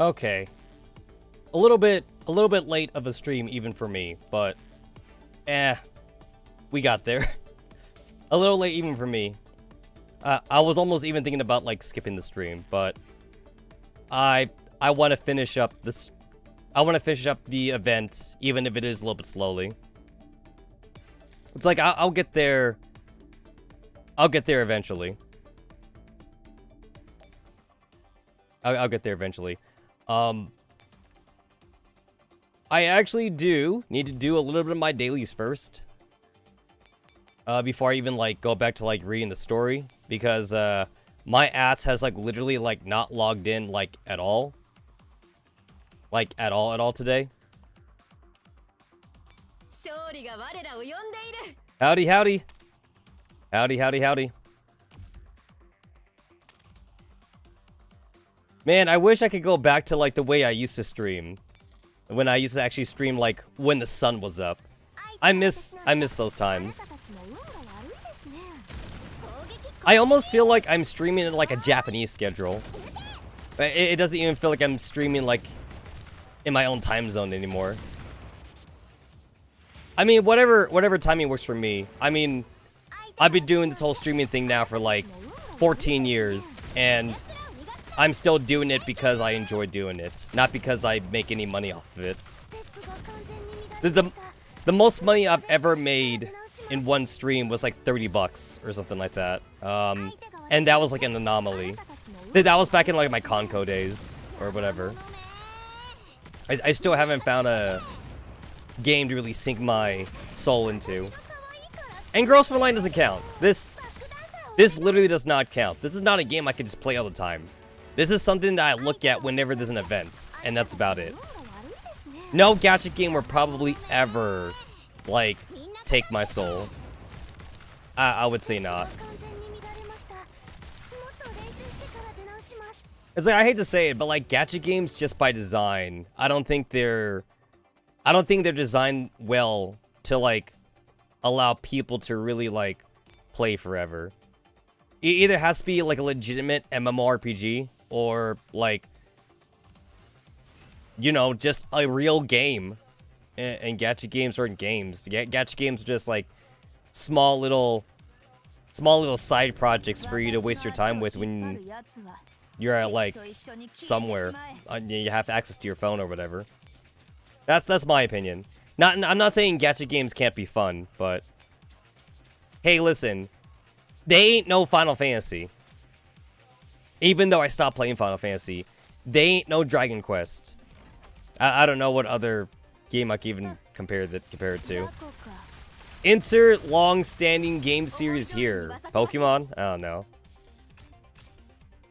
Okay. A little bit late of a stream even for me, but we got there. A little late even for me. I was almost even thinking about like skipping the stream, but I want to finish up this. I want to finish up the event, even if it is a little bit slowly. It's like I'll get there. I'll get there eventually. I'll get there eventually. I actually do need to do a little bit of my dailies first. Before I even, like, go back to, like, reading the story. Because, my ass has, like, literally, like, not logged in, like, at all. Like, at all today. Howdy, howdy. Howdy, howdy, howdy. Man, I wish I could go back to, like, the way I used to stream. When I used to actually stream, like, when the sun was up. I miss those times. I almost feel like I'm streaming in, like, a Japanese schedule. It doesn't even feel like I'm streaming, like, in my own time zone anymore. I mean, whatever timing works for me. I mean, I've been doing this whole streaming thing now for, like, 14 years, and I'm still doing it because I enjoy doing it, not because I make any money off of it. The most money I've ever made in one stream was like 30 bucks or something like that. And that was like an anomaly. That was back in like my Conco days or whatever. I still haven't found a game to really sink my soul into. And Girls Frontline doesn't count. This literally does not count. This is not a game I can just play all the time. This is something that I look at whenever there's an event, and that's about it. No gacha game will probably ever, like, take my soul. I would say not. It's like, I hate to say it, but like gacha games just by design, I don't think they're designed well to like allow people to really like play forever. It either has to be like a legitimate MMORPG or like, you know, just a real game. And gacha games aren't games. Gacha games are just like small little side projects for you to waste your time with when you're at like somewhere. You have access to your phone or whatever. That's my opinion. I'm not saying gacha games can't be fun, but hey, listen, they ain't no Final Fantasy. Even though I stopped playing Final Fantasy, they ain't no Dragon Quest. I don't know what other game I can even compare it to. Insert long-standing game series here. Pokemon? I don't know.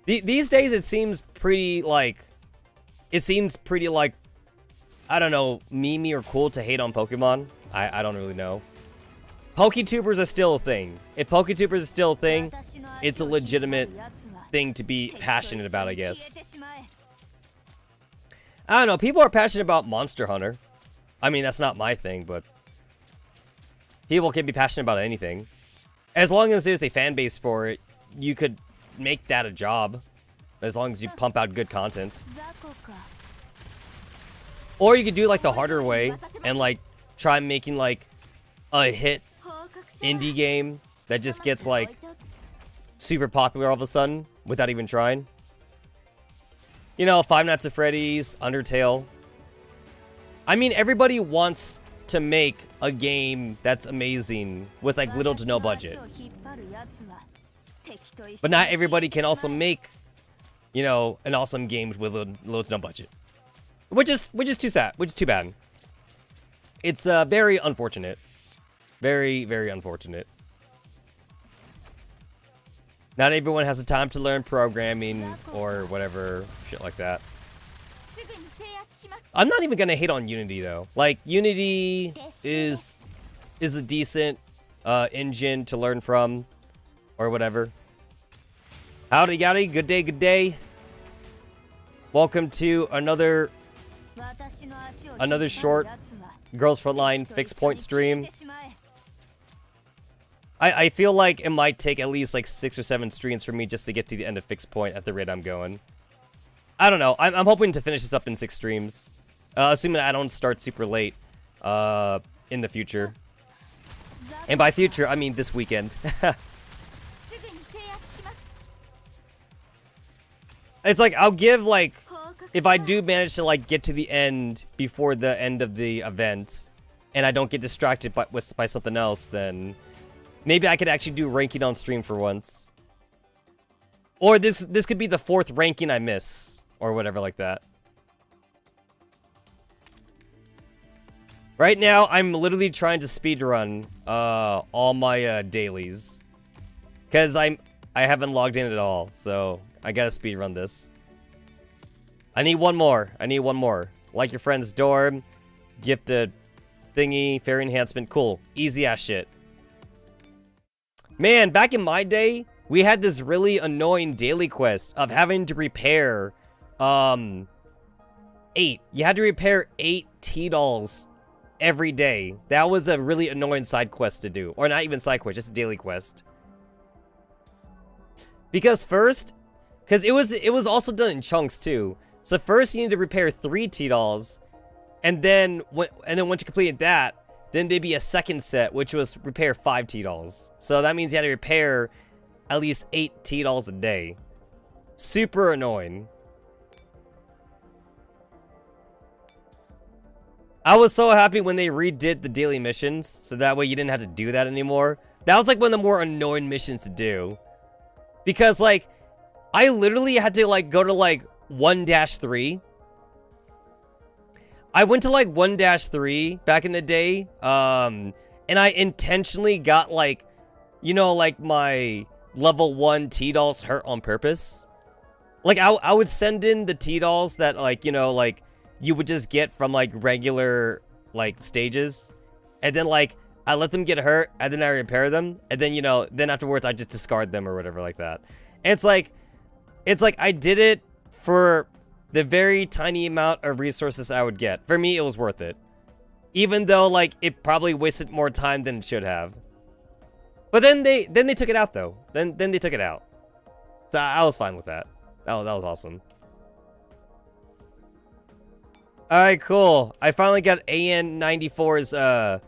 These days it seems pretty like, I don't know, memey or cool to hate on Pokemon. I don't really know. Poketubers are still a thing. If Poketubers is still a thing, it's a legitimate thing to be passionate about, I guess. I don't know, people are passionate about Monster Hunter. I mean, that's not my thing, but people can be passionate about anything. As long as there's a fan base for it, you could make that a job. As long as you pump out good content. Or you could do like the harder way and like try making like a hit indie game that just gets like super popular all of a sudden without even trying. You know, Five Nights at Freddy's, Undertale. I mean, everybody wants to make a game that's amazing with like little to no budget. But not everybody can also make, you know, an awesome game with little to no budget. Which is too sad. Which is too bad. It's very unfortunate. Very, very unfortunate. Not everyone has the time to learn programming or whatever shit like that. I'm not even gonna hate on Unity though. Like Unity is a decent engine to learn from or whatever. Howdy, howdy, good day, good day. Welcome to another short Girls Frontline fixed point stream. I feel like it might take at least like 6 or 7 streams for me just to get to the end of fixed point at the rate I'm going. I don't know. I'm hoping to finish this up in 6 streams. Assuming I don't start super late in the future. And by future, I mean this weekend. It's like, I'll give, like, if I do manage to, like, get to the end before the end of the event, and I don't get distracted by something else, then maybe I could actually do ranking on stream for once. Or this could be the 4th ranking I miss, or whatever like that. Right now, I'm literally trying to speedrun all my dailies. Because I haven't logged in at all, so I gotta speedrun this. I need one more. I need one more. Like your friend's dorm, gift a thingy, fairy enhancement. Cool. Easy ass shit. Man, back in my day, we had this really annoying daily quest of having to repair, 8. You had to repair 8 T-dolls every day. That was a really annoying side quest to do. Or not even side quest, just a daily quest. Because it was also done in chunks too. So first you need to repair 3 T-dolls, and then once you completed that, then there'd be a second set, which was repair 5 T-dolls. So that means you had to repair at least 8 T-dolls a day. Super annoying. I was so happy when they redid the daily missions, so that way you didn't have to do that anymore. That was like one of the more annoying missions to do. Because, like, I literally had to, like, go to, like, 1-3. I went to, like, 1-3 back in the day, and I intentionally got, like, you know, like, my level 1 T-dolls hurt on purpose. Like, I would send in the T-dolls that, like, you know, like, you would just get from, like, regular, like, stages. And then, like, I let them get hurt, and then I repair them. And then, you know, then afterwards, I just discard them or whatever like that. And it's like I did it for the very tiny amount of resources I would get. For me, it was worth it. Even though, like, it probably wasted more time than it should have. But then they took it out, though. Then they took it out. So I was fine with that. That was awesome. Alright, cool. I finally got AN94's,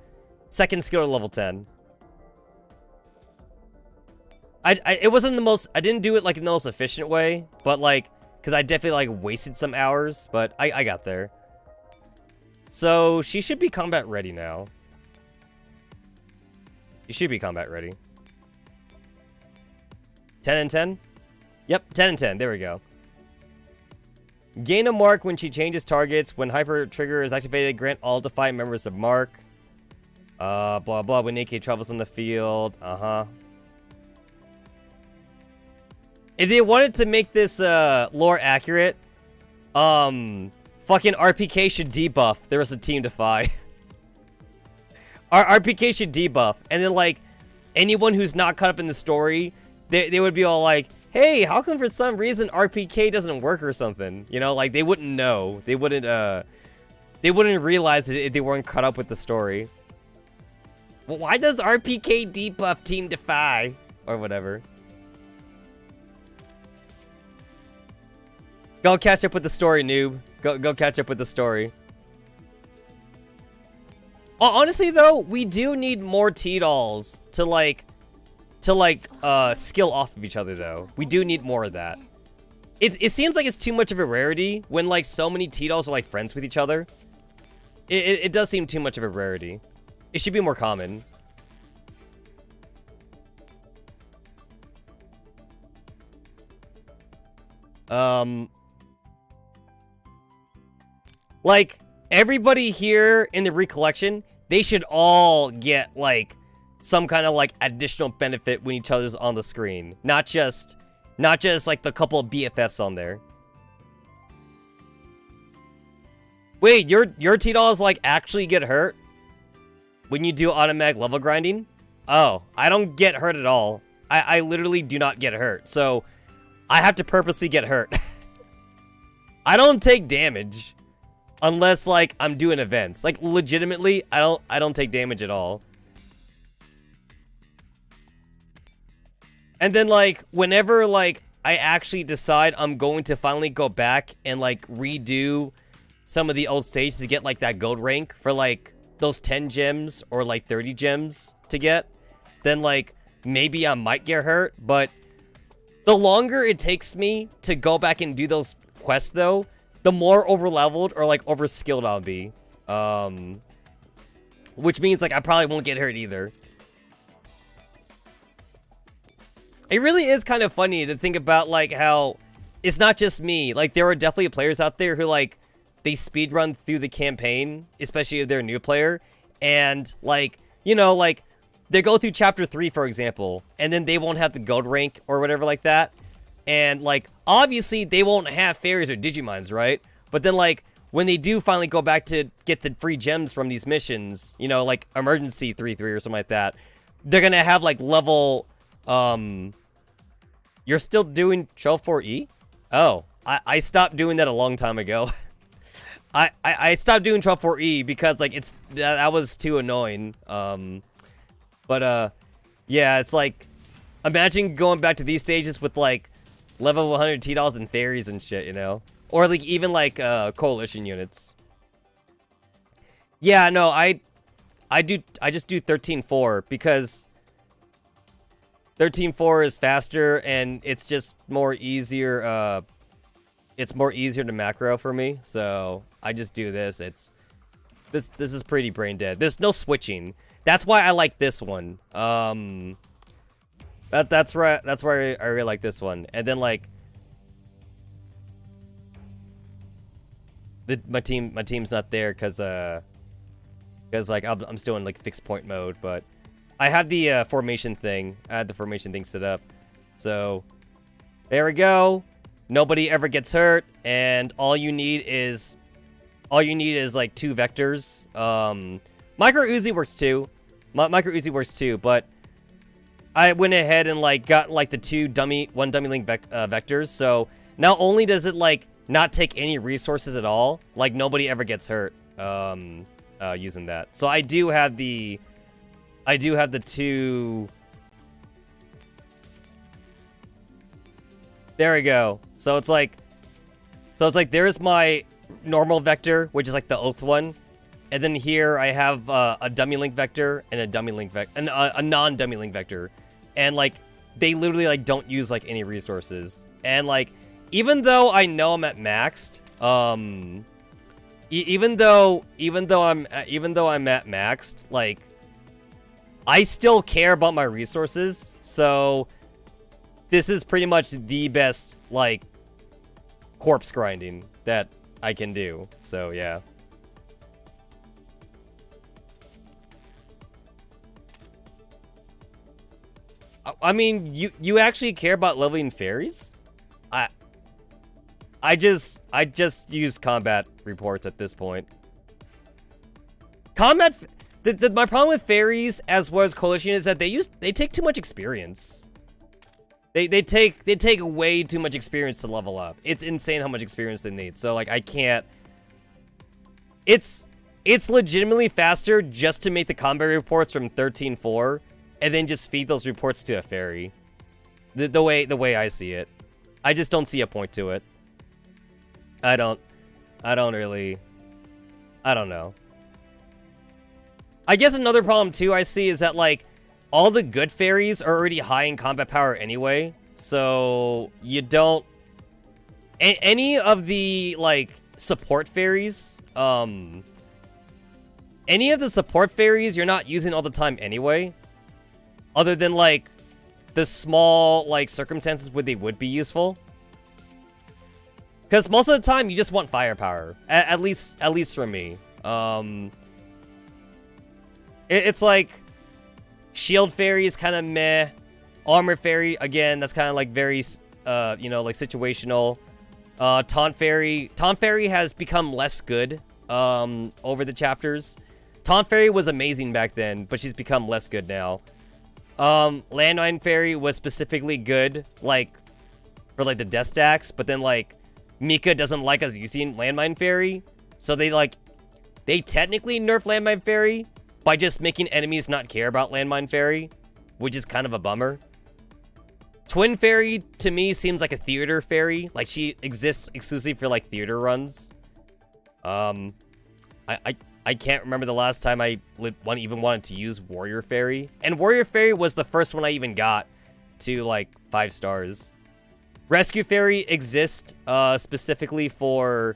second skill to level 10. It wasn't the most... I didn't do it, like, in the most efficient way. But, like... Because I definitely, like, wasted some hours. But I got there. So, she should be combat ready now. She should be combat ready. 10 and 10? Yep, 10 and 10. There we go. Gain a mark when she changes targets. When hyper trigger is activated, grant all defiant members a mark. Blah, blah. When AK travels in the field. Uh-huh. If they wanted to make this lore accurate, fucking RPK should debuff. There was a team defy. Our RPK should debuff. And then, like, anyone who's not caught up in the story, they would be all like, hey, how come for some reason RPK doesn't work or something? You know, like, they wouldn't know. They wouldn't realize that if they weren't caught up with the story. Well, why does RPK debuff Team Defy? Or whatever. Go catch up with the story, noob. Go catch up with the story. Honestly, though, we do need more T-dolls to, like, skill off of each other, though. We do need more of that. It seems like it's too much of a rarity when, like, so many T-dolls are, like, friends with each other. It does seem too much of a rarity. It should be more common. Like, everybody here in the recollection, they should all get, like, some kind of, like, additional benefit when each other's on the screen. Not just, like, the couple of BFFs on there. Wait, your T-dolls, like, actually get hurt when you do automatic level grinding? Oh, I don't get hurt at all. I literally do not get hurt. So, I have to purposely get hurt. I don't take damage. Unless, like, I'm doing events. Like, legitimately, I don't take damage at all. And then, like, whenever, like, I actually decide I'm going to finally go back and like redo some of the old stages to get like that gold rank for like those 10 gems or like 30 gems to get, then like maybe I might get hurt. But the longer it takes me to go back and do those quests though, the more over-leveled or like over-skilled I'll be. Which means like I probably won't get hurt either. It really is kind of funny to think about like how it's not just me. Like there are definitely players out there who like they speedrun through the campaign, especially if they're a new player, and like, you know, like they go through chapter 3 for example, and then they won't have the gold rank or whatever like that. And like obviously they won't have fairies or digimons, right? But then like when they do finally go back to get the free gems from these missions, you know, like emergency 3-3 or something like that, they're gonna have like level you're still doing 12-4E? Oh, I stopped doing that a long time ago. I stopped doing 12-4E because like that was too annoying. But yeah, it's like imagine going back to these stages with like level 100 T-dolls and fairies and shit, you know? Or like even like coalition units. Yeah, no, I just do 13-4 because 13-4 is faster and it's just more easier. It's more easier to macro for me, so I just do this. This is pretty brain dead. There's no switching. That's why I like this one. That's right. That's why I really like this one. And then like my team's not there because like I'm still in like fixed point mode, but I had the formation thing. I had the formation thing set up. So there we go. Nobody ever gets hurt, and all you need is like 2 vectors. Micro Uzi works too. Micro Uzi works too, but I went ahead and like got like the 1 dummy link vectors. So not only does it like not take any resources at all, like nobody ever gets hurt using that. So I do have the 2. There we go. So it's like there's my normal vector, which is like the oath one, and then here I have a dummy link vector and a dummy link vector and a non-dummy link vector, and like they literally like don't use like any resources. And like even though I know I'm at maxed, even though I'm at maxed, like I still care about my resources, so this is pretty much the best, like, corpse grinding that I can do. So, yeah. I mean, you actually care about leveling fairies? I just use combat reports at this point. My problem with fairies as well as coalition is that they take too much experience. They take way too much experience to level up. It's insane how much experience they need. So like I can't. It's legitimately faster just to make the combat reports from 13-4 and then just feed those reports to a fairy. The way I see it, I just don't see a point to it. I don't know. I guess another problem too I see is that like all the good fairies are already high in combat power anyway, so you don't... Any of the, like, support fairies, any of the support fairies you're not using all the time anyway, other than, like, the small, like, circumstances where they would be useful. Because most of the time, you just want firepower, at least for me. It's like... Shield Fairy is kind of meh. Armor Fairy, again, that's kind of like very, you know, like situational. Taunt Fairy has become less good over the chapters. Taunt Fairy was amazing back then, but she's become less good now. Landmine Fairy was specifically good, like, for like the death stacks, but then like Mika doesn't like us using Landmine Fairy, so they technically nerf Landmine Fairy by just making enemies not care about Landmine Fairy, which is kind of a bummer. Twin Fairy, to me, seems like a theater fairy. Like, she exists exclusively for, like, theater runs. I can't remember the last time I even wanted to use Warrior Fairy. And Warrior Fairy was the first one I even got to, like, 5 stars. Rescue Fairy exists specifically for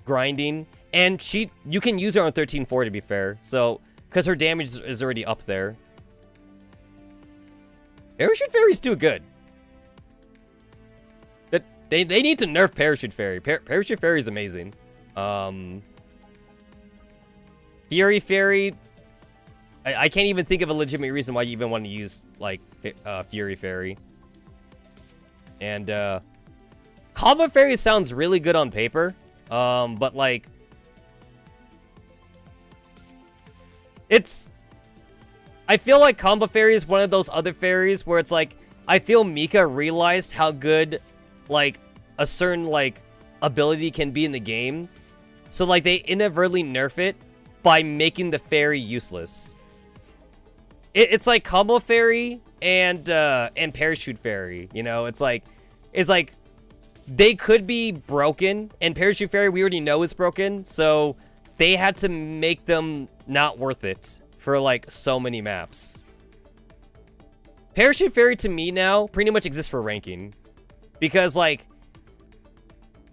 grinding. And you can use her on 13-4, to be fair. So, because her damage is already up there. Parachute Fairy's too good. They need to nerf Parachute Fairy. Parachute Fairy is amazing. Fury Fairy. I can't even think of a legitimate reason why you even want to use, like, Fury Fairy. And, Combo Fairy sounds really good on paper. But, like, I feel like Combo Fairy is one of those other fairies where it's like, I feel Mika realized how good, like, a certain, like, ability can be in the game. So, like, they inadvertently nerf it by making the fairy useless. It's like Combo Fairy and Parachute Fairy, you know? It's like, they could be broken, and Parachute Fairy we already know is broken, so they had to make them not worth it for, like, so many maps. Parachute Fairy, to me now, pretty much exists for ranking. Because, like,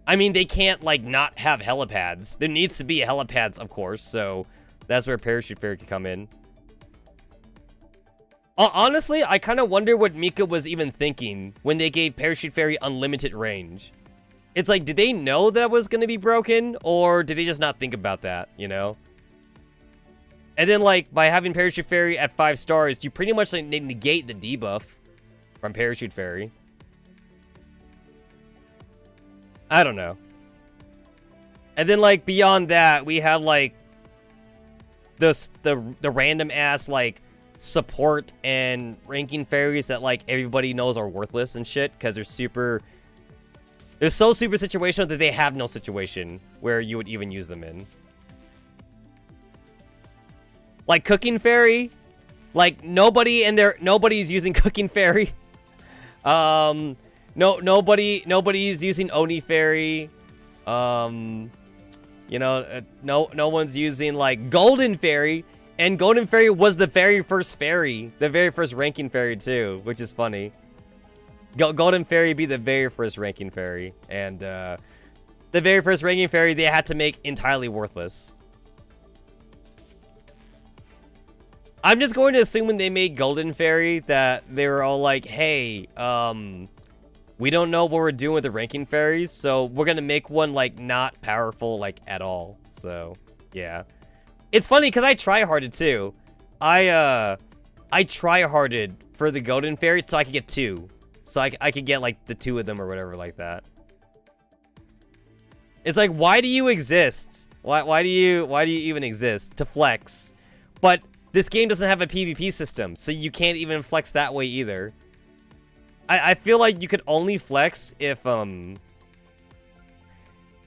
I mean, they can't, like, not have helipads. There needs to be helipads, of course, so that's where Parachute Fairy could come in. Honestly, I kind of wonder what Mika was even thinking when they gave Parachute Fairy unlimited range. It's like, did they know that was going to be broken, or did they just not think about that, you know? And then, like, by having Parachute Fairy at 5 stars, you pretty much, like, negate the debuff from Parachute Fairy. I don't know. And then, like, beyond that, we have, like, the random ass, like, support and ranking fairies that, like, everybody knows are worthless and shit, because they're so super situational that they have no situation where you would even use them in. Like Cooking Fairy, like nobody's using Cooking Fairy. Nobody's using Oni Fairy. You know, no one's using, like, Golden Fairy, and Golden Fairy was the very first fairy, the very first ranking fairy too, which is funny. Golden Fairy be the very first ranking fairy, and the very first ranking fairy they had to make entirely worthless. I'm just going to assume when they made Golden Fairy that they were all like, hey, we don't know what we're doing with the ranking fairies, so we're gonna make one, like, not powerful, like, at all. So, yeah. It's funny, because I try-harded, too. I try-harded for the Golden Fairy so I could get 2. So I could get, like, the 2 of them or whatever like that. It's like, why do you exist? Why do you even exist? To flex. But this game doesn't have a PvP system, so you can't even flex that way either. I feel like you could only flex if,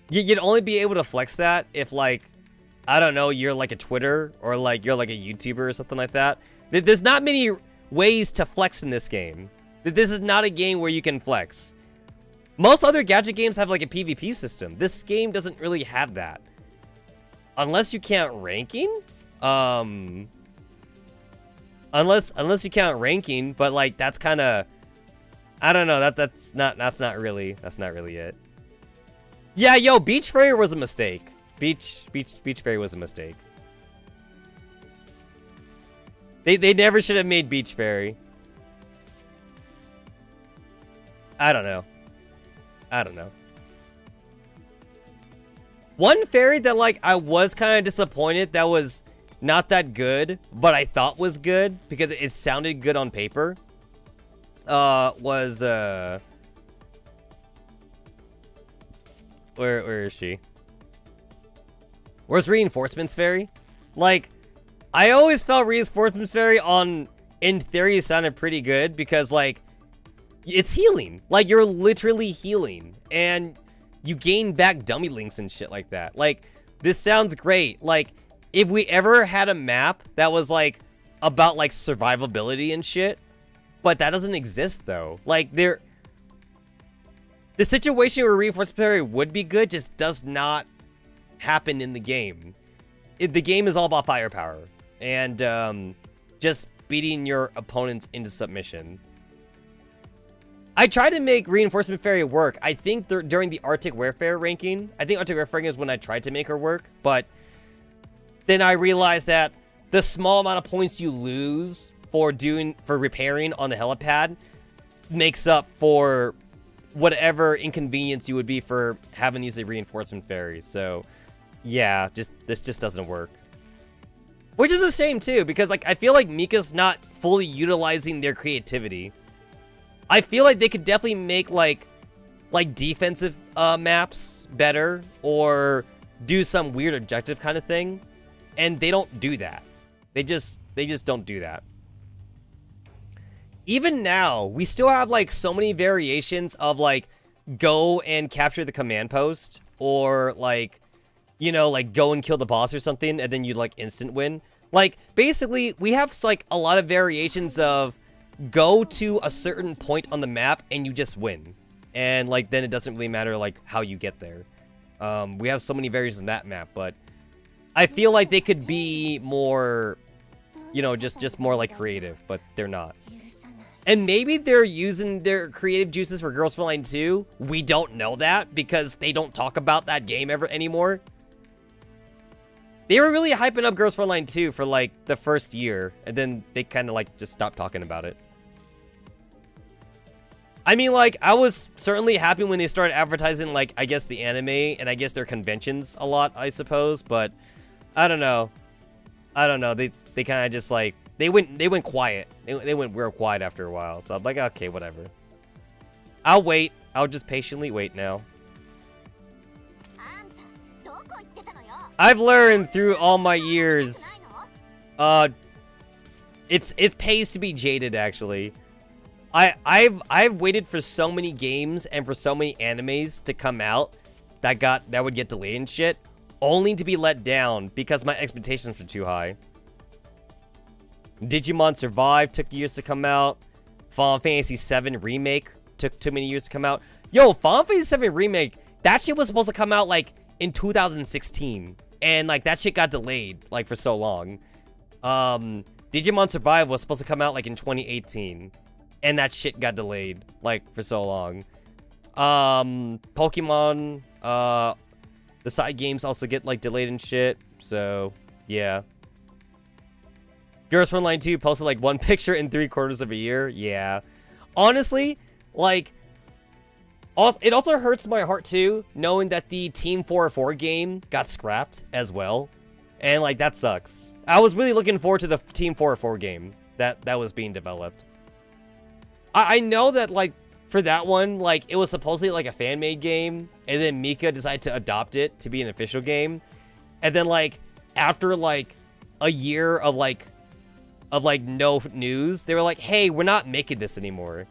you'd only be able to flex that if, like, I don't know, you're like a Twitter, or like you're like a YouTuber or something like that. There's not many ways to flex in this game. This is not a game where you can flex. Most other gadget games have, like, a PvP system. This game doesn't really have that. Unless you count ranking? Unless you count ranking, but, like, that's kind of, I don't know, that's not really it. Yeah, yo, Beach Fairy was a mistake. Beach Fairy was a mistake. They never should have made Beach Fairy. I don't know. One fairy that, like, I was kind of disappointed that was not that good, but I thought was good because it sounded good on paper, was, where is she? Where's Reinforcements Fairy? Like, I always felt Reinforcements Fairy in theory, sounded pretty good because, like, it's healing. Like, you're literally healing, and you gain back dummy links and shit like that. Like, this sounds great. Like, if we ever had a map that was, like, about, like, survivability and shit, But that doesn't exist, though. Like, the situation where reinforcement parry would be good just does not happen in the game. The game is all about firepower. And, just beating your opponents into submission. I tried to make reinforcement fairy work. I think during the Arctic Warfare ranking. I think Arctic Warfare is when I tried to make her work. But then I realized that the small amount of points you lose for repairing on the helipad makes up for whatever inconvenience you would be for having to use the reinforcement fairies. So, yeah, this just doesn't work. Which is a shame too, because like I feel like Mika's not fully utilizing their creativity. I feel like they could definitely make like defensive maps better, or do some weird objective kind of thing, and they don't do that. They just don't do that. Even now, we still have like so many variations of like go and capture the command post, or like, you know, like go and kill the boss or something, and then you like instant win. Like basically, we have like a lot of variations of go to a certain point on the map and you just win, and like then it doesn't really matter like how you get there. We have so many variations in that map, but I feel like they could be more, you know, just more like creative, but they're not. And maybe they're using their creative juices for Girls Frontline 2. We don't know that because they don't talk about that game anymore. They were really hyping up Girls Frontline 2 for like the first year, and then they kind of like just stopped talking about it. I mean, like, I was certainly happy when they started advertising, like, I guess the anime and I guess their conventions a lot, I suppose, but I don't know. I don't know. They kind of just like they went quiet. They went real quiet after a while. So I'm like, okay, whatever. I'll wait. I'll just patiently wait now. I've learned through all my years, it pays to be jaded, actually. I've waited for so many games and for so many animes to come out that would get delayed and shit, only to be let down because my expectations were too high. Digimon Survive took years to come out. Final Fantasy VII Remake took too many years to come out. Yo, Final Fantasy VII Remake, that shit was supposed to come out like in 2016, and like that shit got delayed like for so long. Digimon Survive was supposed to come out like in 2018, and that shit got delayed like for so long. Pokemon, the side games also get like delayed and shit. So yeah. Girls Frontline 2 posted like one picture in 3/4 of a year. Yeah. Honestly, like, it also hurts my heart too, knowing that the Team 404 game got scrapped as well. And like, that sucks. I was really looking forward to the Team 404 game that was being developed. I know that like, for that one, like, it was supposedly like a fan-made game, and then Mika decided to adopt it to be an official game. And then like, after like a year of no news, they were like, hey, we're not making this anymore.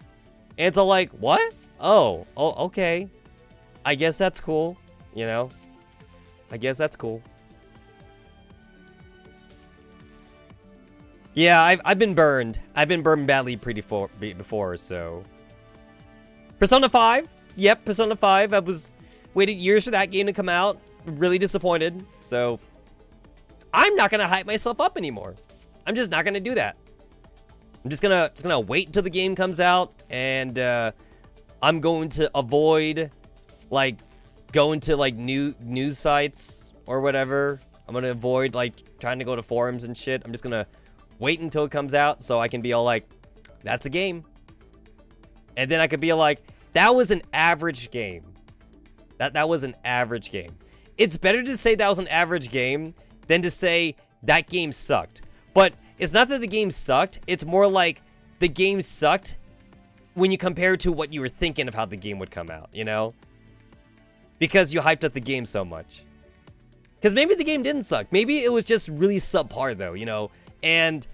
And it's all like, what? Oh, okay. I guess that's cool, you know? I guess that's cool. Yeah, I've been burned. I've been burned badly before, so. Persona 5? Yep, Persona 5. I waited years for that game to come out. Really disappointed, so. I'm not gonna hype myself up anymore. I'm just not gonna do that. I'm just gonna wait until the game comes out, and I'm going to avoid like going to like news sites or whatever. I'm gonna avoid like trying to go to forums and shit. I'm just gonna wait until it comes out so I can be all like, that's a game. And then I could be like, that was an average game. That was an average game. It's better to say that was an average game than to say that game sucked. But it's not that the game sucked. It's more like the game sucked when you compare it to what you were thinking of how the game would come out, you know? Because you hyped up the game so much. Because maybe the game didn't suck. Maybe it was just really subpar, though, you know? And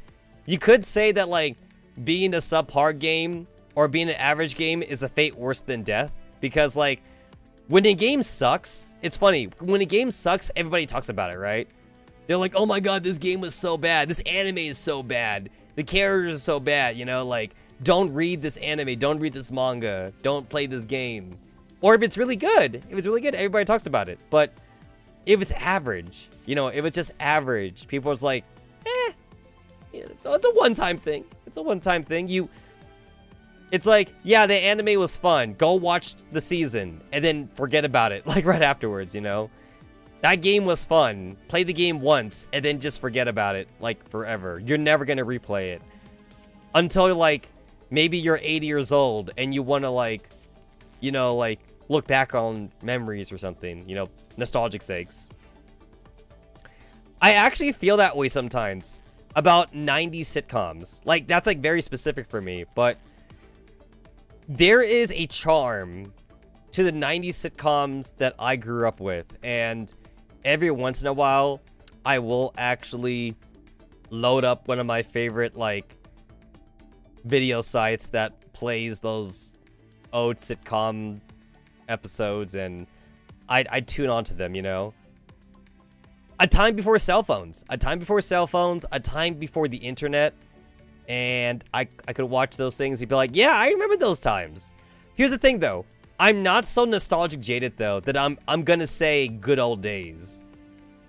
you could say that, like, being a subpar game or being an average game is a fate worse than death. Because, like, when a game sucks, it's funny. When a game sucks, everybody talks about it, right? They're like, oh my god, this game was so bad. This anime is so bad. The characters are so bad, you know? Like, don't read this anime, don't read this manga, don't play this game. Or if it's really good, everybody talks about it. But if it's average, you know, if it's just average, people are just like, it's a one-time thing. It's a one-time thing. It's like, yeah, the anime was fun. Go watch the season and then forget about it, like right afterwards, you know? That game was fun. Play the game once and then just forget about it, like forever. You're never gonna replay it. Until, like, maybe you're 80 years old and you wanna, like, you know, like, look back on memories or something, you know, nostalgic sakes. I actually feel that way sometimes about 90s sitcoms. Like, that's, like, very specific for me, but there is a charm to the 90s sitcoms that I grew up with, and every once in a while, I will actually load up one of my favorite, like, video sites that plays those old sitcom episodes, and I tune onto them, you know? A time before cell phones. A time before the internet, and I could watch those things and be like, yeah, I remember those times. Here's the thing, though. I'm not so nostalgic jaded, though, that I'm gonna say good old days.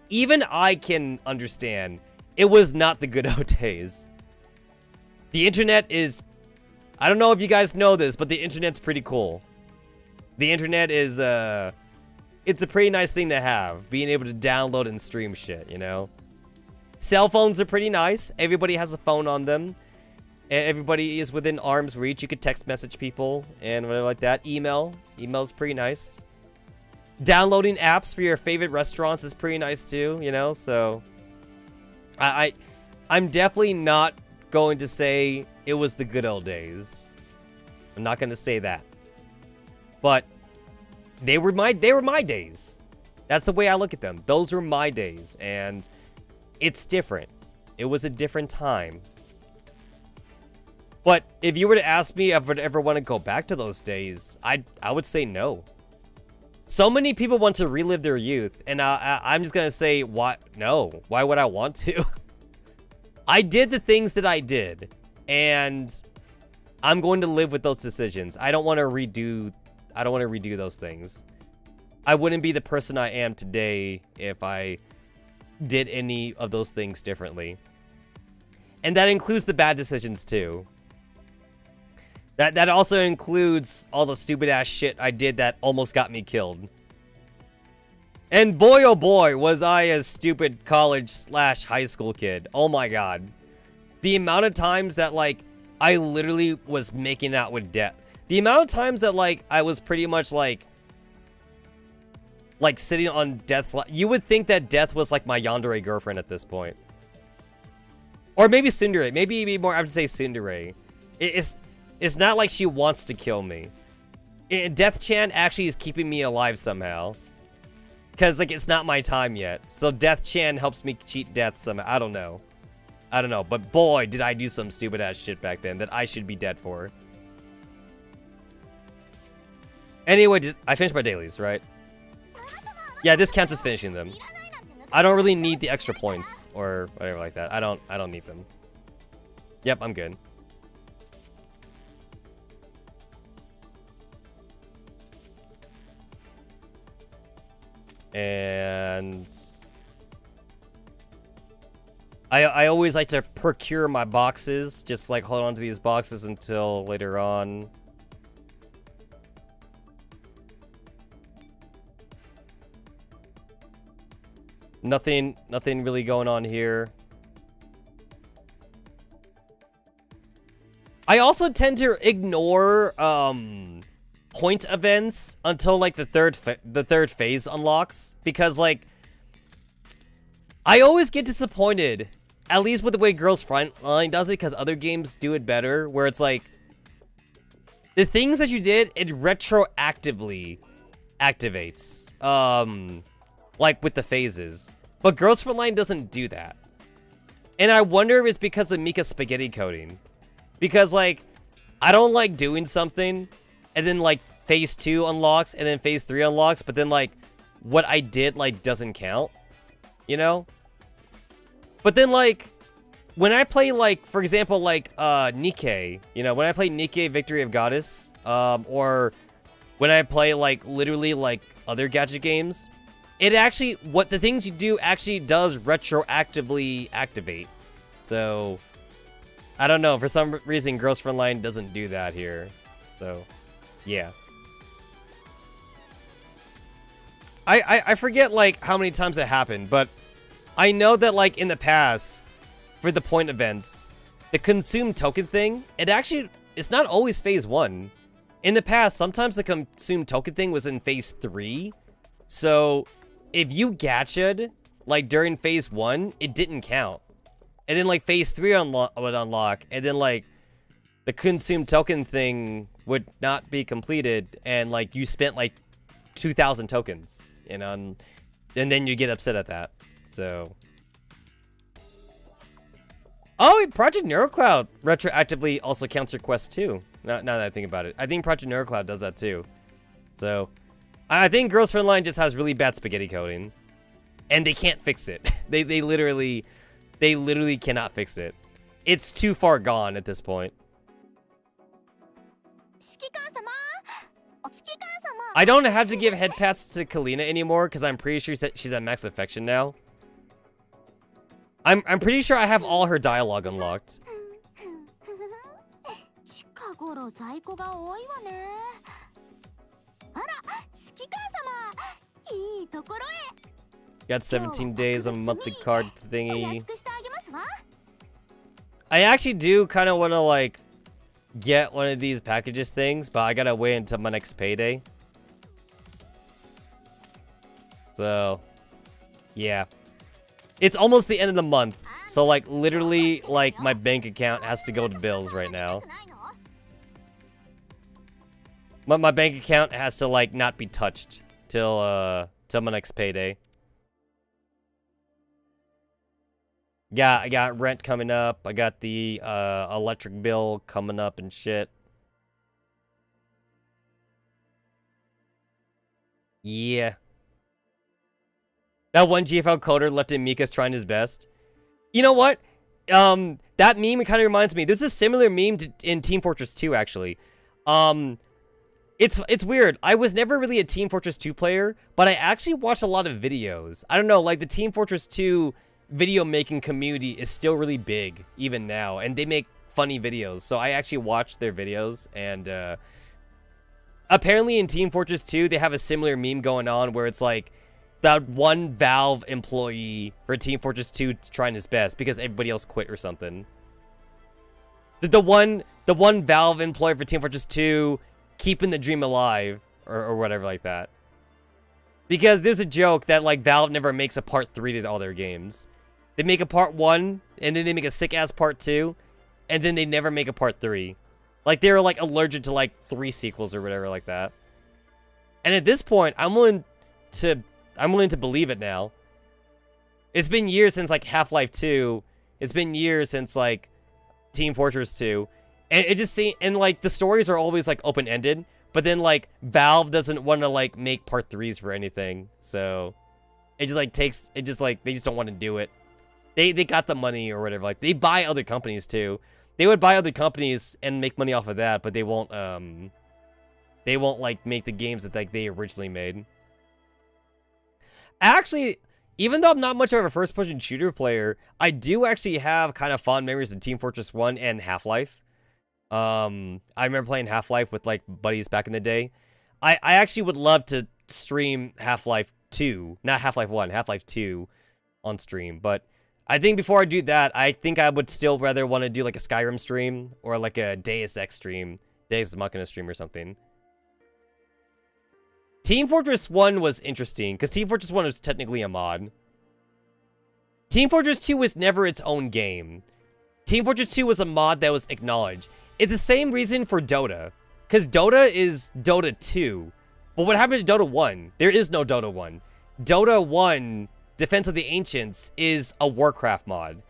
Even I can understand it was not the good old days. The internet is... I don't know if you guys know this, but the internet's pretty cool. The internet is, it's a pretty nice thing to have, being able to download and stream shit, you know? Cell phones are pretty nice. Everybody has a phone on them. Everybody is within arm's reach. You could text message people and whatever like that. Email's pretty nice. Downloading apps for your favorite restaurants is pretty nice too, you know? So I'm definitely not going to say it was the good old days. I'm not going to say that. But they were my days. That's the way I look at them. Those were my days, and it's different. It was a different time. But if you were to ask me if I'd ever want to go back to those days, I would say no. So many people want to relive their youth, and I'm just gonna say, what? No. Why would I want to? I did the things that I did, and I'm going to live with those decisions. I don't want to redo those things. I wouldn't be the person I am today if I did any of those things differently. And that includes the bad decisions too. That also includes all the stupid ass shit I did that almost got me killed. And boy oh boy was I a stupid college/high school kid. Oh my god. The amount of times that, like, I literally was making out with death. The amount of times that, like, I was pretty much, like sitting on death's lap. You would think that death was, like, my yandere girlfriend at this point. Or maybe tsundere. Maybe it'd be more, I would say tsundere. It's not like she wants to kill me. Death-chan actually is keeping me alive somehow. Because, like, it's not my time yet. So Death-chan helps me cheat death somehow. I don't know. But boy, did I do some stupid-ass shit back then that I should be dead for. Anyway, I finished my dailies, right? Yeah, this counts as finishing them. I don't really need the extra points or whatever like that. I don't need them. Yep, I'm good. And I always like to procure my boxes, just like hold on to these boxes until later on. Nothing really going on here. I also tend to ignore point events until, like, the third phase unlocks, because, like, I always get disappointed, at least with the way Girls Frontline does it, because other games do it better, where it's like the things that you did, it retroactively activates, like with the phases, but Girls Frontline doesn't do that. And I wonder if it's because of Mika's spaghetti coding, because, like, I don't like doing something and then, like, phase 2 unlocks, and then phase 3 unlocks, but then, like, what I did, like, doesn't count, you know? But then, like, when I play, like, for example, like, Nikkei, you know, when I play Nikkei Victory of Goddess, or when I play, like, literally, like, other gacha games, it actually, what the things you do actually does retroactively activate. So, I don't know, for some reason, Girls Frontline doesn't do that here. So, yeah. I forget, like, how many times it happened, but I know that, like, in the past, for the point events, the consume token thing, it's not always phase 1. In the past, sometimes the consume token thing was in phase 3. So, if you gacha'd, like, during phase 1, it didn't count. And then, like, phase 3 would unlock, and then, like, the consume token thing would not be completed, and, like, you spent, like, 2,000 tokens, you know, and then you get upset at that. So... Oh, Project NeuroCloud retroactively also counts your quest too. Now that I think about it. I think Project NeuroCloud does that too. So, I think Girls Frontline just has really bad spaghetti coding. And they can't fix it. They literally cannot fix it. It's too far gone at this point. I don't have to give head pats to Kalina anymore because I'm pretty sure she's at max affection now. I'm pretty sure I have all her dialogue unlocked. Got 17 days of monthly card thingy. I actually do kind of want to, like, get one of these packages things, but I gotta wait until my next payday. So, yeah. It's almost the end of the month, so, like, literally, like, my bank account has to go to bills right now. My bank account has to, like, not be touched till my next payday. Yeah, I got rent coming up. I got the electric bill coming up and shit. Yeah. That one GFL coder left in Mika's trying his best. You know what? That meme kind of reminds me. There's a similar meme in Team Fortress 2, actually. It's weird. I was never really a Team Fortress 2 player, but I actually watched a lot of videos. I don't know, like the Team Fortress 2 video making community is still really big, even now, and they make funny videos. So I actually watched their videos, and apparently in Team Fortress 2, they have a similar meme going on where it's like, that one Valve employee for Team Fortress 2 trying his best because everybody else quit or something. The one Valve employee for Team Fortress 2 keeping the dream alive or whatever like that. Because there's a joke that, like, Valve never makes a part 3 to all their games. They make a part 1 and then they make a sick ass part 2 and then they never make a part 3. Like, they were, like, allergic to, like, 3 sequels or whatever like that. And at this point, I'm willing to believe it now. It's been years since, like, Half-Life 2. It's been years since, like, Team Fortress 2. And it just seems, and, like, the stories are always, like, open-ended. But then, like, Valve doesn't want to, like, make part 3s for anything. So, it just, like, they just don't want to do it. They got the money or whatever. Like, they buy other companies, too. They would buy other companies and make money off of that, but they won't, like, make the games that, like, they originally made. Actually, even though I'm not much of a first-person shooter player, I do actually have kind of fond memories of Team Fortress 1 and Half-Life. I remember playing Half-Life with, like, buddies back in the day. I actually would love to stream Half-Life 2, not Half-Life 1, Half-Life 2 on stream. But I think before I do that, I think I would still rather want to do, like, a Skyrim stream or, like, a Deus Ex stream, Deus Machina stream or something. Team Fortress 1 was interesting, because Team Fortress 1 was technically a mod. Team Fortress 2 was never its own game. Team Fortress 2 was a mod that was acknowledged. It's the same reason for Dota, because Dota is Dota 2. But what happened to Dota 1? There is no Dota 1. Dota 1, Defense of the Ancients, is a Warcraft mod.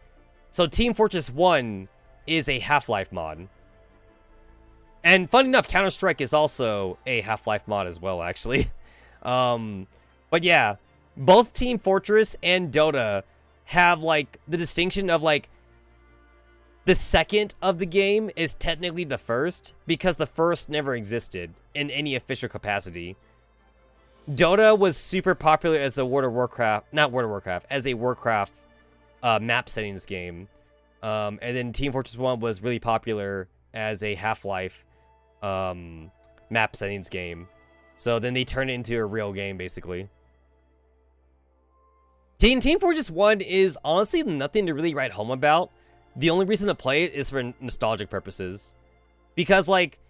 So Team Fortress 1 is a Half-Life mod. And fun enough, Counter-Strike is also a Half-Life mod as well, actually. But yeah, both Team Fortress and Dota have, like, the distinction of, like, the second of the game is technically the first, because the first never existed in any official capacity. Dota was super popular as a World of Warcraft, not World of Warcraft, as a Warcraft map settings game. And then Team Fortress 1 was really popular as a Half-Life map settings game. So then they turned it into a real game, basically. Team Fortress 1 is honestly nothing to really write home about. The only reason to play it is for nostalgic purposes. Because, like,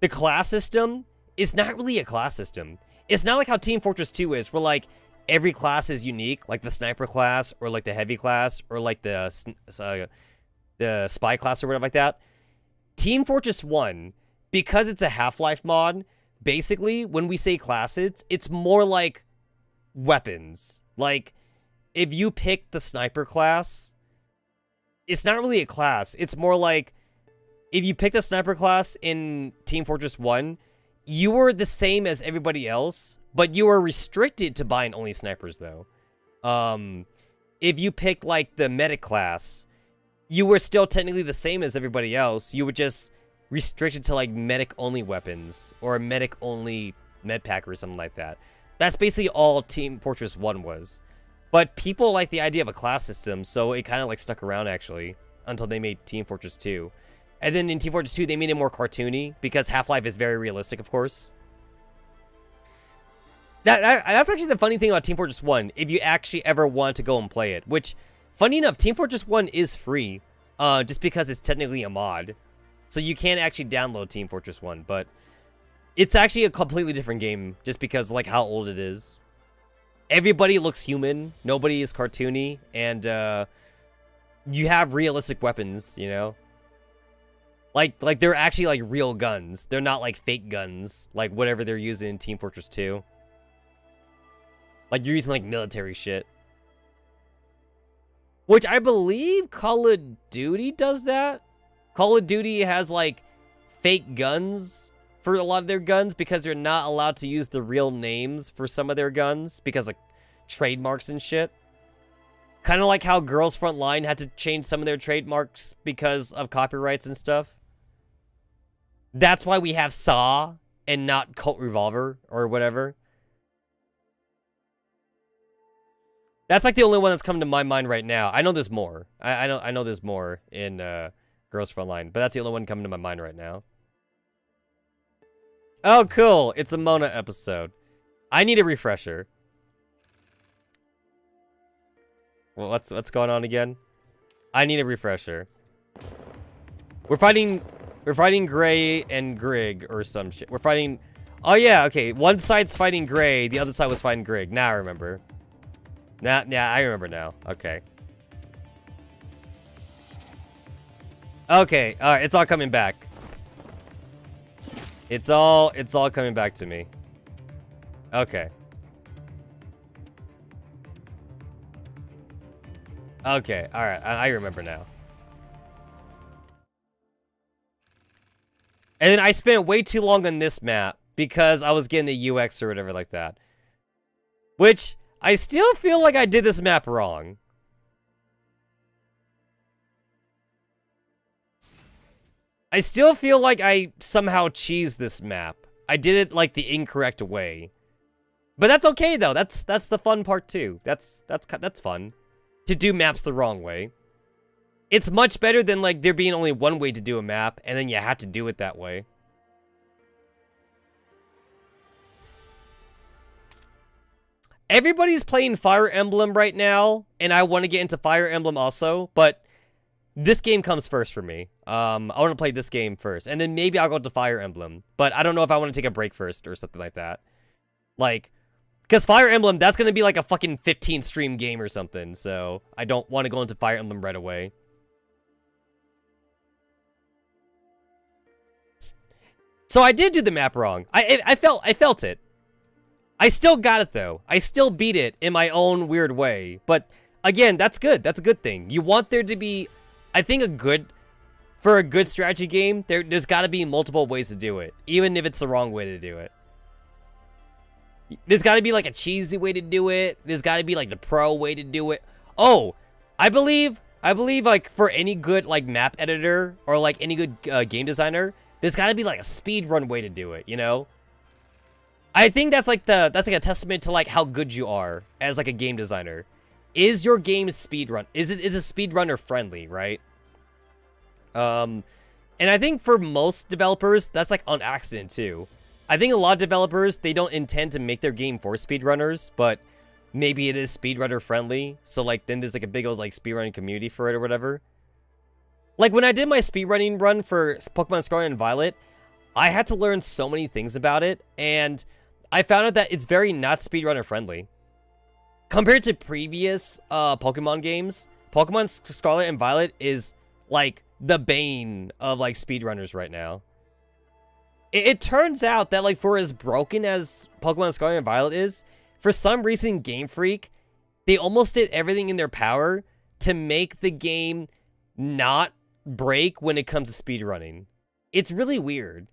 the class system is not really a class system. It's not like how Team Fortress 2 is, where, like, every class is unique, like the sniper class, or like the heavy class, or like the spy class, or whatever like that. Team Fortress 1, because it's a Half-Life mod, basically, when we say classes, it's more like weapons. Like, if you pick the sniper class, it's not really a class. It's more like, if you pick the sniper class in Team Fortress 1, you were the same as everybody else, but you were restricted to buying only snipers, though. If you picked, like, the medic class, you were still technically the same as everybody else. You were just restricted to, like, medic-only weapons, or a medic-only med pack or something like that. That's basically all Team Fortress 1 was. But people like the idea of a class system, so it kind of, like, stuck around, actually, until they made Team Fortress 2. And then in Team Fortress 2, they made it more cartoony, because Half-Life is very realistic, of course. That's actually the funny thing about Team Fortress 1, if you actually ever want to go and play it. Which, funny enough, Team Fortress 1 is free, just because it's technically a mod. So you can actually download Team Fortress 1, but it's actually a completely different game, just because, like, how old it is. Everybody looks human, nobody is cartoony, and, you have realistic weapons, you know? Like they're actually, like, real guns. They're not, like, fake guns, like whatever they're using in Team Fortress 2. Like, you're using, like, military shit. Which I believe Call of Duty does that. Call of Duty has, like, fake guns for a lot of their guns, because they're not allowed to use the real names for some of their guns, because of trademarks and shit. Kind of like how Girls Frontline had to change some of their trademarks because of copyrights and stuff. That's why we have Saw and not Colt Revolver or whatever. That's like the only one that's come to my mind right now. I know there's more. I know there's more in Girls Frontline, but that's the only one coming to my mind right now. Oh, cool. It's a Mona episode. I need a refresher. Well, what's going on again? I need a refresher. We're fighting Gray and Grig or some shit. We're fighting... Oh, yeah, okay. One side's fighting Gray. The other side was fighting Grig. Now I remember. Yeah, I remember now. Okay. Okay, alright. It's all coming back. It's all coming back to me. Okay. Okay, alright, I remember now. And then I spent way too long on this map because I was getting the UX or whatever like that. Which, I still feel like I did this map wrong. I still feel like I somehow cheesed this map. I did it, like, the incorrect way. But that's okay, though. That's the fun part, too. That's fun. To do maps the wrong way. It's much better than, like, there being only one way to do a map, and then you have to do it that way. Everybody's playing Fire Emblem right now, and I want to get into Fire Emblem also, but this game comes first for me. I want to play this game first, and then maybe I'll go to Fire Emblem, but I don't know if I want to take a break first or something like that. Like, because Fire Emblem, that's going to be like a fucking 15 stream game or something, so I don't want to go into Fire Emblem right away. So I did do the map wrong. I felt it. I still got it, though. I still beat it in my own weird way. But, again, that's good. That's a good thing. You want there to be, I think, for a good strategy game, there's got to be multiple ways to do it. Even if it's the wrong way to do it. There's got to be, like, a cheesy way to do it. There's got to be, like, the pro way to do it. Oh, I believe I believe, like, for any good, like, map editor or, like, any good game designer, there's got to be, like, a speedrun way to do it, you know? I think that's, like, that's, like, a testament to, like, how good you are as, like, a game designer. Is your game speedrun? Is it speedrunner friendly, right? And I think for most developers, that's, like, on accident, too. I think a lot of developers, they don't intend to make their game for speedrunners, but maybe it is speedrunner friendly, so, like, then there's, like, a big old, like, speedrunning community for it or whatever. Like, when I did my speedrunning run for Pokemon Scarlet and Violet, I had to learn so many things about it, and I found out that it's very not speedrunner friendly. Compared to previous Pokemon games, Pokemon Scarlet and Violet is, like, the bane of, like, speedrunners right now. It turns out that, like, for as broken as Pokemon Scarlet and Violet is, for some reason, Game Freak, they almost did everything in their power to make the game not break when it comes to speedrunning. It's really weird.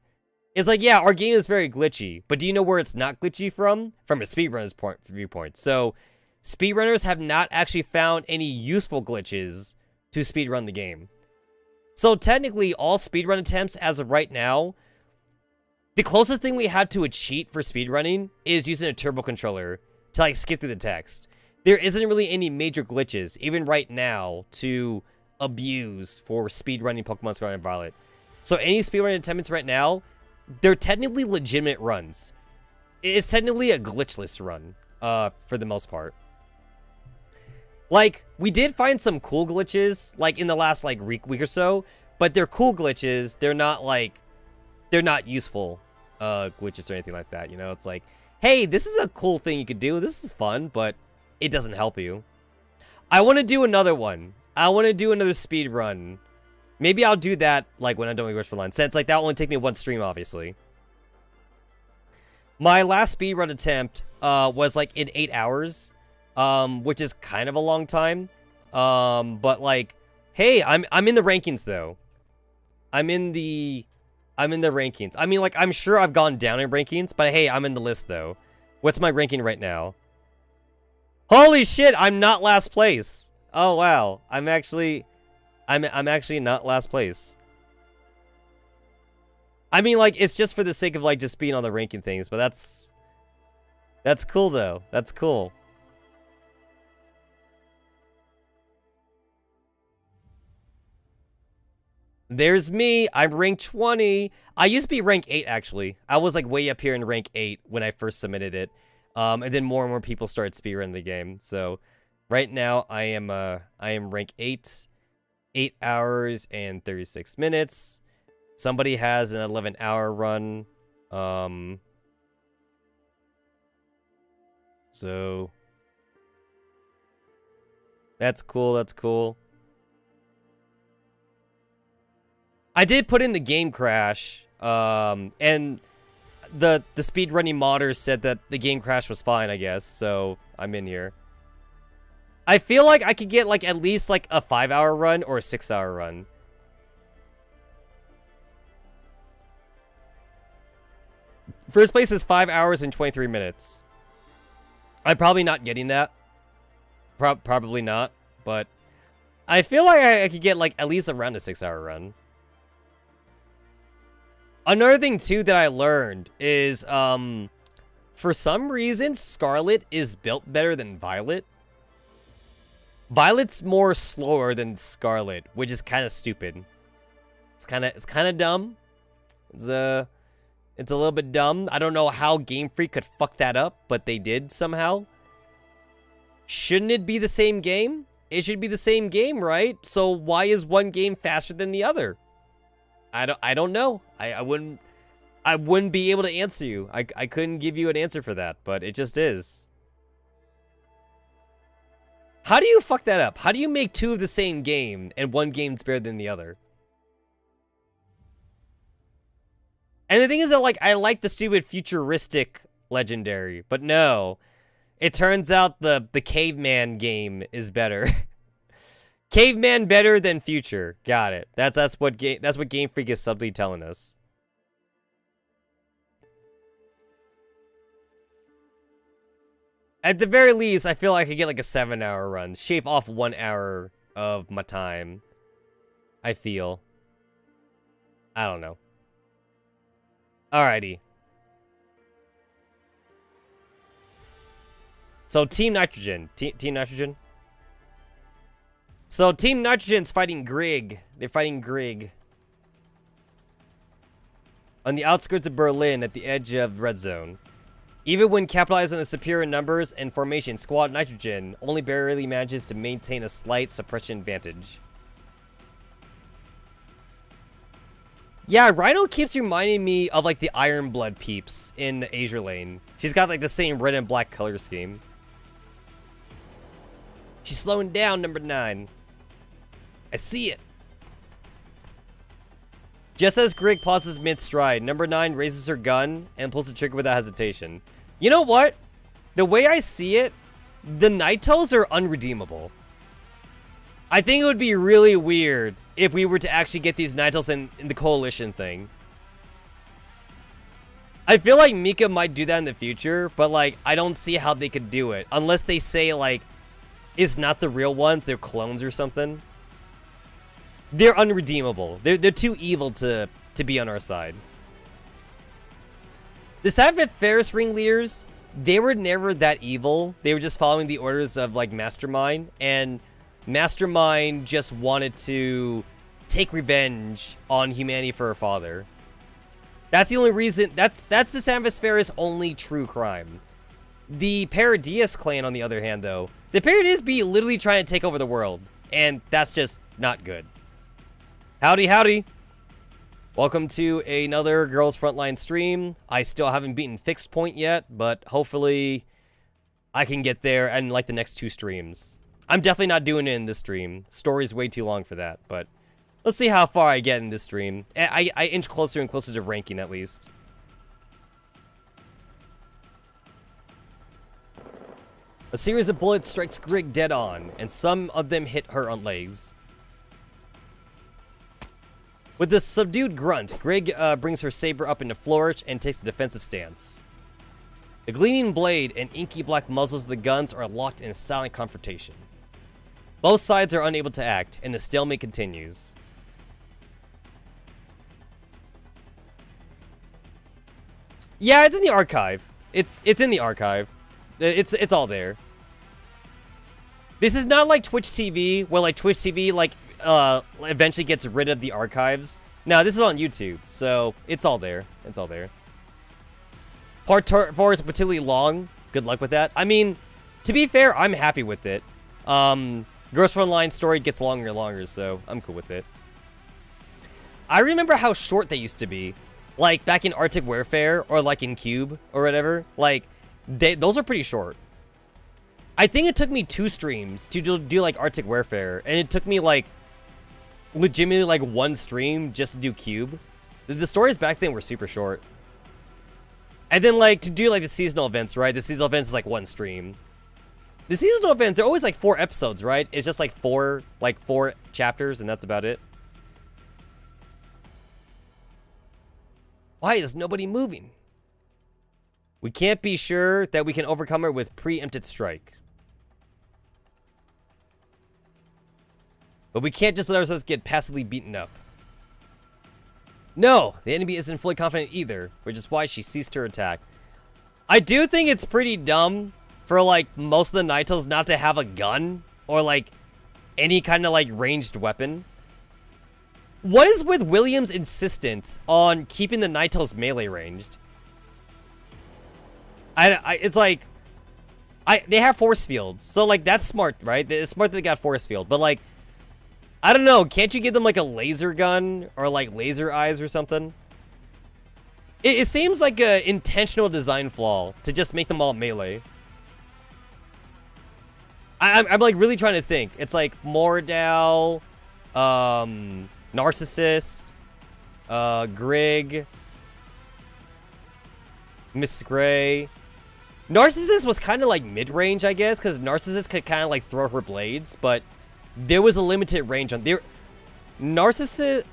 It's like, yeah, our game is very glitchy, but do you know where it's not glitchy from? From a speedrunner's viewpoint. So, speedrunners have not actually found any useful glitches to speedrun the game. So, technically, all speedrun attempts as of right now, the closest thing we have to a cheat for speedrunning is using a turbo controller to, like, skip through the text. There isn't really any major glitches, even right now, to abuse for speedrunning Pokemon Scarlet and Violet. So any speedrunning attempts right now, they're technically legitimate runs. It's technically a glitchless run, for the most part. Like, we did find some cool glitches, like, in the last, like, week or so, but they're cool glitches. They're not, like, they're not useful glitches or anything like that, you know? It's like, hey, this is a cool thing you could do. This is fun, but it doesn't help you. I want to do another one. I want to do another speed run. Maybe I'll do that, like, when I'm done with Frontline, since, like, that will only take me one stream, obviously. My last speed run attempt was, like, in 8 hours, which is kind of a long time. But, like, hey, I'm in the rankings, though. I'm in the rankings. I mean, like, I'm sure I've gone down in rankings, but hey, I'm in the list, though. What's my ranking right now? Holy shit, I'm not last place. Oh, wow. I'm actually not last place. I mean, like, it's just for the sake of, like, just being on the ranking things, but that's cool, though. That's cool. There's me. I'm rank 20. I used to be rank 8, actually. I was, like, way up here in rank 8 when I first submitted it. And then more and more people started speedrunning the game. So, right now, I am rank 8. 8 hours and 36 minutes. Somebody has an 11-hour run. So, that's cool. That's cool. I did put in the game crash, and the speedrunning modders said that the game crash was fine, I guess, so I'm in here. I feel like I could get, like, at least, like, a 5-hour run or a 6-hour run. First place is 5 hours and 23 minutes. I'm probably not getting that. Probably not, but I feel like I could get, like, at least around a 6-hour run. Another thing, too, that I learned is, for some reason, Scarlet is built better than Violet. Violet's more slower than Scarlet, which is kind of stupid. It's kind of dumb. It's a little bit dumb. I don't know how Game Freak could fuck that up, but they did somehow. Shouldn't it be the same game? It should be the same game, right? So why is one game faster than the other? I don't know. I wouldn't be able to answer you. I couldn't give you an answer for that, but it just is. How do you fuck that up? How do you make two of the same game and one game's better than the other? And the thing is that, like, I like the stupid futuristic legendary, but no. It turns out the caveman game is better. Caveman better than future. Got it. That's what Game Freak is subtly telling us. At the very least, I feel like I could get like a 7-hour run. Shave off 1 hour of my time. I feel. I don't know. Alrighty. So Team Nitrogen. Team Nitrogen. So Team Nitrogen's fighting Grig. They're fighting Grig. On the outskirts of Berlin at the edge of Red Zone. Even when capitalizing on the superior numbers and formation, Squad Nitrogen only barely manages to maintain a slight suppression advantage. Yeah, Rhino keeps reminding me of like the Iron Blood peeps in Azure Lane. She's got like the same red and black color scheme. She's slowing down, number 9. I see it. Just as Grig pauses mid-stride, number 9 raises her gun and pulls the trigger without hesitation. You know what? The way I see it, the Nitos are unredeemable. I think it would be really weird if we were to actually get these Nitos in the coalition thing. I feel like Mika might do that in the future, but like, I don't see how they could do it. Unless they say like, it's not the real ones, they're clones or something. They're unredeemable. They're too evil to be on our side. The Sabbath Ferris ringleaders, they were never that evil. They were just following the orders of like Mastermind, and Mastermind just wanted to take revenge on humanity for her father. That's the only reason. That's the Sabbath Ferris' only true crime. The Paradias clan, on the other hand, though, the Paradias be literally trying to take over the world, and that's just not good. Howdy, howdy. Welcome to another Girls Frontline stream. I still haven't beaten Fixed Point yet, but hopefully I can get there in like the next 2 streams. I'm definitely not doing it in this stream. Story's way too long for that, but let's see how far I get in this stream. I inch closer and closer to ranking at least. A series of bullets strikes Grig dead on, and some of them hit her on legs. With a subdued grunt, Grig brings her saber up into flourish and takes a defensive stance. The gleaming blade and inky black muzzles of the guns are locked in a silent confrontation. Both sides are unable to act, and the stalemate continues. Yeah, it's in the archive. It's in the archive. It's all there. This is not like Twitch TV, where like Twitch TV like eventually gets rid of the archives. No, this is on YouTube, so it's all there. It's all there. Part 4 is particularly long. Good luck with that. I mean, to be fair, I'm happy with it. Girls Frontline story gets longer and longer, so I'm cool with it. I remember how short they used to be. Like, back in Arctic Warfare, or like in Cube, or whatever. Like, those are pretty short. I think it took me 2 streams to do like Arctic Warfare, and it took me like legitimately like 1 stream just to do Cube. The stories back then were super short. And then like to do like the seasonal events, right? The seasonal events is like 1 stream. The seasonal events are always like 4 episodes, right? It's just like 4 chapters, and that's about it. Why is nobody moving? We can't be sure that we can overcome her with preempted strike. But we can't just let ourselves get passively beaten up. No, the enemy isn't fully confident either, which is why she ceased her attack. I do think it's pretty dumb for like most of the Nitos not to have a gun or like any kind of like ranged weapon. What is with William's insistence on keeping the Nitos melee ranged? It's like, they have force fields, so like that's smart, right? It's smart that they got force field, but like, I don't know, can't you give them like a laser gun or like laser eyes or something? It seems like an intentional design flaw to just make them all melee. I'm like really trying to think. It's like Mordau, Narcissist, Grig, Miss Gray. Narcissist was kind of like mid-range, I guess, because Narcissist could kind of like throw her blades, but there was a limited range on there. Narcissist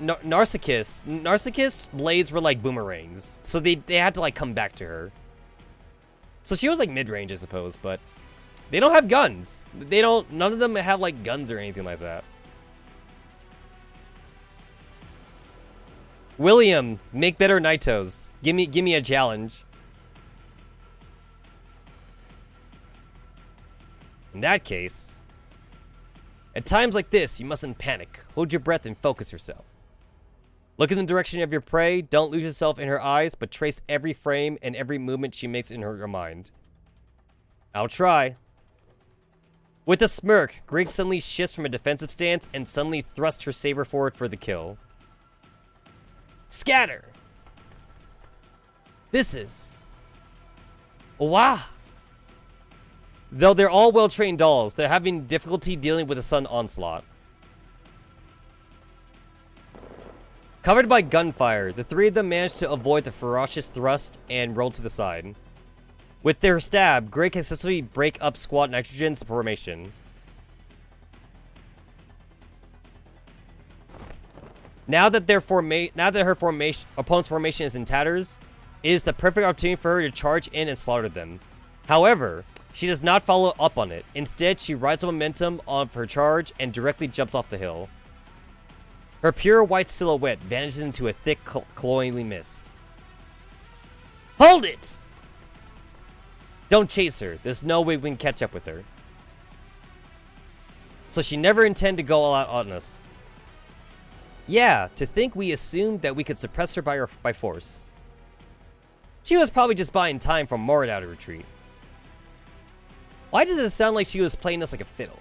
blades were like boomerangs, so they had to like come back to her. So she was like mid-range, I suppose, but they don't have guns. None of them have like guns or anything like that. William, make better Naitos. Give me a challenge. In that case, at times like this, you mustn't panic. Hold your breath and focus yourself. Look in the direction of your prey. Don't lose yourself in her eyes, but trace every frame and every movement she makes in her mind. I'll try. With a smirk, Greg suddenly shifts from a defensive stance and suddenly thrusts her saber forward for the kill. Scatter! This is... Wow! Though they're all well-trained dolls, they're having difficulty dealing with the sun onslaught. Covered by gunfire, the three of them manage to avoid the ferocious thrust and roll to the side. With their stab, Greg can successfully break up squad nitrogen's formation. Now that her opponent's formation is in tatters, it is the perfect opportunity for her to charge in and slaughter them. However, she does not follow up on it. Instead, she rides the momentum of her charge and directly jumps off the hill. Her pure white silhouette vanishes into a thick, cloyingly mist. Hold it! Don't chase her. There's no way we can catch up with her. So she never intended to go all out on us. Yeah, to think we assumed that we could suppress her by force. She was probably just buying time for Moradou to retreat. Why does it sound like she was playing us like a fiddle?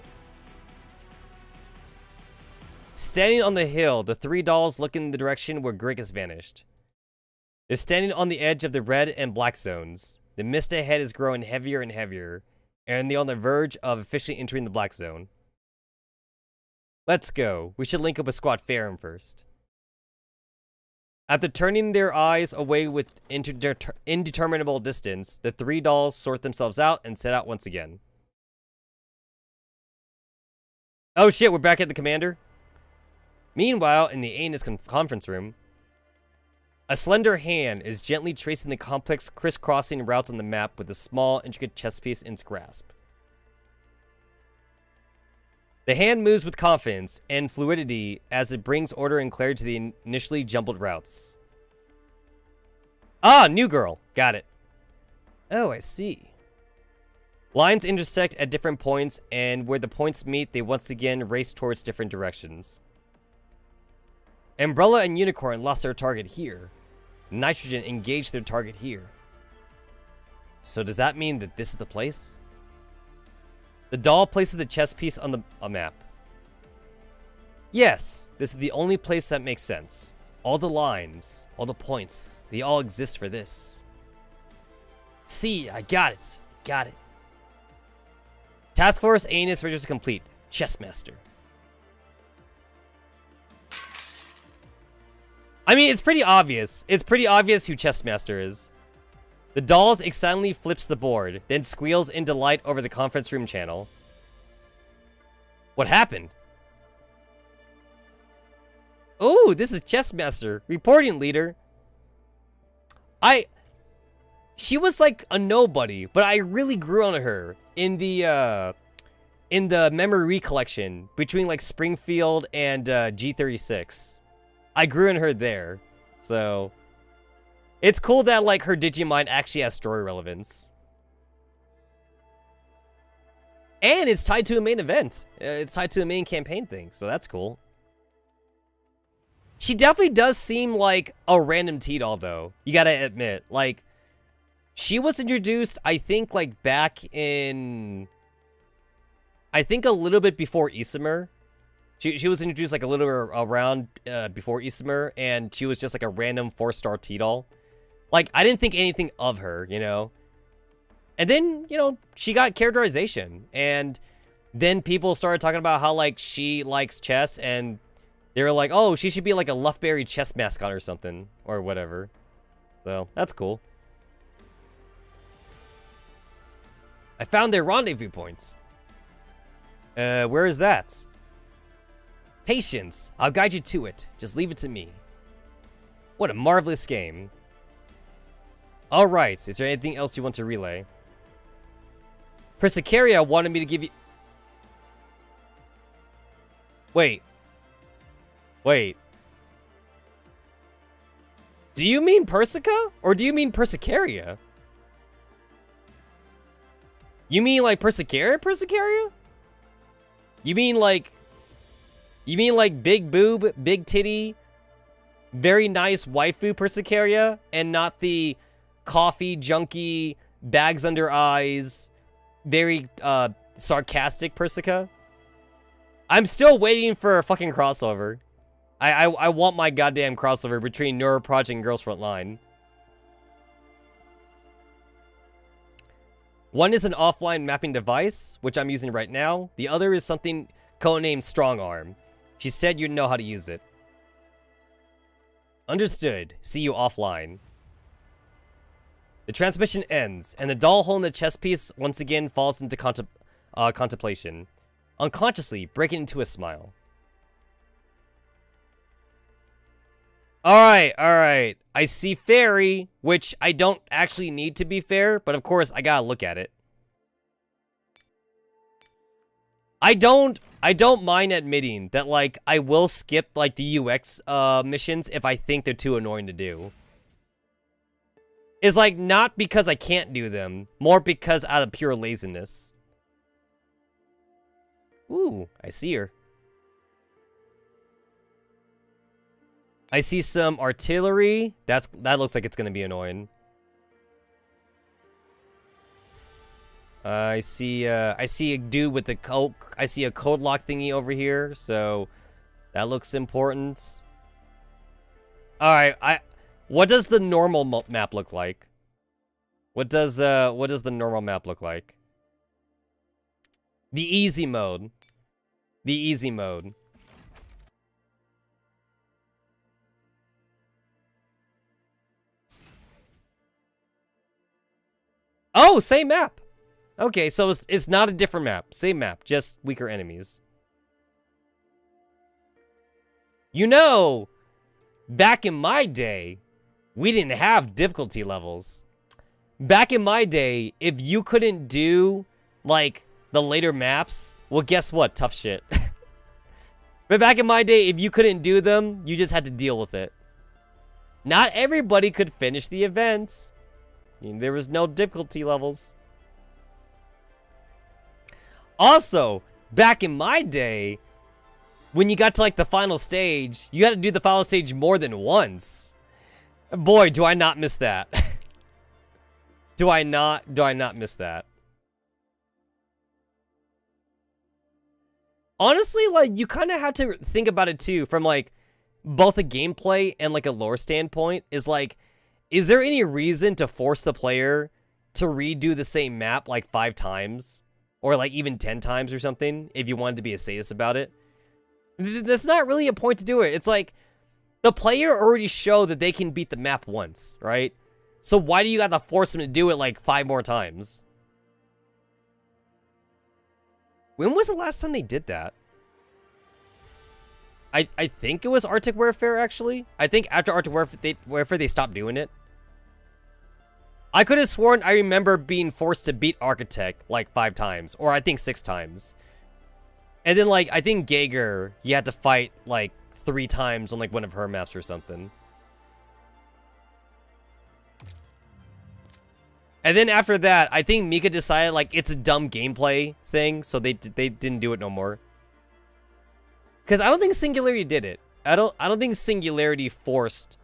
Standing on the hill, the three dolls look in the direction where Greg has vanished. They're standing on the edge of the red and black zones. The mist ahead is growing heavier and heavier, and they're on the verge of officially entering the black zone. Let's go. We should link up with Squad Farum first. After turning their eyes away with indeterminable distance, the three dolls sort themselves out and set out once again. Oh shit, we're back at the commander? Meanwhile, in the Anus conference room, a slender hand is gently tracing the complex crisscrossing routes on the map with a small, intricate chess piece in its grasp. The hand moves with confidence and fluidity as it brings order and clarity to the initially jumbled routes. Ah, new girl. Got it. Oh, I see. Lines intersect at different points, and where the points meet, they once again race towards different directions. Umbrella and Unicorn lost their target here. Nitrogen engaged their target here. So does that mean that this is the place? The doll places the chess piece on the map. Yes, this is the only place that makes sense. All the lines, all the points, they all exist for this. See, I got it. Got it. Task Force Anus register complete. Chessmaster. I mean, it's pretty obvious. It's pretty obvious who Chessmaster is. The dolls excitedly flips the board, then squeals in delight over the conference room channel. What happened? Oh, this is Chessmaster, reporting leader. She was like a nobody, but I really grew on her in the memory recollection between like Springfield and G36. I grew in her there, so it's cool that like her Digimon actually has story relevance. And it's tied to a main event. It's tied to a main campaign thing, so that's cool. She definitely does seem like a random T-doll, though. You gotta admit. Like, she was introduced, I think, like, back in... I think a little bit before Isomer. She was introduced, like, a little around before Isomer, and she was just, like, a random 4-star T-doll. Like, I didn't think anything of her, you know? And then, you know, she got characterization. And then people started talking about how, like, she likes chess, and they were like, oh, she should be, like, a Luftberry chess mascot or something. Or whatever. So, that's cool. I found their rendezvous point. Where is that? Patience. I'll guide you to it. Just leave it to me. What a marvelous game. Alright, is there anything else you want to relay? Persicaria wanted me to give you... Wait. Do you mean Persica? Or do you mean Persicaria? You mean like Persicaria? You mean like big boob, big titty, very nice waifu Persicaria, and not the coffee junkie, bags under eyes, very sarcastic Persica? I'm still waiting for a fucking crossover. I want my goddamn crossover between Neuro Project and Girls Frontline. One is an offline mapping device, which I'm using right now. The other is something codenamed Strong Arm. She said you'd know how to use it. Understood. See you offline. The transmission ends, and the doll hole in the chess piece once again falls into contemplation, unconsciously breaking into a smile. Alright. I see fairy, which I don't actually need to be fair, but of course I gotta look at it. I don't mind admitting that, like, I will skip, like, the UX missions if I think they're too annoying to do. It's, like, not because I can't do them, more because out of pure laziness. Ooh, I see her. I see some artillery. That looks like it's gonna be annoying. I see a dude with the coke. I see a code lock thingy over here, so that looks important. All right, what does the normal map look like? What does the normal map look like? The easy mode. The easy mode. Oh, same map. Okay, so it's not a different map. Same map, just weaker enemies. You know, back in my day, we didn't have difficulty levels. Back in my day, if you couldn't do, like, the later maps, well, guess what? Tough shit. But back in my day, if you couldn't do them, you just had to deal with it. Not everybody could finish the events. I mean, there was no difficulty levels. Also, back in my day, when you got to, like, the final stage, you had to do the final stage more than once. Boy, do I not miss that. Do I not miss that? Honestly, like, you kind of have to think about it, too, from, like, both a gameplay and, like, a lore standpoint. Is, like, is there any reason to force the player to redo the same map, like, 5 times? Or, like, even 10 times or something, if you wanted to be a sadist about it? That's not really a point to do it. It's like, the player already showed that they can beat the map once, right? So why do you have to force them to do it, like, 5 more times? When was the last time they did that? I think it was Arctic Warfare, actually. I think after Arctic Warfare, they stopped doing it. I could have sworn I remember being forced to beat Architect, like, 5 times. Or I think 6 times. And then, like, I think Geiger, you had to fight, like, 3 times on, like, one of her maps or something. And then after that, I think Mika decided, like, it's a dumb gameplay thing, so they didn't do it no more. Because I don't think Singularity did it. I don't think Singularity forced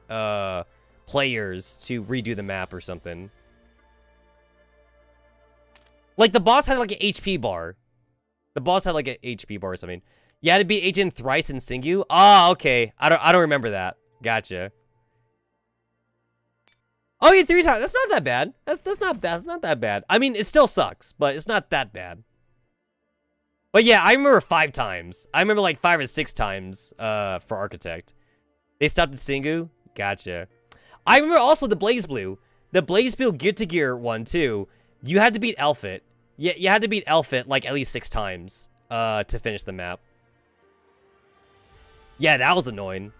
players to redo the map or something. Like, the boss had, like, an HP bar. The boss had, like, an HP bar or something. You had to beat Agent thrice in Singu? Ah, okay. I don't remember that. Gotcha. Oh, yeah, 3 times. That's not that bad. That's not that bad. I mean, it still sucks, but it's not that bad. But yeah, I remember 5 times. I remember, like, 5 or 6 times for Architect. They stopped at Singu? Gotcha. I remember also the Blaze Blue. The Blaze Blue Gear one, too. You had to beat Elfit. Yeah, you had to beat Elfit, like, at least 6 times to finish the map. Yeah, that was annoying.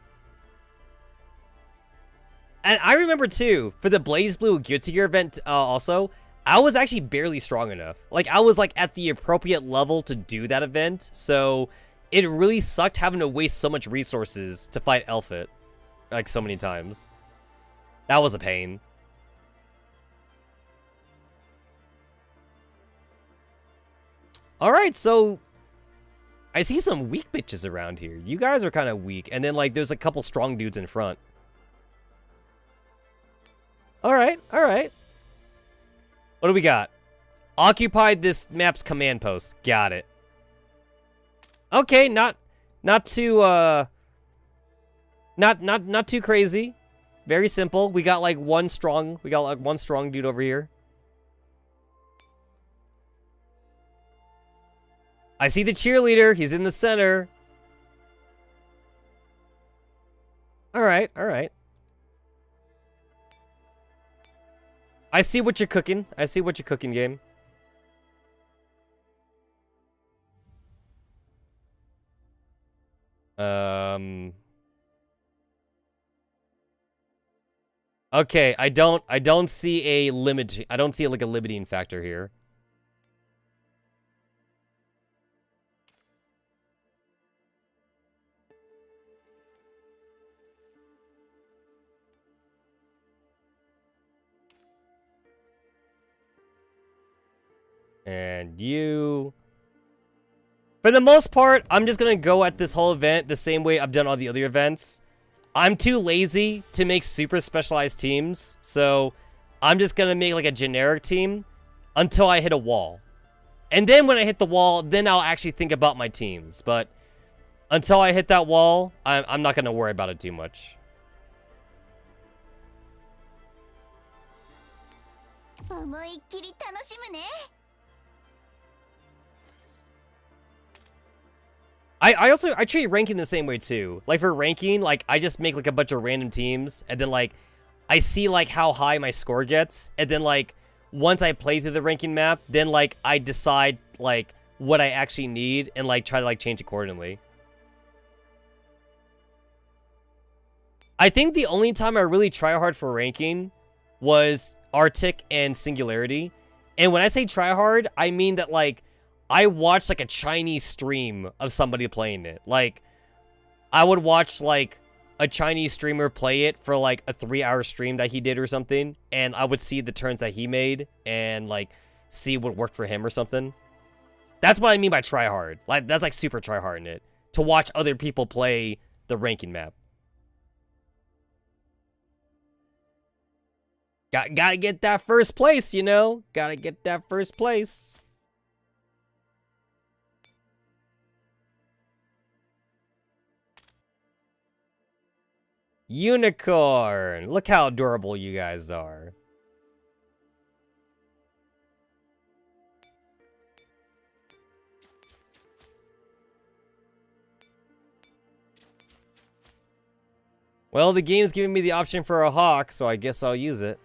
And I remember, too, for the Blaze Blue Gear event also, I was actually barely strong enough. Like, I was, like, at the appropriate level to do that event, so it really sucked having to waste so much resources to fight Elfit, like, so many times. That was a pain. Alright, so I see some weak bitches around here. You guys are kind of weak. And then, like, there's a couple strong dudes in front. Alright, alright. What do we got? Occupied this map's command post. Got it. Okay, not too, not too crazy. Very simple. We got, like, one strong dude over here. I see the cheerleader. He's in the center. Alright, alright. I see what you're cooking. I see what you're cooking, game. Okay, I don't see a limit. I don't see like a limiting factor here. And you... For the most part, I'm just gonna go at this whole event the same way I've done all the other events. I'm too lazy to make super specialized teams, so I'm just gonna make like a generic team until I hit a wall. And then when I hit the wall, then I'll actually think about my teams. But until I hit that wall, I'm not gonna worry about it too much. I treat ranking the same way too. Like for ranking, like I just make like a bunch of random teams and then like I see like how high my score gets and then like once I play through the ranking map, then like I decide like what I actually need and like try to like change accordingly. I think the only time I really try hard for ranking was Arctic and Singularity. And when I say try hard, I mean that like I watched like a Chinese stream of somebody playing it. Like, I would watch like a Chinese streamer play it for like a 3-hour stream that he did or something, and I would see the turns that he made and like see what worked for him or something. That's what I mean by try hard. Like that's like super try hard in it. To watch other people play the ranking map. Gotta get that first place, you know? Gotta get that first place. Unicorn! Look how adorable you guys are. Well, the game's giving me the option for a hawk, so I guess I'll use it.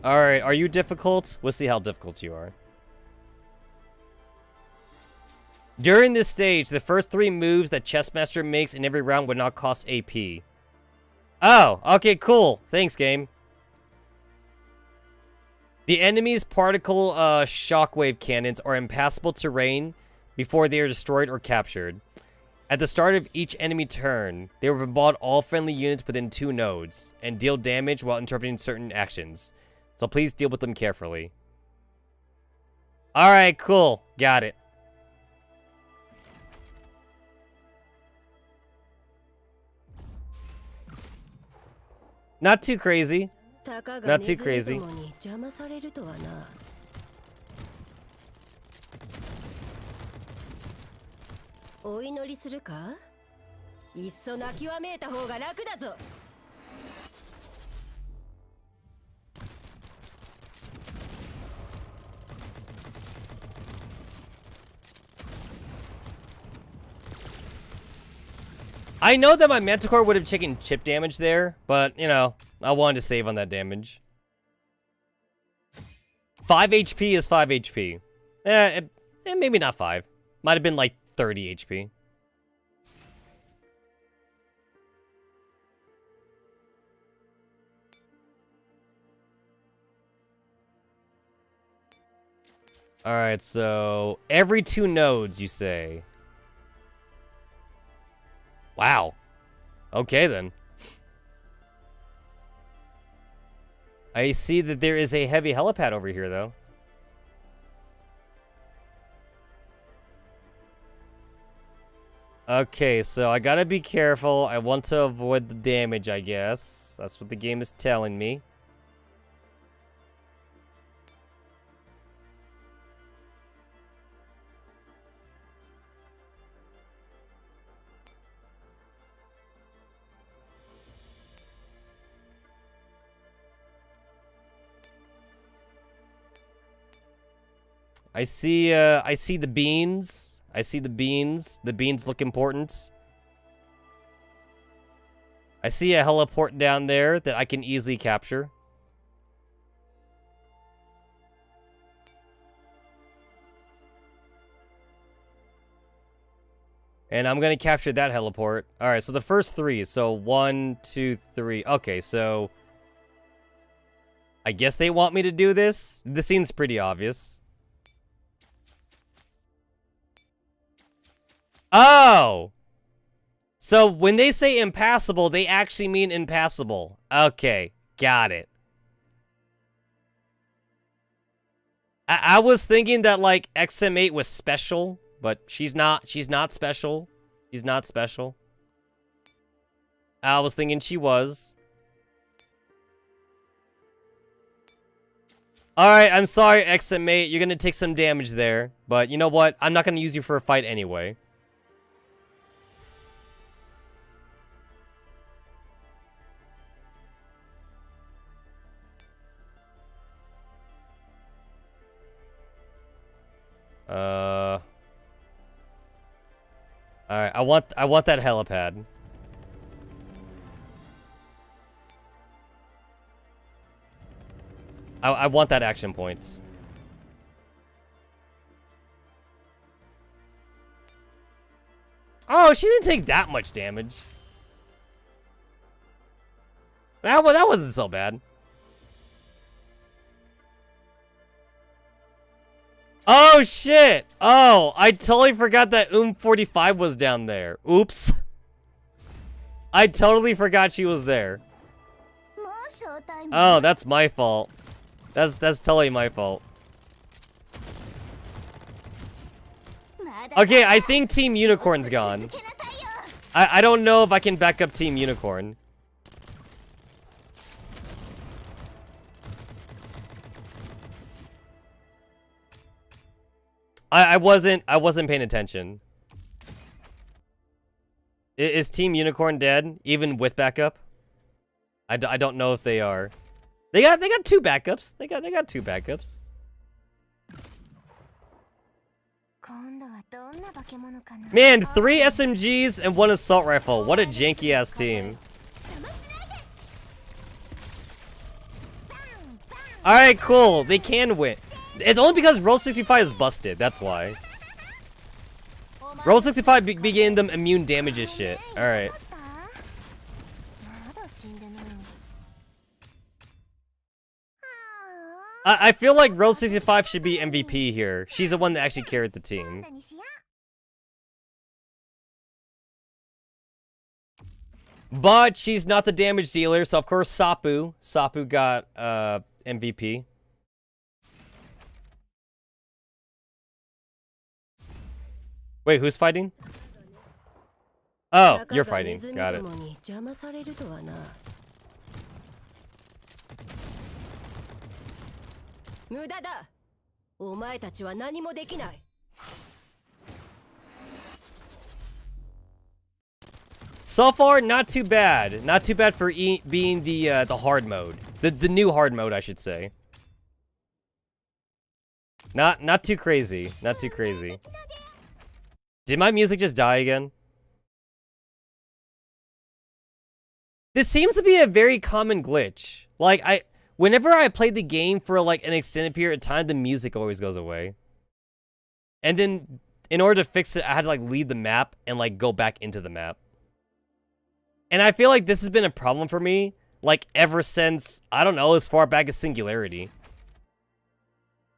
Alright, are you difficult? We'll see how difficult you are. During this stage, the first 3 moves that Chessmaster makes in every round would not cost AP. Oh, okay, cool. Thanks, game. The enemy's particle shockwave cannons are impassable terrain before they are destroyed or captured. At the start of each enemy turn, they will bombard all friendly units within 2 nodes and deal damage while interrupting certain actions. So please deal with them carefully. Alright, cool. Got it. Not too crazy. Not too crazy. I know that my Manticore would have taken chip damage there, but, you know, I wanted to save on that damage. 5 HP is 5 HP. Maybe not 5. Might have been like 30 HP. Alright, so every 2 nodes, you say? Wow. Okay, then. I see that there is a heavy helipad over here, though. Okay, so I gotta be careful. I want to avoid the damage, I guess. That's what the game is telling me. I see the beans. I see the beans. The beans look important. I see a heliport down there that I can easily capture. And I'm gonna capture that heliport. Alright, so the first 3. So 1, 2, 3. Okay, so I guess they want me to do this. This seems pretty obvious. Oh! So when they say impassable, they actually mean impassable. Okay, got it. I was thinking that, like, XM8 was special, but she's not special. She's not special. I was thinking she was. Alright, I'm sorry, XM8. You're gonna take some damage there. But you know what? I'm not gonna use you for a fight anyway. Alright, I want that helipad. I want that action point. Oh, she didn't take that much damage. That wasn't so bad. Oh, shit! Oh, I totally forgot that 45 was down there. Oops. I totally forgot she was there. Oh, that's my fault. That's totally my fault. Okay, I think Team Unicorn's gone. I don't know if I can back up Team Unicorn. I wasn't paying attention. Is Team Unicorn dead, even with backup? I don't know if they are. They got 2 backups. They got 2 backups. Man, 3 SMGs and 1 assault rifle. What a janky ass team. All right, cool. They can win. It's only because Roll 65 is busted. That's why. Roll 65 began them immune damages shit. All right. I feel like Roll 65 should be MVP here. She's the one that actually carried the team. But she's not the damage dealer, so of course Sapu got MVP. Wait, who's fighting? Oh, you're fighting. Got it. So far, not too bad. Not too bad for being the hard mode. The new hard mode, I should say. Not too crazy. Not too crazy. Did my music just die again? This seems to be a very common glitch. Like, whenever I play the game for, like, an extended period of time, the music always goes away. And then, in order to fix it, I had to, like, leave the map and, like, go back into the map. And I feel like this has been a problem for me, like, ever since, I don't know, as far back as Singularity.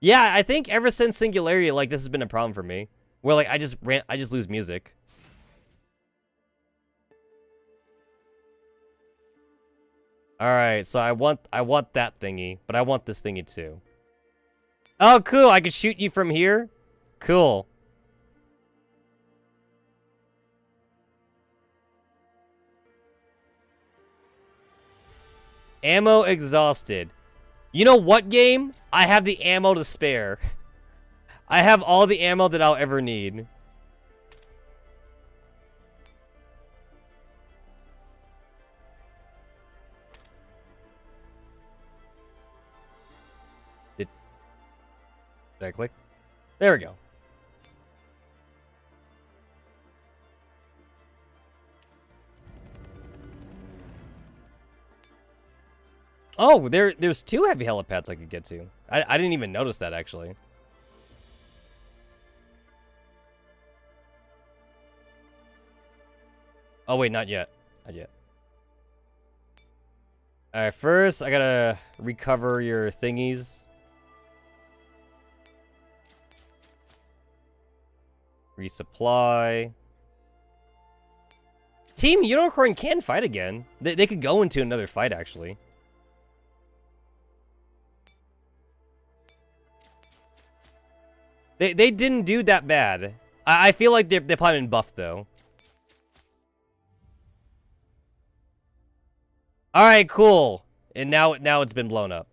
Yeah, I think ever since Singularity, like, this has been a problem for me. Where, like, I just lose music. Alright, so I want that thingy, but I want this thingy too. Oh, cool, I can shoot you from here? Cool. Ammo exhausted. You know what, game? I have the ammo to spare. I have all the ammo that I'll ever need. Did I click? There we go. Oh, there's 2 heavy helipads I could get to. I didn't even notice that, actually. Oh, wait, not yet. Not yet. Alright, first, I gotta recover your thingies. Resupply. Team Unicorn can fight again. They could go into another fight, actually. They didn't do that bad. I feel like they're probably been buffed, though. Alright, cool. And now it's been blown up.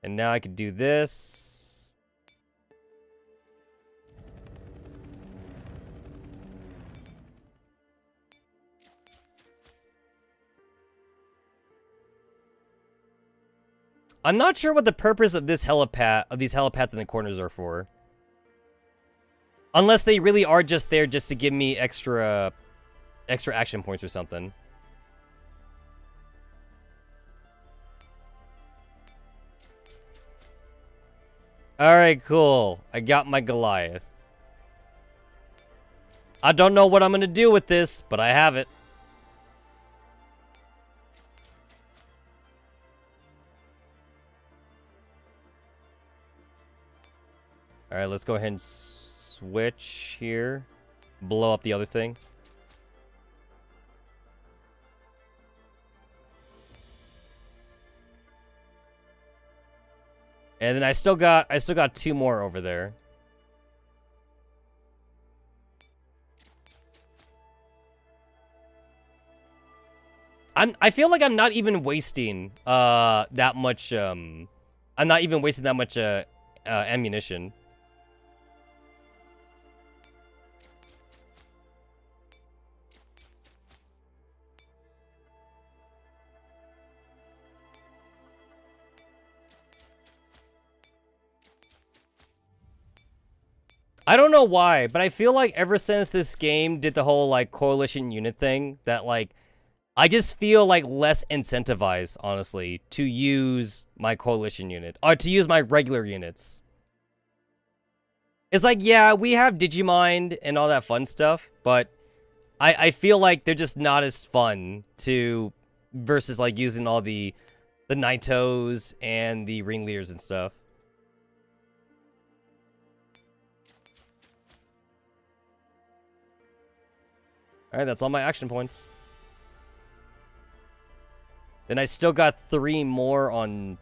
And now I can do this. I'm not sure what the purpose of this helipad, of these helipads in the corners are for. Unless they really are just there just to give me extra action points or something. Alright, cool. I got my Goliath. I don't know what I'm gonna do with this, but I have it. Alright, let's go ahead and switch here. Blow up the other thing. And then I still got 2 more over there. I feel like I'm not even wasting that much I'm not even wasting that much ammunition. I don't know why, but I feel like ever since this game did the whole, like, coalition unit thing, that, like, I just feel, like, less incentivized, honestly, to use my coalition unit, or to use my regular units. It's like, yeah, we have Digimind and all that fun stuff, but I feel like they're just not as fun to, versus, like, using all the Naitos and the ringleaders and stuff. Alright, that's all my action points. Then I still got 3 more on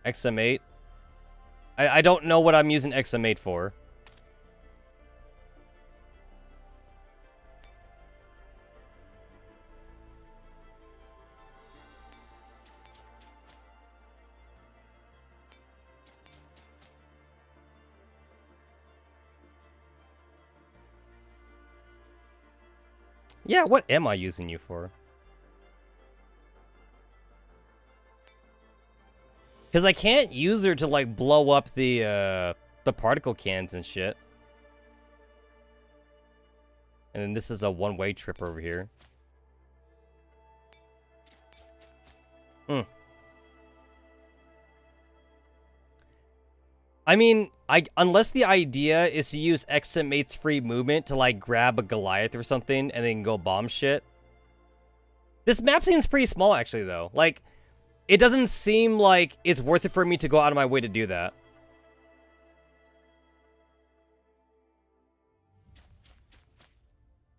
XM8. I don't know what I'm using XM8 for. Yeah, what am I using you for? Because I can't use her to, like, blow up the particle cans and shit. And then this is a one-way trip over here. I mean, unless the idea is to use XM8's free movement to, like, grab a Goliath or something and then go bomb shit. This map seems pretty small, actually, though. Like, it doesn't seem like it's worth it for me to go out of my way to do that.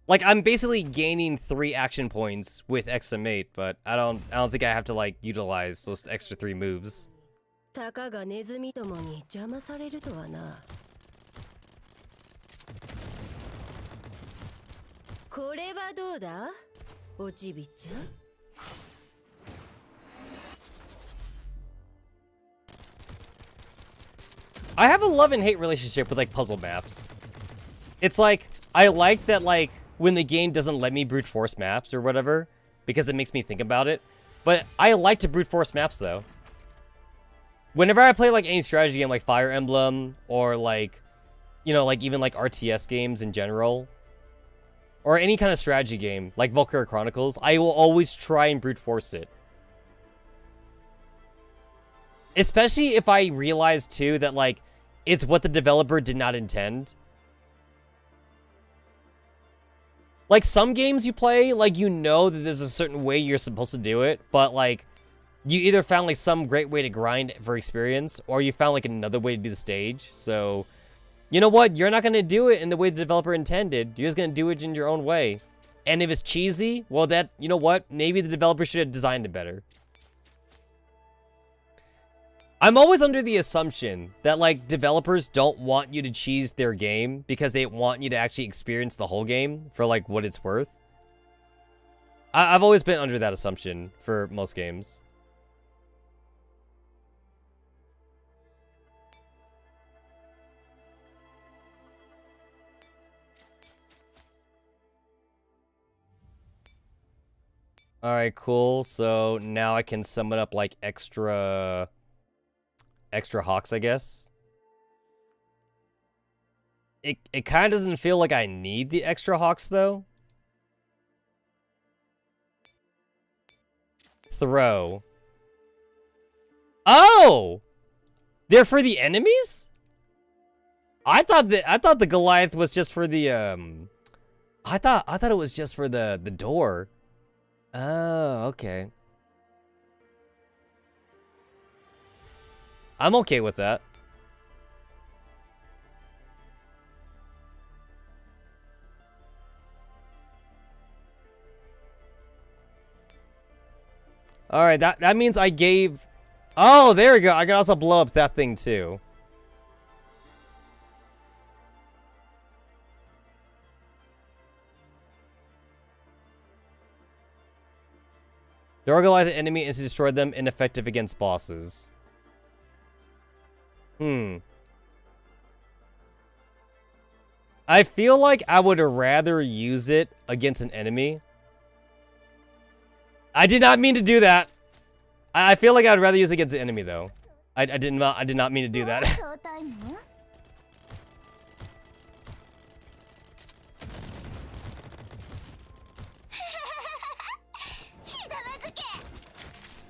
Like, I'm basically gaining 3 action points with XM8, but I don't think I have to, like, utilize those extra 3 moves. I have a love and hate relationship with, like, puzzle maps. It's like, I like that, like, when the game doesn't let me brute force maps or whatever, because it makes me think about it. But I like to brute force maps, though. Whenever I play, like, any strategy game, like Fire Emblem, or, like, you know, like, even, like, RTS games in general, or any kind of strategy game, like Valkyria Chronicles, I will always try and brute force it. Especially if I realize, too, that, like, it's what the developer did not intend. Like, some games you play, like, you know that there's a certain way you're supposed to do it, but, like, you either found, like, some great way to grind for experience, or you found, like, another way to do the stage. So, you know what? You're not going to do it in the way the developer intended. You're just going to do it in your own way. And if it's cheesy, well, that, you know what? Maybe the developer should have designed it better. I'm always under the assumption that, like, developers don't want you to cheese their game because they want you to actually experience the whole game for, like, what it's worth. I've always been under that assumption for most games. Alright, cool. So now I can summon up, like, extra hawks, I guess. It kind of doesn't feel like I need the extra hawks, though. Throw. Oh! They're for the enemies? I thought the Goliath was just for the I thought it was just for the door. Oh, okay. I'm okay with that. Alright, that means I gave... Oh, there we go. I can also blow up that thing, too. The Goliath enemy is to destroy them, ineffective against bosses. I feel like I would rather use it against an enemy. I did not mean to do that. I feel like I'd rather use it against an enemy, though. I did not mean to do that.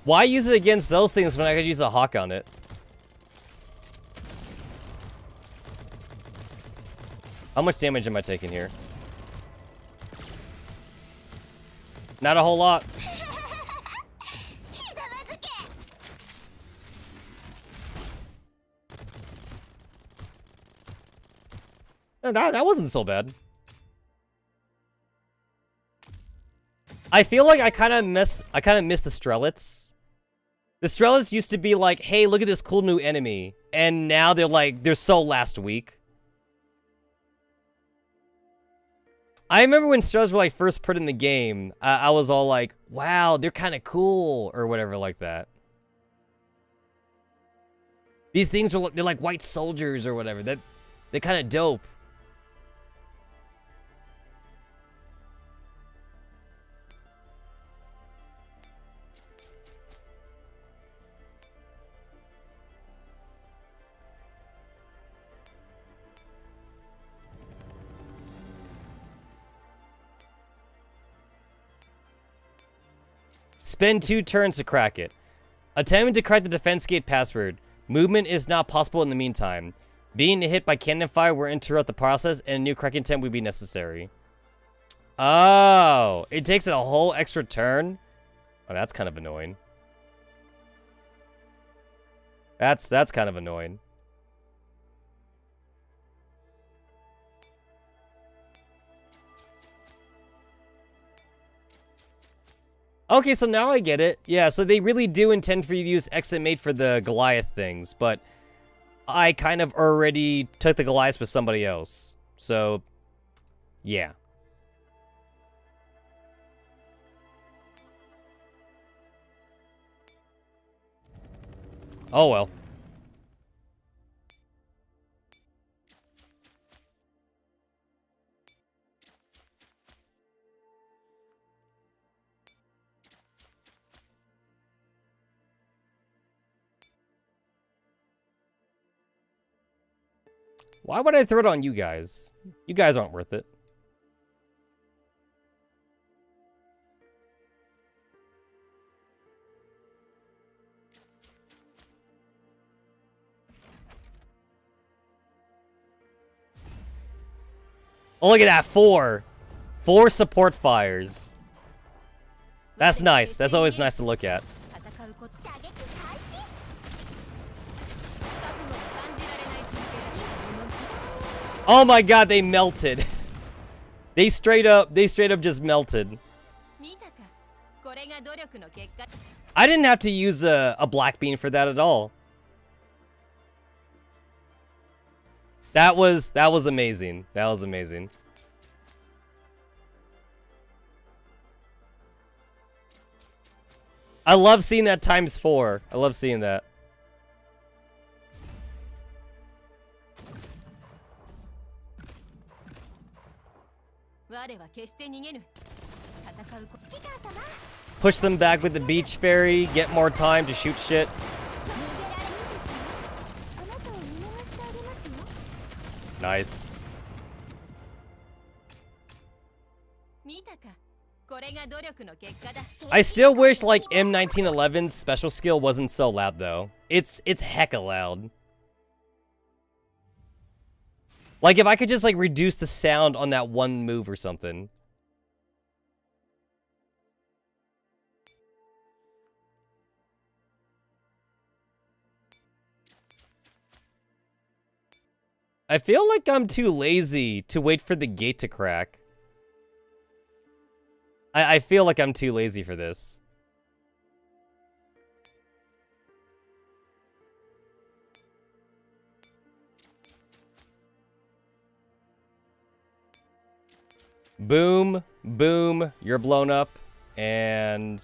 Why use it against those things when I could use a hawk on it? How much damage am I taking here? Not a whole lot. That wasn't so bad. I feel like I kind of miss the Strelets. The Strelets used to be like, hey, look at this cool new enemy. And now they're like, they're so last week. I remember when Strelets were like first put in the game, I was all like, wow, they're kind of cool, or whatever like that. These things are, they're like white soldiers or whatever. They're kind of dope. Spend 2 turns to crack it. Attempting to crack the defense gate password. Movement is not possible in the meantime. Being hit by cannon fire will interrupt the process, and a new correcting attempt would be necessary. Oh, it takes a whole extra turn? Oh, that's kind of annoying. That's kind of annoying. Okay, so now I get it. Yeah, so they really do intend for you to use exit mate for the Goliath things, but I kind of already took the Goliath with somebody else. So, yeah. Oh well. Why would I throw it on you guys? You guys aren't worth it. Oh, look at that. 4 support fires. That's nice. That's always nice to look at. Oh my god, they melted. They straight up just melted. I didn't have to use a black bean for that at all. That was amazing. That was amazing. I love seeing that ×4. I love seeing that. Push them back with the beach fairy, get more time to shoot shit. Nice. I still wish like M1911's special skill wasn't so loud though. It's hecka loud. Like if I could just like reduce the sound on that one move or something. I feel like I'm too lazy to wait for the gate to crack. I feel like I'm too lazy for this. Boom, boom, you're blown up, and...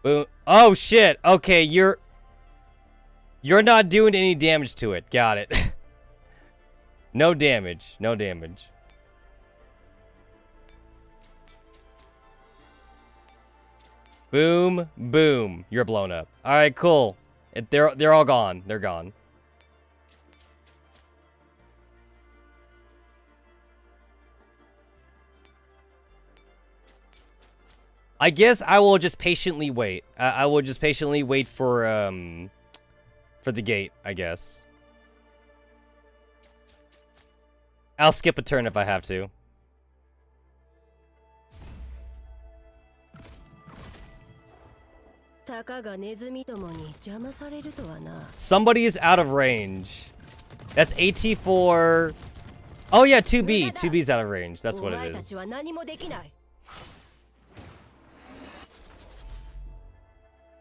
boom. Oh shit, okay, you're not doing any damage to it. Got it. No damage. No damage. Boom, boom. You're blown up. All right, cool. They're all gone. They're gone. I guess I will just patiently wait. I will just patiently wait for the gate, I guess. I'll skip a turn if I have to. Somebody is out of range. That's AT4. Oh yeah, 2B. 2B's out of range. That's what it is.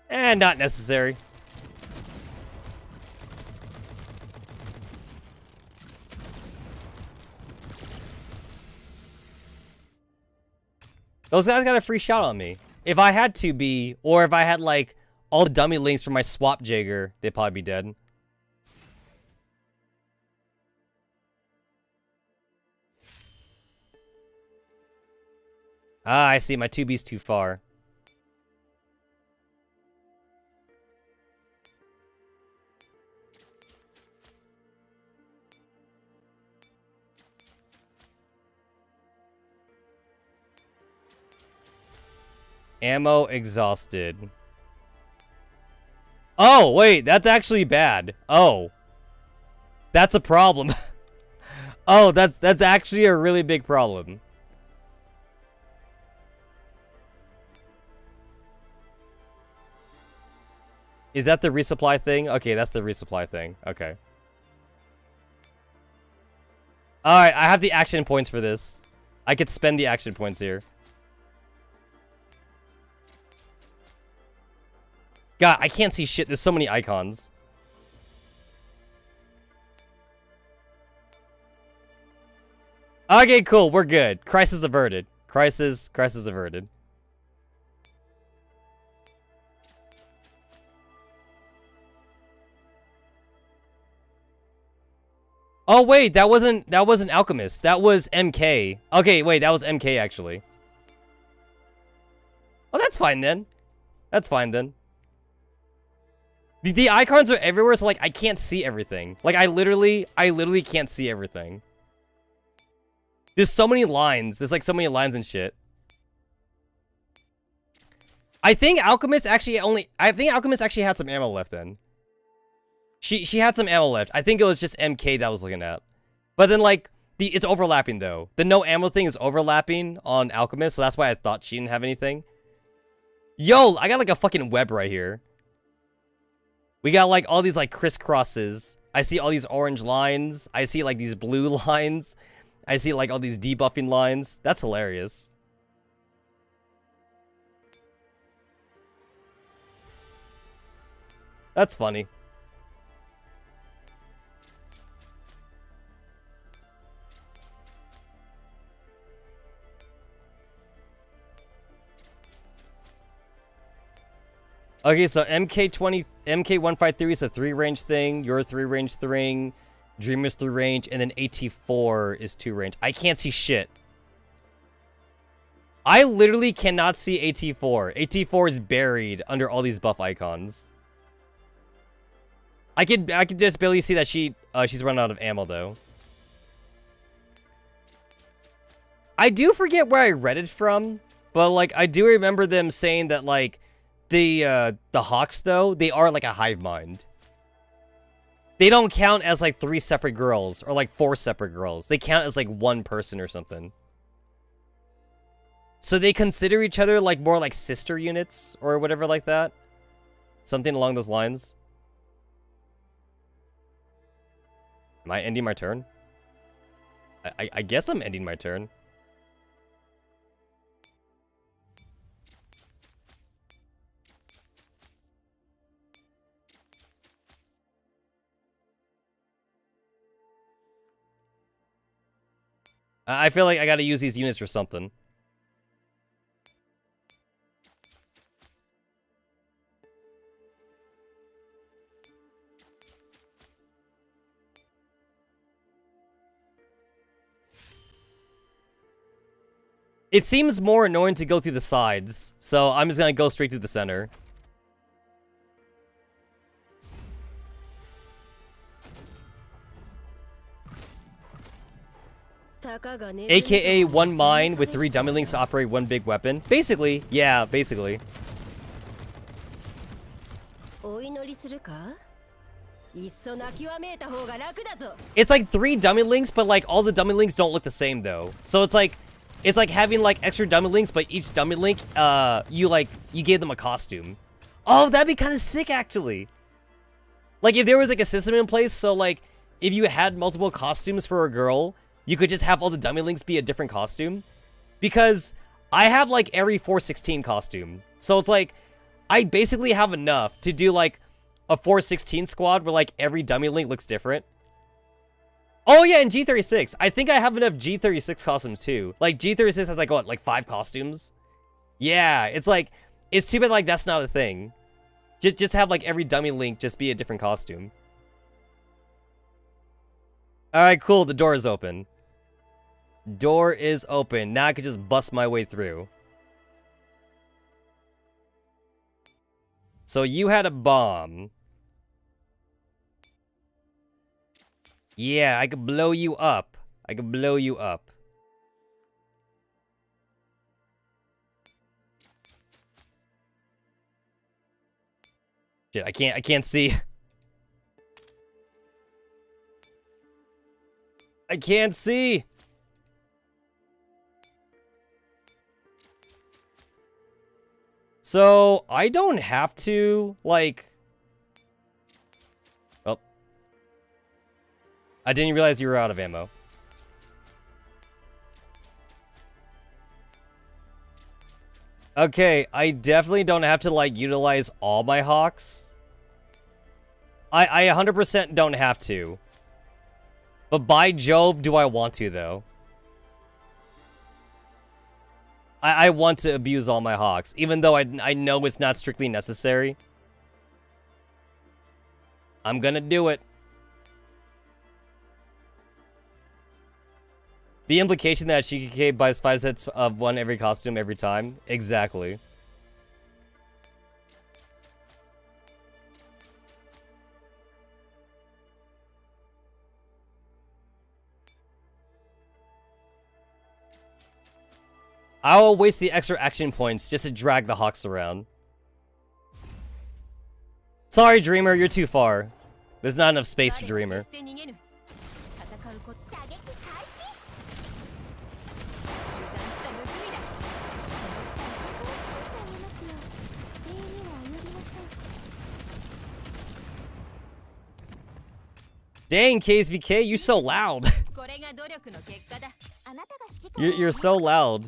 And not necessary. Those guys got a free shot on me. If I had 2B, or if I had, like, all the dummy links for my swap Jagger, they'd probably be dead. Ah, I see. My 2B's too far. Ammo exhausted. Oh, wait, that's actually bad. Oh. That's a problem. Oh, that's actually a really big problem. Is that the resupply thing? Okay, that's the resupply thing. Okay. Alright, I have the action points for this. I could spend the action points here. God, I can't see shit. There's so many icons. Okay, cool. We're good. Crisis averted. Crisis averted. Oh wait, that wasn't Alchemist. That was MK. Okay, wait, that was MK actually. Oh, that's fine then. That's fine then. The icons are everywhere, so like I can't see everything. Like I literally can't see everything. There's so many lines. There's like so many lines and shit. I think Alchemist actually had some ammo left then. She had some ammo left. I think it was just MK that I was looking at. But then like it's overlapping though. The no ammo thing is overlapping on Alchemist, so that's why I thought she didn't have anything. Yo, I got like a fucking web right here. We got like all these like crisscrosses. I see all these orange lines. I see like these blue lines. I see like all these debuffing lines. That's hilarious. That's funny. Okay, so MK153 is a 3-range thing. Your 3-range thing. Dreamer's 3-range. And then AT4 is 2-range. I can't see shit. I literally cannot see AT4. AT4 is buried under all these buff icons. I could just barely see that she's run out of ammo though. I do forget where I read it from, but like I do remember them saying that like the Hawks though, they are like a hive mind. They don't count as like 3 separate girls or like 4 separate girls. They count as like one person or something. So they consider each other like more like sister units or whatever like that. Something along those lines. Am I ending my turn? I guess I'm ending my turn. I feel like I gotta use these units for something. It seems more annoying to go through the sides, so I'm just gonna go straight through the center. AKA one mine with 3 dummy links to operate 1 big weapon. Basically, yeah, basically. It's like 3 dummy links, but like all the dummy links don't look the same though. So it's like having like extra dummy links, but each dummy link, you gave them a costume. Oh, that'd be kind of sick actually. Like if there was like a system in place, so like if you had multiple costumes for a girl, you could just have all the dummy links be a different costume. Because I have like every 416 costume. So it's like, I basically have enough to do like a 416 squad where like every dummy link looks different. Oh yeah, and G36. I think I have enough G36 costumes too. Like G36 has like what, like 5 costumes? Yeah, it's like, it's too bad like that's not a thing. Just have like every dummy link just be a different costume. Alright, cool, the door is open. Door is open. Now I can just bust my way through. So you had a bomb. Yeah, I could blow you up. I could blow you up. Shit, I can't see. I can't see. So, I don't have to, like... Oh. I didn't realize you were out of ammo. Okay, I definitely don't have to, like, utilize all my Hawks. I 100% don't have to. But by Jove, do I want to, though. I want to abuse all my Hawks, even though I know it's not strictly necessary. I'm gonna do it. The implication that Shikike buys 5 sets of one every costume every time? Exactly. I will waste the extra action points just to drag the Hawks around. Sorry, Dreamer, you're too far. There's not enough space for Dreamer. Dang, KSVK, you're so loud. You're so loud.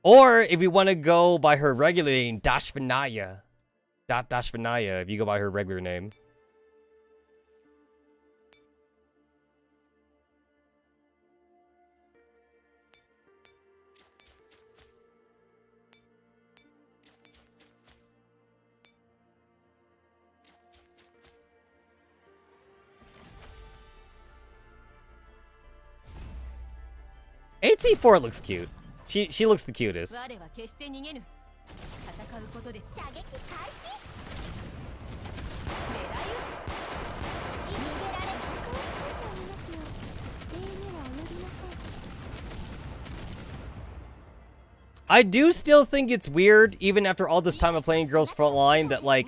Or if you want to go by her regular name, Dashvinaya. Dashvinaya, if you go by her regular name. AT4 looks cute. She looks the cutest. I do still think it's weird, even after all this time of playing Girls Frontline, that like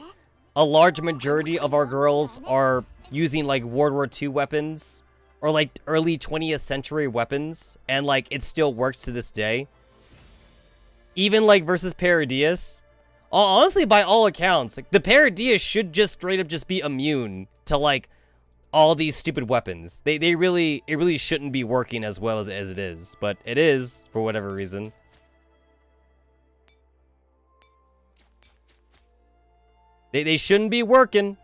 a large majority of our girls are using like World War II weapons. Or like early 20th century weapons, and like it still works to this day. Even like versus Paradius. Honestly, by all accounts, like the Paradius should just straight up just be immune to like all these stupid weapons. It really shouldn't be working as well as it is, but it is for whatever reason. They shouldn't be working.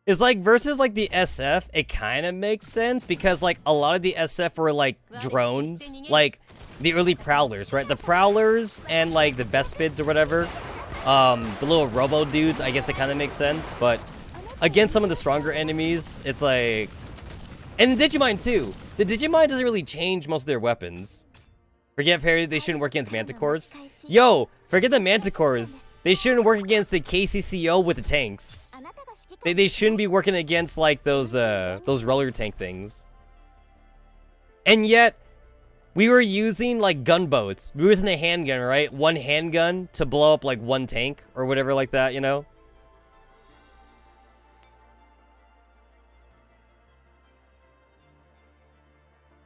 It's like versus like the SF, it kind of makes sense because like a lot of the SF were like drones, like the early Prowlers, right? The Prowlers and like the Vespids or whatever, the little Robo dudes, I guess it kind of makes sense. But against some of the stronger enemies, it's like, and the Digimon too. The Digimon doesn't really change most of their weapons. Forget Perry, they shouldn't work against Manticores. Yo, forget the Manticores. They shouldn't work against the KCCO with the tanks. They shouldn't be working against like those roller tank things. And yet, we were using like gunboats. We were using the handgun, right? One handgun to blow up like one tank or whatever like that, you know?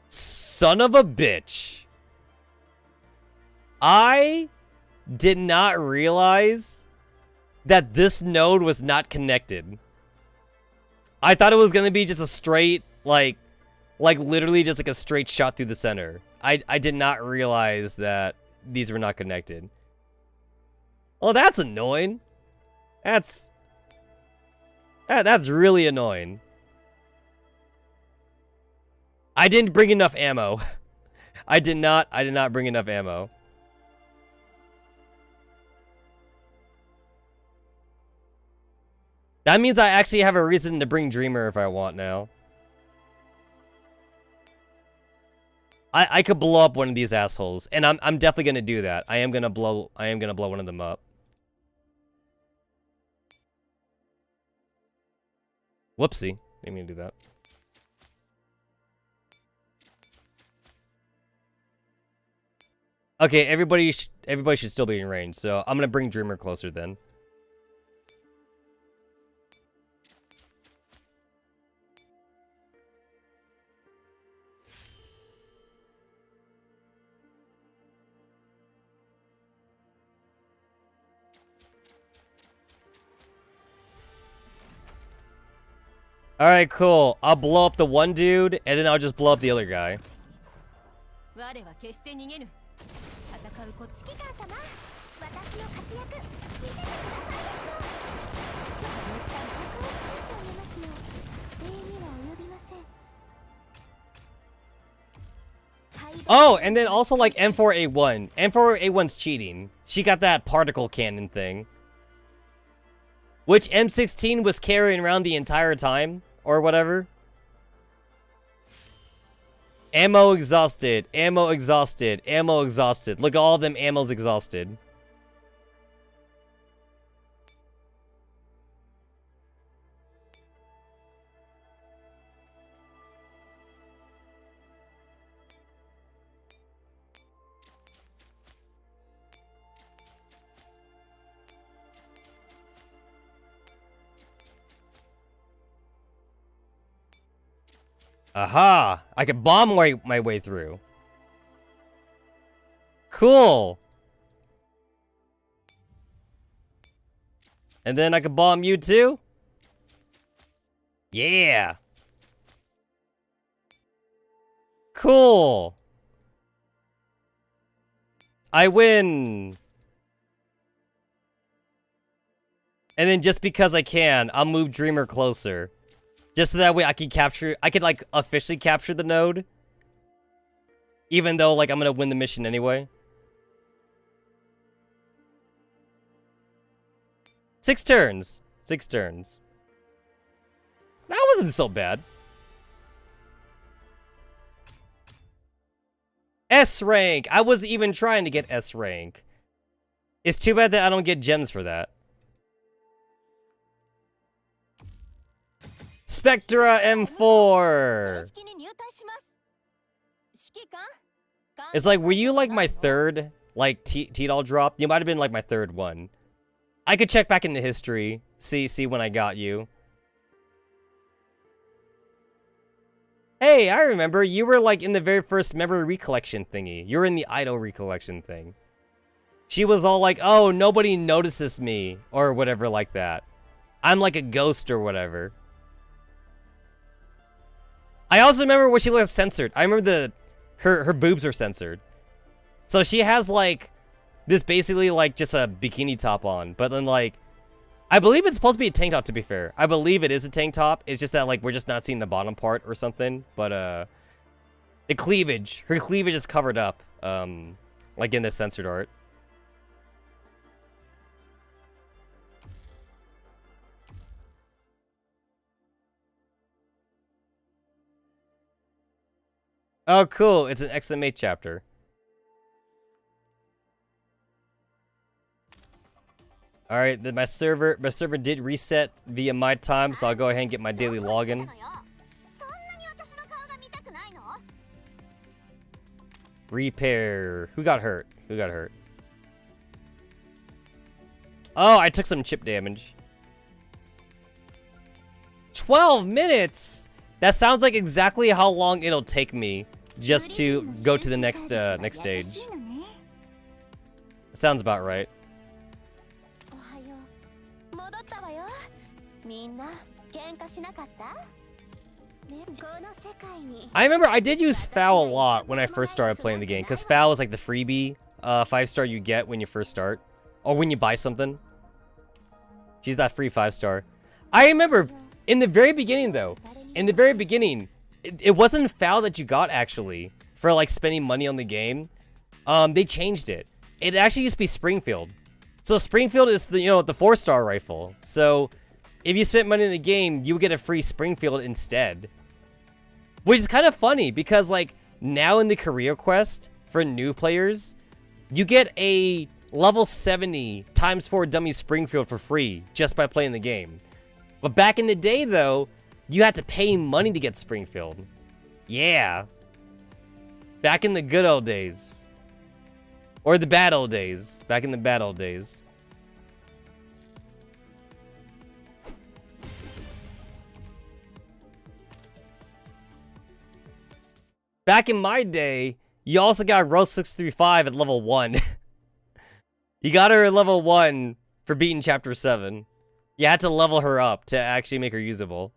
Son of a bitch. I did not realize that this node was not connected. I thought it was gonna be just a straight, like literally just like a straight shot through the center. I did not realize that these were not connected. Oh, that's annoying. That's really annoying. I didn't bring enough ammo. I did not bring enough ammo. That means I actually have a reason to bring Dreamer if I want now. I could blow up one of these assholes, and I'm definitely gonna do that. I am gonna blow one of them up. Whoopsie. Didn't mean to do that. Okay, everybody should still be in range, so I'm gonna bring Dreamer closer then. Alright, cool. I'll blow up the one dude, and then I'll just blow up the other guy. Oh, and then also like M4A1. M4A1's cheating. She got that particle cannon thing. Which M16 was carrying around the entire time, or whatever. Ammo exhausted, ammo exhausted, ammo exhausted. Look at all them ammos exhausted. Aha! I can bomb my way through. Cool! And then I can bomb you too? Yeah! Cool! I win! And then just because I can, I'll move Dreamer closer. Just so that way I could like officially capture the node. Even though like I'm gonna win the mission anyway. 6 turns. 6 turns. That wasn't so bad. S rank. I wasn't even trying to get S rank. It's too bad that I don't get gems for that. Spectra M4! It's like, were you like my third, like, T-Doll drop? You might have been like my third one. I could check back into history, see when I got you. Hey, I remember, you were like in the very first memory recollection thingy. You were in the idol recollection thing. She was all like, oh, nobody notices me, or whatever like that. I'm like a ghost or whatever. I also remember when she was censored. I remember her boobs are censored. So she has like this basically like just a bikini top on, but then like I believe it's supposed to be a tank top, to be fair. I believe it is a tank top. It's just that like we're just not seeing the bottom part or something. But the cleavage, her cleavage is covered up like in the censored art. Oh, cool. It's an XMA chapter. All right, then my server did reset via my time, so I'll go ahead and get my daily login. Repair. Who got hurt? Who got hurt? Oh, I took some chip damage. 12 minutes! That sounds like exactly how long it'll take me just to go to the next stage. Sounds about right. I remember I did use FAO a lot when I first started playing the game, because FAO is like the freebie 5-star you get when you first start, or when you buy something. She's that free 5-star. I remember in the very beginning though, it wasn't FAO that you got actually for like spending money on the game. They changed it. It actually used to be Springfield. So Springfield is the, you know, the 4-star rifle. So if you spent money in the game, you would get a free Springfield instead. Which is kind of funny because, like, now in the career quest for new players, you get a level 70 ×4 dummy Springfield for free just by playing the game. But back in the day, though, you had to pay money to get Springfield. Yeah. Back in the good old days. Or the bad old days. Back in the bad old days. Back in my day, you also got Rose 635 at level 1. You got her at level 1 for beating Chapter 7. You had to level her up to actually make her usable.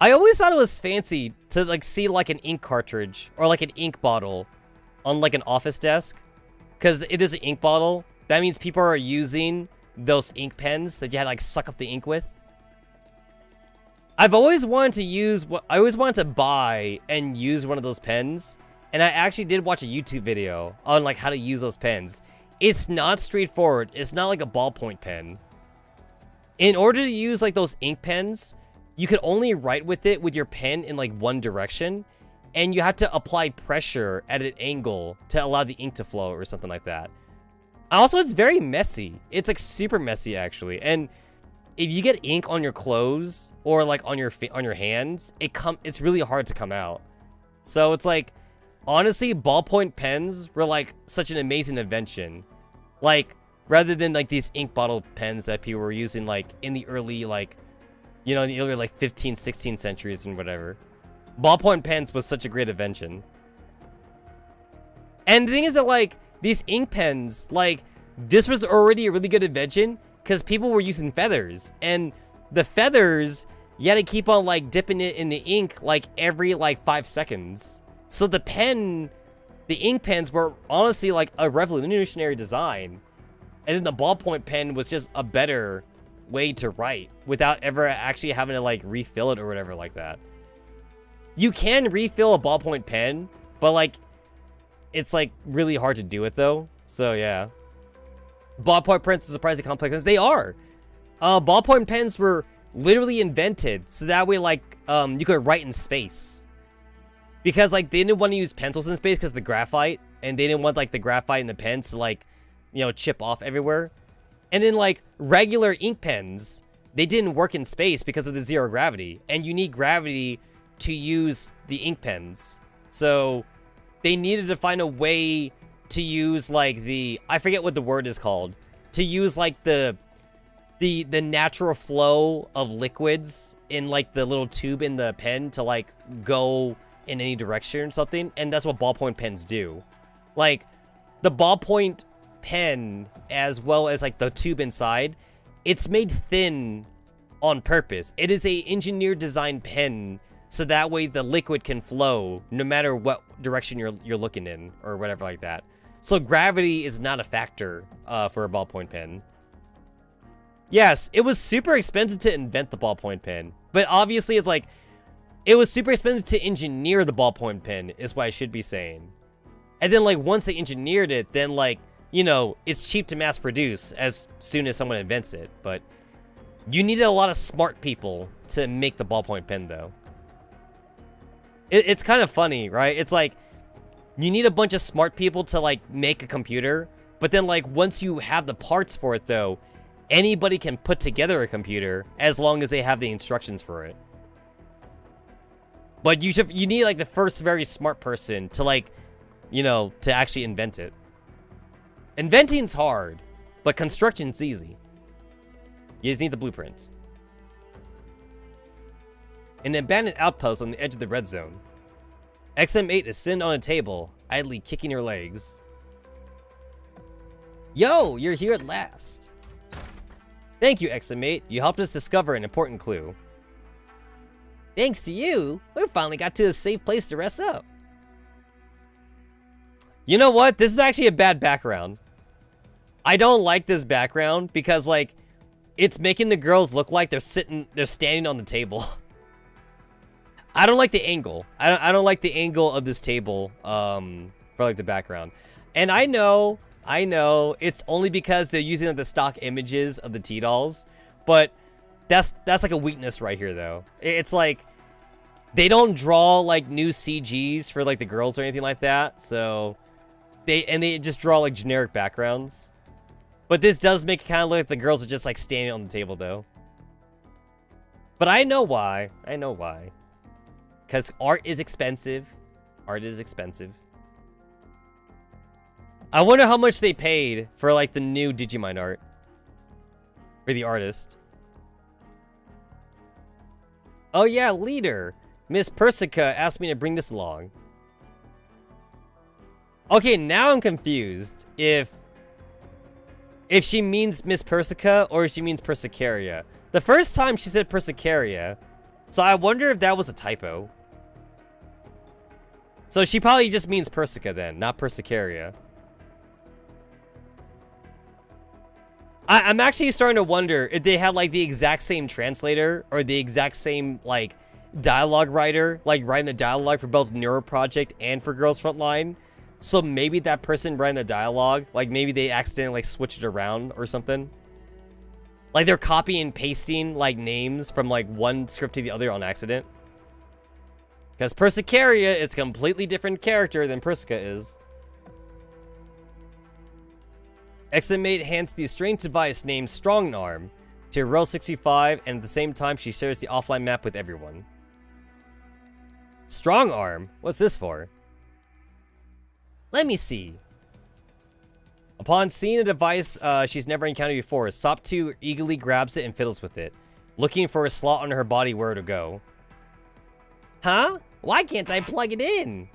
I always thought it was fancy to, like, see, like, an ink cartridge or, like, an ink bottle on, like, an office desk. Because it is an ink bottle. That means people are using those ink pens that you had to, like, suck up the ink with. I've always wanted to use I always wanted to buy and use one of those pens, and I actually did watch a YouTube video on, like, how to use those pens. It's not straightforward. It's not like a ballpoint pen. In order to use, like, those ink pens, you could only write with it with your pen in, like, one direction, and you have to apply pressure at an angle to allow the ink to flow or something like that. Also, it's very messy. It's, like, super messy, actually. And if you get ink on your clothes or, like, on your hands, it's really hard to come out. So it's like, honestly, ballpoint pens were, like, such an amazing invention. Like, rather than, like, these ink bottle pens that people were using, like, in the early, like, you know, in the early, like, 15th, 16th centuries and whatever. Ballpoint pens was such a great invention. And the thing is that, like, these ink pens, like, this was already a really good invention because people were using feathers. And the feathers, you had to keep on, like, dipping it in the ink, like, every, like, 5 seconds. So the ink pens were honestly, like, a revolutionary design. And then the ballpoint pen was just a better way to write without ever actually having to, like, refill it or whatever like that. You can refill a ballpoint pen, but, like, it's, like, really hard to do it, though. So, yeah. Ballpoint pens are surprisingly complex, as they are. Ballpoint pens were literally invented so that way, like, you could write in space. Because, like, they didn't want to use pencils in space because of the graphite, and they didn't want, like, the graphite in the pens to, like, you know, chip off everywhere. And then, like, regular ink pens, they didn't work in space because of the zero gravity. And you need gravity to use the ink pens. So they needed to find a way to use, like, I forget what the word is called, to use, like, the natural flow of liquids in, like, the little tube in the pen to, like, go in any direction or something. And that's what ballpoint pens do. Like, the ballpoint pen, as well as, like, the tube inside, it's made thin on purpose. It is a engineer designed pen so that way the liquid can flow no matter what direction you're looking in or whatever like that. So gravity is not a factor for a ballpoint pen. Yes, it was super expensive to invent the ballpoint pen, but obviously it's like, it was super expensive to engineer the ballpoint pen is what I should be saying. And then, like, once they engineered it, then, like, you know, it's cheap to mass produce as soon as someone invents it. But you needed a lot of smart people to make the ballpoint pen, though. It's kind of funny, right? It's like, you need a bunch of smart people to, like, make a computer. But then, like, once you have the parts for it, though, anybody can put together a computer as long as they have the instructions for it. But you need, like, the first very smart person to, like, you know, to actually invent it. Inventing's hard, but construction's easy. You just need the blueprints. An abandoned outpost on the edge of the red zone. XM8 is sitting on a table, idly kicking her legs. Yo, you're here at last. Thank you, XM8. You helped us discover an important clue. Thanks to you, we finally got to a safe place to rest up. You know what? This is actually a bad background. I don't like this background because, like, it's making the girls look like they're standing on the table. I don't like the angle. I don't like the angle of this table for like the background. And I know it's only because they're using like, the stock images of the T-dolls, but that's like a weakness right here though. It's like they don't draw like new CGs for like the girls or anything like that. So they just draw like generic backgrounds. But this does make it kind of look like the girls are just like standing on the table though. But I know why. I know why. Because art is expensive. Art is expensive. I wonder how much they paid for, like, the new Digimon art. For the artist. Oh, yeah, leader. Miss Persica asked me to bring this along. Okay, now I'm confused. If she means Miss Persica or if she means Persicaria. The first time she said Persicaria. So I wonder if that was a typo. So she probably just means Persica then, not Persicaria. I'm actually starting to wonder if they had like the exact same translator or the exact same like dialogue writer, like writing the dialogue for both Neuro Project and for Girls Frontline. So maybe that person writing the dialogue, like maybe they accidentally like switched it around or something. Like they're copying and pasting like names from like one script to the other on accident. Because Persicaria is a completely different character than Persica is. Eximate hands the strange device named Strong Arm to Row 65, and at the same time she shares the offline map with everyone. Strong Arm? What's this for? Let me see. Upon seeing a device she's never encountered before, Sop2 eagerly grabs it and fiddles with it, looking for a slot on her body where to go. Huh? Why can't I plug it in?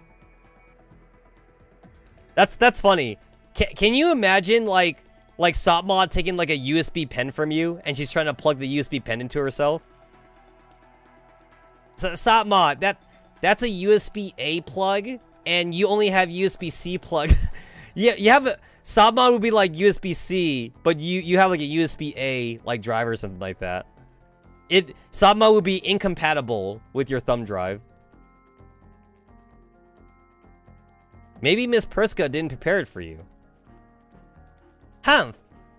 That's funny. Can you imagine like Sopmod taking like a USB pen from you and she's trying to plug the USB pen into herself? So, Sopmod, that's a USB-A plug and you only have USB-C plug. Yeah, you have a Sopmod would be like USB-C, but you have like a USB-A like driver or something like that. Sopmod would be incompatible with your thumb drive. Maybe Miss Persica didn't prepare it for you. Humph!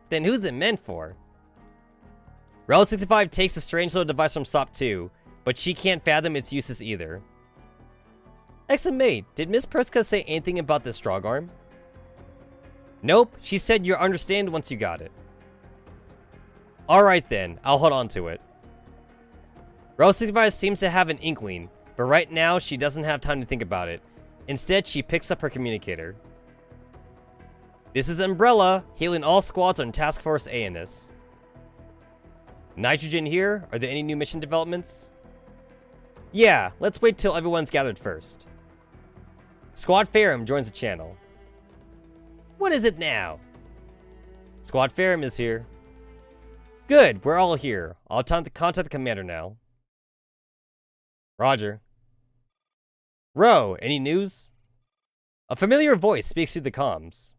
Then who's it meant for? Rel 65 takes the strange little device from Sop2, but she can't fathom its uses either. Eximate, did Miss Persica say anything about this strong arm? Nope, she said you'll understand once you got it. Alright then, I'll hold on to it. Rel 65 seems to have an inkling, but right now she doesn't have time to think about it. Instead, she picks up her communicator. This is Umbrella, hailing all squads on Task Force ANS. Nitrogen here? Are there any new mission developments? Yeah, let's wait till everyone's gathered first. Squad Ferrum joins the channel. What is it now? Squad Ferrum is here. Good, we're all here. I'll contact the commander now. Roger. Ro, any news? A familiar voice speaks through the comms.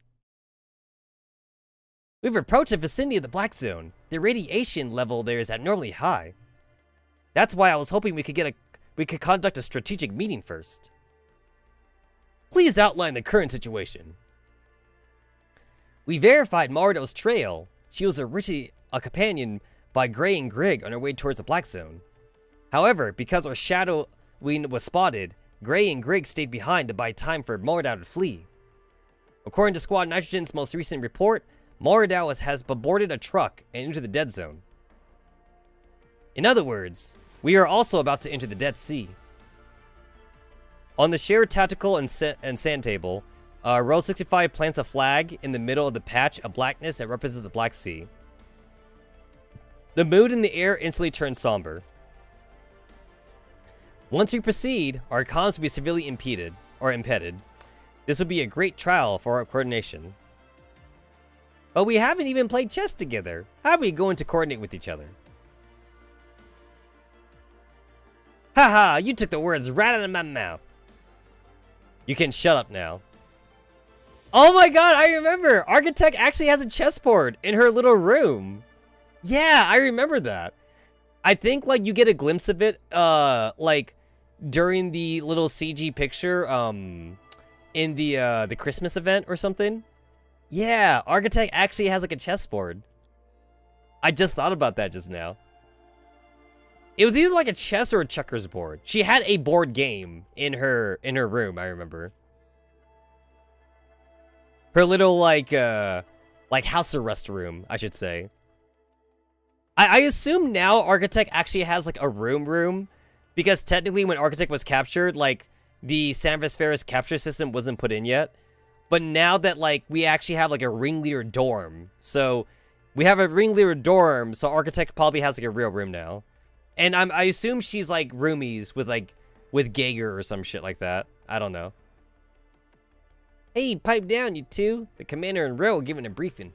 We've approached the vicinity of the Black Zone. The radiation level there is abnormally high. That's why I was hoping we could conduct a strategic meeting first. Please outline the current situation. We verified Marido's trail. She was originally a companion by Gray and Grigg on her way towards the Black Zone. However, because our shadow was spotted, Gray and Grigg stayed behind to buy time for Marido to flee. According to Squad Nitrogen's most recent report, Marido has boarded a truck and entered the Dead Zone. In other words, we are also about to enter the Dead Sea. On the shared tactical and sand table, Row 65 plants a flag in the middle of the patch of blackness that represents the Black Sea. The mood in the air instantly turns somber. Once we proceed, our comms will be severely impeded. This would be a great trial for our coordination. But we haven't even played chess together. How are we going to coordinate with each other? Haha, you took the words right out of my mouth. You can shut up now. Oh my god, I remember! Architect actually has a chessboard in her little room. Yeah, I remember that. I think, like, you get a glimpse of it, like, during the little CG picture, in the Christmas event or something. Yeah, Architect actually has like a chessboard. I just thought about that just now. It was either like a chess or a checkers board. She had a board game in her room, I remember. Her little like house arrest room, I should say. I assume now Architect actually has like a room because technically when Architect was captured, like the San Vesperis capture system wasn't put in yet. But now that like we actually have like a ringleader dorm, so we have a ringleader dorm, so Architect probably has like a real room now. And I assume she's like roomies with Geiger or some shit like that. I don't know. Hey, pipe down, you two. The commander and Ro giving a briefing.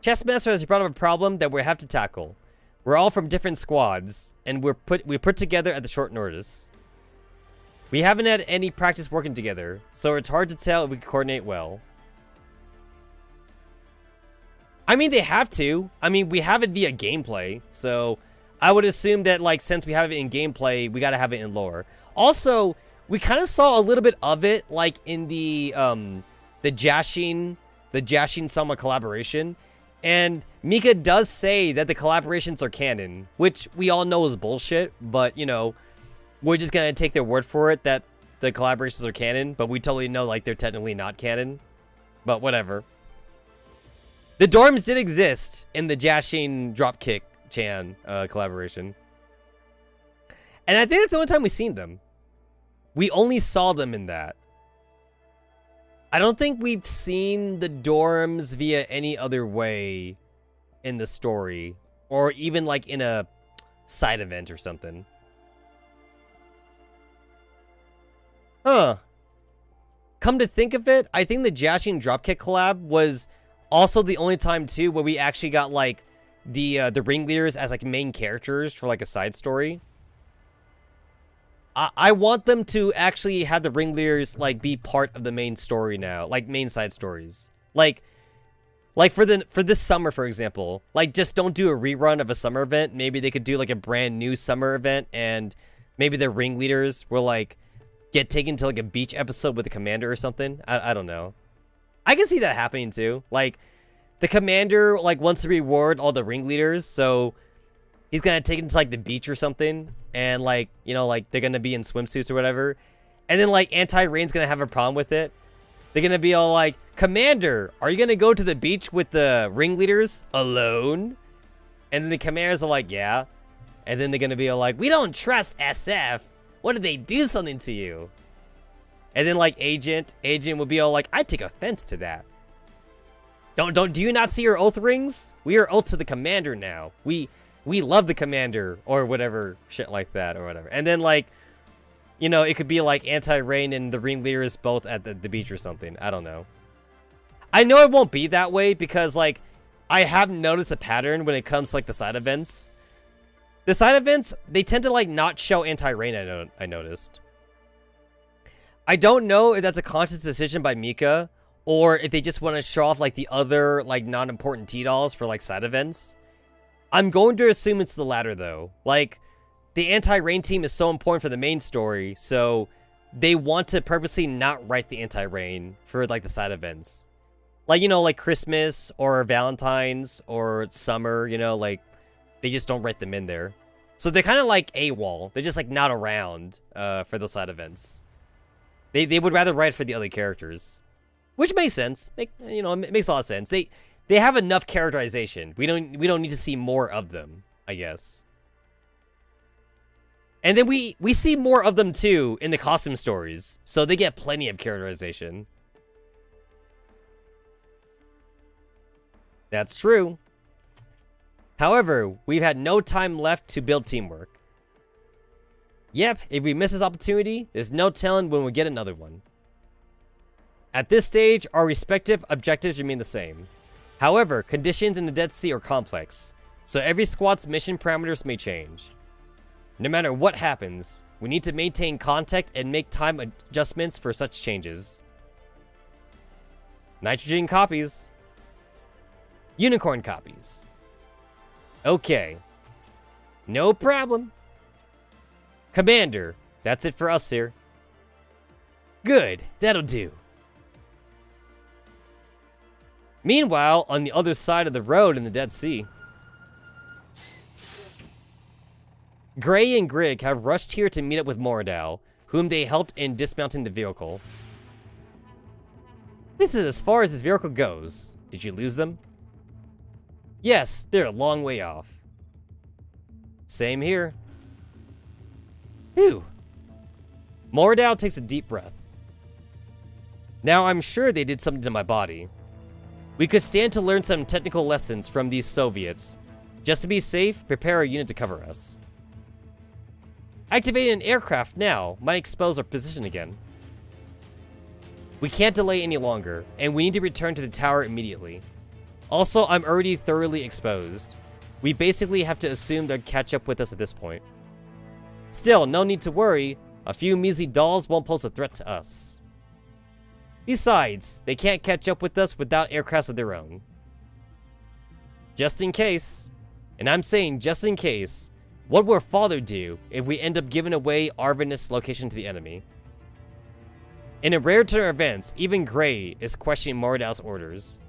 Chessmaster has brought up a problem that we have to tackle. We're all from different squads, and we're put together at the short notice. We haven't had any practice working together, so it's hard to tell if we can coordinate well. I mean, they have to. I mean, we have it via gameplay, so I would assume that, like, since we have it in gameplay, we gotta have it in lore. Also, we kind of saw a little bit of it, like, in the Jashin-sama collaboration. And Mika does say that the collaborations are canon, which we all know is bullshit, but, you know, we're just gonna take their word for it that the collaborations are canon, but we totally know, like, they're technically not canon. But whatever. The dorms did exist in the Jashin Dropkick Chan collaboration. And I think that's the only time we've seen them. We only saw them in that. I don't think we've seen the dorms via any other way in the story. Or even like in a side event or something. Huh. Come to think of it, I think the Jashin Dropkick collab was also the only time too where we actually got like the ringleaders as like main characters for like a side story. I want them to actually have the ringleaders like be part of the main story now, like main side stories. Like for this summer, for example, like just don't do a rerun of a summer event. Maybe they could do like a brand new summer event, and maybe the ringleaders will like get taken to like a beach episode with the commander or something. I don't know. I can see that happening too. Like the commander like wants to reward all the ringleaders, so he's gonna take them to like the beach or something, and like, you know, like they're gonna be in swimsuits or whatever, and then like Anti-Rain's gonna have a problem with it. They're gonna be all like, "Commander, are you gonna go to the beach with the ringleaders alone?" And then the commanders are like, "Yeah," and then they're gonna be all like, "We don't trust SF. What did they do something to you?" And then like Agent will be all like, "I take offense to that. Do you not see your oath rings? We are oath to the commander now. We love the commander," or whatever shit like that or whatever. And then like, you know, it could be like Anti-Rain and the ringleaders both at the beach or something. I don't know. I know it won't be that way because like I have noticed a pattern when it comes to like the side events. The side events, they tend to like not show Anti-Rain, I noticed. I don't know if that's a conscious decision by Mika, or if they just want to show off like the other like non-important T-dolls for like side events. I'm going to assume it's the latter though. Like, the Anti-Rain team is so important for the main story, so they want to purposely not write the Anti-Rain for like the side events. Like, you know, like Christmas or Valentine's or summer, you know, like they just don't write them in there. So they're kind of like AWOL. They're just like not around for those side events. They would rather write for the other characters, which makes sense. It makes a lot of sense. They have enough characterization. We don't need to see more of them, I guess. And then we see more of them too in the costume stories, so they get plenty of characterization. That's true. However, we've had no time left to build teamwork. Yep, if we miss this opportunity, there's no telling when we'll get another one. At this stage, our respective objectives remain the same. However, conditions in the Dead Sea are complex, so every squad's mission parameters may change. No matter what happens, we need to maintain contact and make time adjustments for such changes. Nitrogen copies. Unicorn copies. Okay. No problem. Commander, that's it for us here. Good, that'll do. Meanwhile, on the other side of the road in the Dead Sea, Gray and Grig have rushed here to meet up with Moradau, whom they helped in dismounting the vehicle. This is as far as this vehicle goes. Did you lose them? Yes, they're a long way off. Same here. Phew. Moradau takes a deep breath. Now I'm sure they did something to my body. We could stand to learn some technical lessons from these Soviets. Just to be safe, prepare our unit to cover us. Activating an aircraft now might expose our position again. We can't delay any longer, and we need to return to the tower immediately. Also, I'm already thoroughly exposed. We basically have to assume they'll catch up with us at this point. Still, no need to worry. A few measly dolls won't pose a threat to us. Besides, they can't catch up with us without aircrafts of their own. Just in case, and I'm saying just in case, what will Father do if we end up giving away Arvinist's location to the enemy? In a rare turn of events, even Gray is questioning Moradau's orders.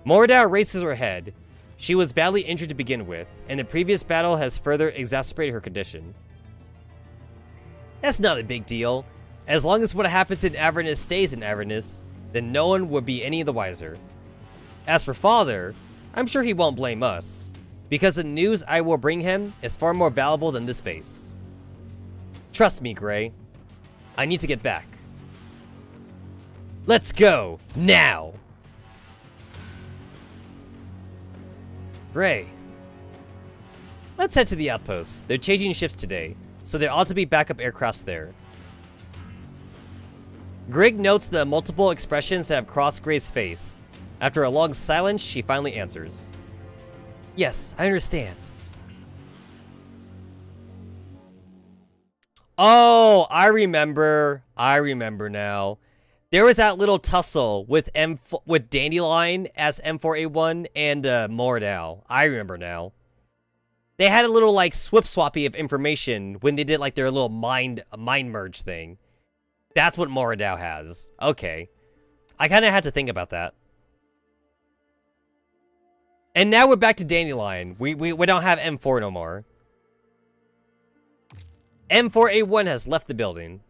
Moradau races her head. She was badly injured to begin with, and the previous battle has further exacerbated her condition. That's not a big deal. As long as what happens in Avernus stays in Avernus, then no one would be any the wiser. As for Father, I'm sure he won't blame us, because the news I will bring him is far more valuable than this base. Trust me, Gray. I need to get back. Let's go, now! Gray. Let's head to the outpost. They're changing shifts today, so there ought to be backup aircrafts there. Grig notes the multiple expressions that have crossed Gray's face. After a long silence, she finally answers. Yes, I understand. Oh, I remember now. There was that little tussle with Dandelion as M4A1 and Moradau. I remember now. They had a little like swap-swappy of information when they did like their little mind merge thing. That's what Moradau has. Okay. I kind of had to think about that. And now we're back to Dandelion. We don't have M4 no more. M4A1 has left the building.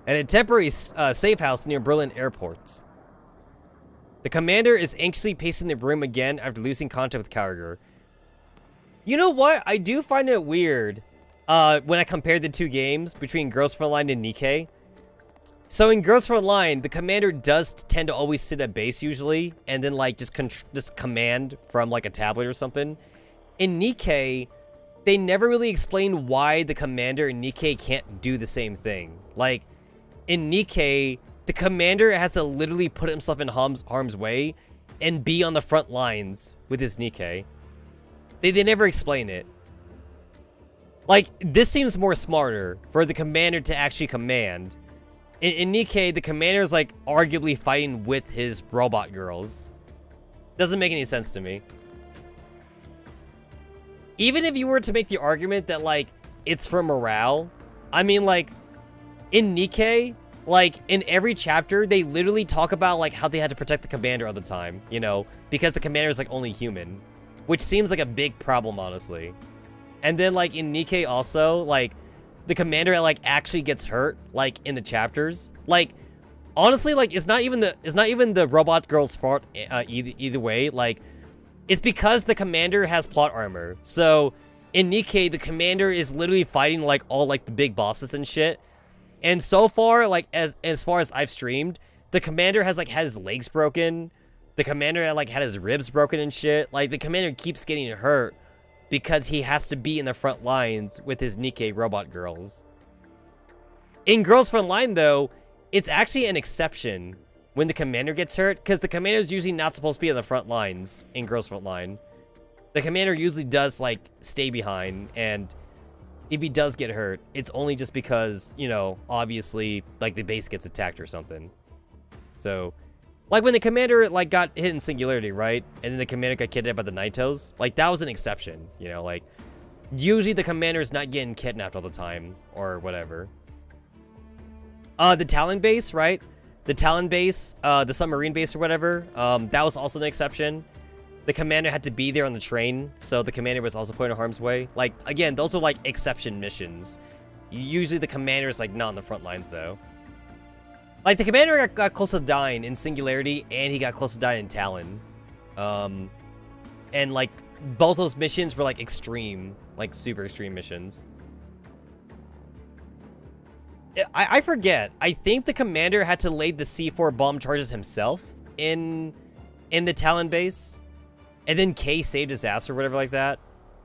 At a temporary safe house near Berlin Airport. The commander is anxiously pacing the room again after losing contact with Kauriger. You know what? I do find it weird when I compare the two games between Girls Frontline and Nikkei. So in Girls Frontline, the commander does tend to always sit at base usually, and then like just command from like a tablet or something. In Nikkei, they never really explain why the commander in Nikkei can't do the same thing. Like, in Nikkei, the commander has to literally put himself in harm's way and be on the front lines with his Nikkei. They never explain it. Like, this seems more smarter for the commander to actually command. In Nikkei, the commander is like arguably fighting with his robot girls. Doesn't make any sense to me. Even if you were to make the argument that, like, it's for morale, I mean, like, in Nikkei, like, in every chapter, they literally talk about, like, how they had to protect the commander all the time, you know, because the commander is, like, only human, which seems like a big problem, honestly. And then, like, in Nikkei also, like, the commander, like, actually gets hurt, like, in the chapters. Like, honestly, like, it's not even the robot girl's fault either way, like, it's because the commander has plot armor. So, in Nikkei, the commander is literally fighting, like, all, like, the big bosses and shit. And so far, like, as far as I've streamed, the commander has, like, had his legs broken. The commander, like, had his ribs broken and shit. Like, the commander keeps getting hurt because he has to be in the front lines with his Nikkei robot girls. In Girls Frontline, though, it's actually an exception when the commander gets hurt, because the commander is usually not supposed to be on the front lines in Girls Frontline. The commander usually does, like, stay behind, and if he does get hurt, it's only just because, you know, obviously, like, the base gets attacked or something. So, Like when the commander like got hit in singularity, right? And then the commander got kidnapped by the Nitos. Like that was an exception, you know, like usually the commander's not getting kidnapped all the time or whatever. The Talon base, right? The Talon base, the submarine base or whatever, that was also an exception. The commander had to be there on the train, so the commander was also put in harm's way. Like, again, those are like exception missions. Usually the commander is like not on the front lines though. Like the commander got close to dying in Singularity, and he got close to dying in Talon. And like both those missions were like extreme, like super extreme missions. I forget. I think the commander had to lay the C4 bomb charges himself in the Talon base. And then K saved his ass or whatever like that.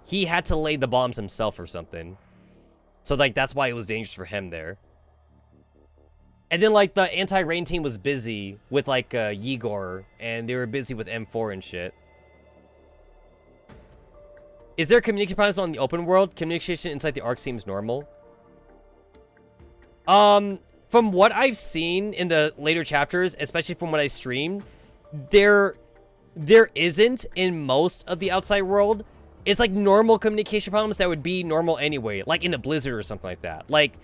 He had to lay the bombs himself or something. So like that's why it was dangerous for him there. And then like the anti-rain team was busy with like Yegor, and they were busy with M4 and shit. Is there communication problems on the open world? Communication inside the Ark seems normal. From what I've seen in the later chapters, especially from what I streamed, there isn't in most of the outside world. It's like normal communication problems that would be normal anyway, like in a blizzard or something like that. Like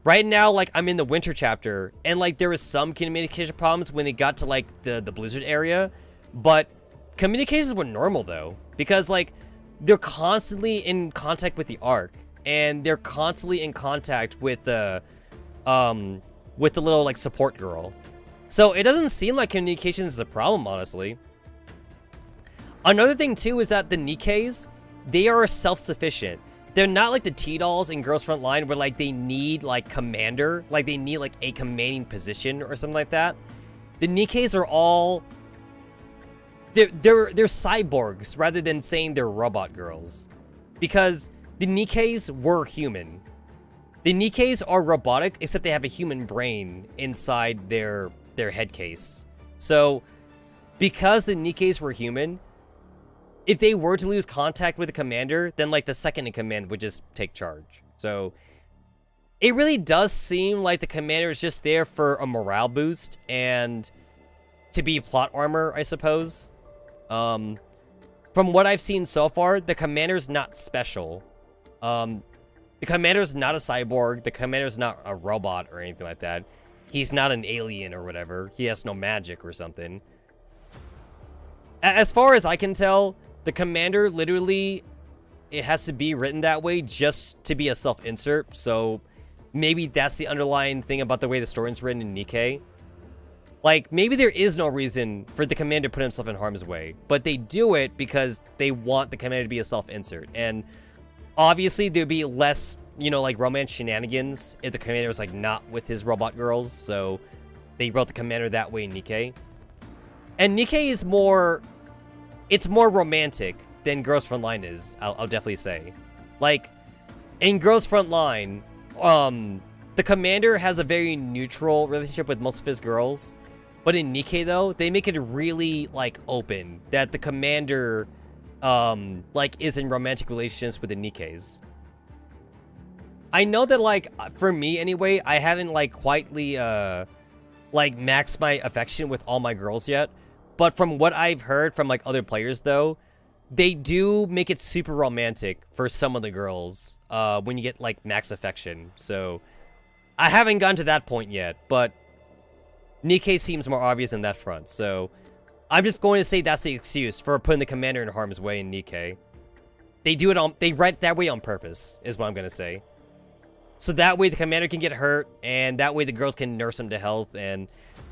right now, like I'm in the winter chapter, and like there was some communication problems when they got to like the blizzard area, but communications were normal though, because like they're constantly in contact with the Ark, and they're constantly in contact with the little like support girl. So it doesn't seem like communications is a problem, honestly. Another thing too is that the Nikkeis, they are self-sufficient. They're not like the T-Dolls in Girls Frontline where like they need like commander, like they need like a commanding position or something like that. The Nikkeis are all they're cyborgs rather than saying they're robot girls, because the Nikkeis were human. The Nikkeis are robotic, except they have a human brain inside their head case. So because the Nikkeis were human, if they were to lose contact with the commander, then like the second in command would just take charge. So it really does seem like the commander is just there for a morale boost and to be plot armor, I suppose. From what I've seen so far, the commander's not special. The commander's not a cyborg. The commander's not a robot or anything like that. He's not an alien or whatever. He has no magic or something. As far as I can tell, the commander literally, it has to be written that way just to be a self-insert. So maybe that's the underlying thing about the way the story's written in Nikke. Like, maybe there is no reason for the commander to put himself in harm's way, but they do it because they want the commander to be a self-insert. And obviously, there'd be less, you know, like, romance shenanigans if the commander was, like, not with his robot girls. So they wrote the commander that way in Nikke. And Nikke is more... it's more romantic than Girls Frontline is, I'll definitely say. Like, in Girls Frontline, the commander has a very neutral relationship with most of his girls. But in Nikke, though, they make it really, like, open that the commander, like, is in romantic relationships with the Nikkeis. I know that, like, for me, anyway, I haven't, like, quietly, like, maxed my affection with all my girls yet. But from what I've heard from, like, other players, though, they do make it super romantic for some of the girls when you get, like, max affection. So, I haven't gotten to that point yet, but Nikke seems more obvious in that front. So, I'm just going to say that's the excuse for putting the commander in harm's way in Nikke. They do it on, they write that way on purpose, is what I'm going to say. So that way the commander can get hurt, and that way the girls can nurse him to health, and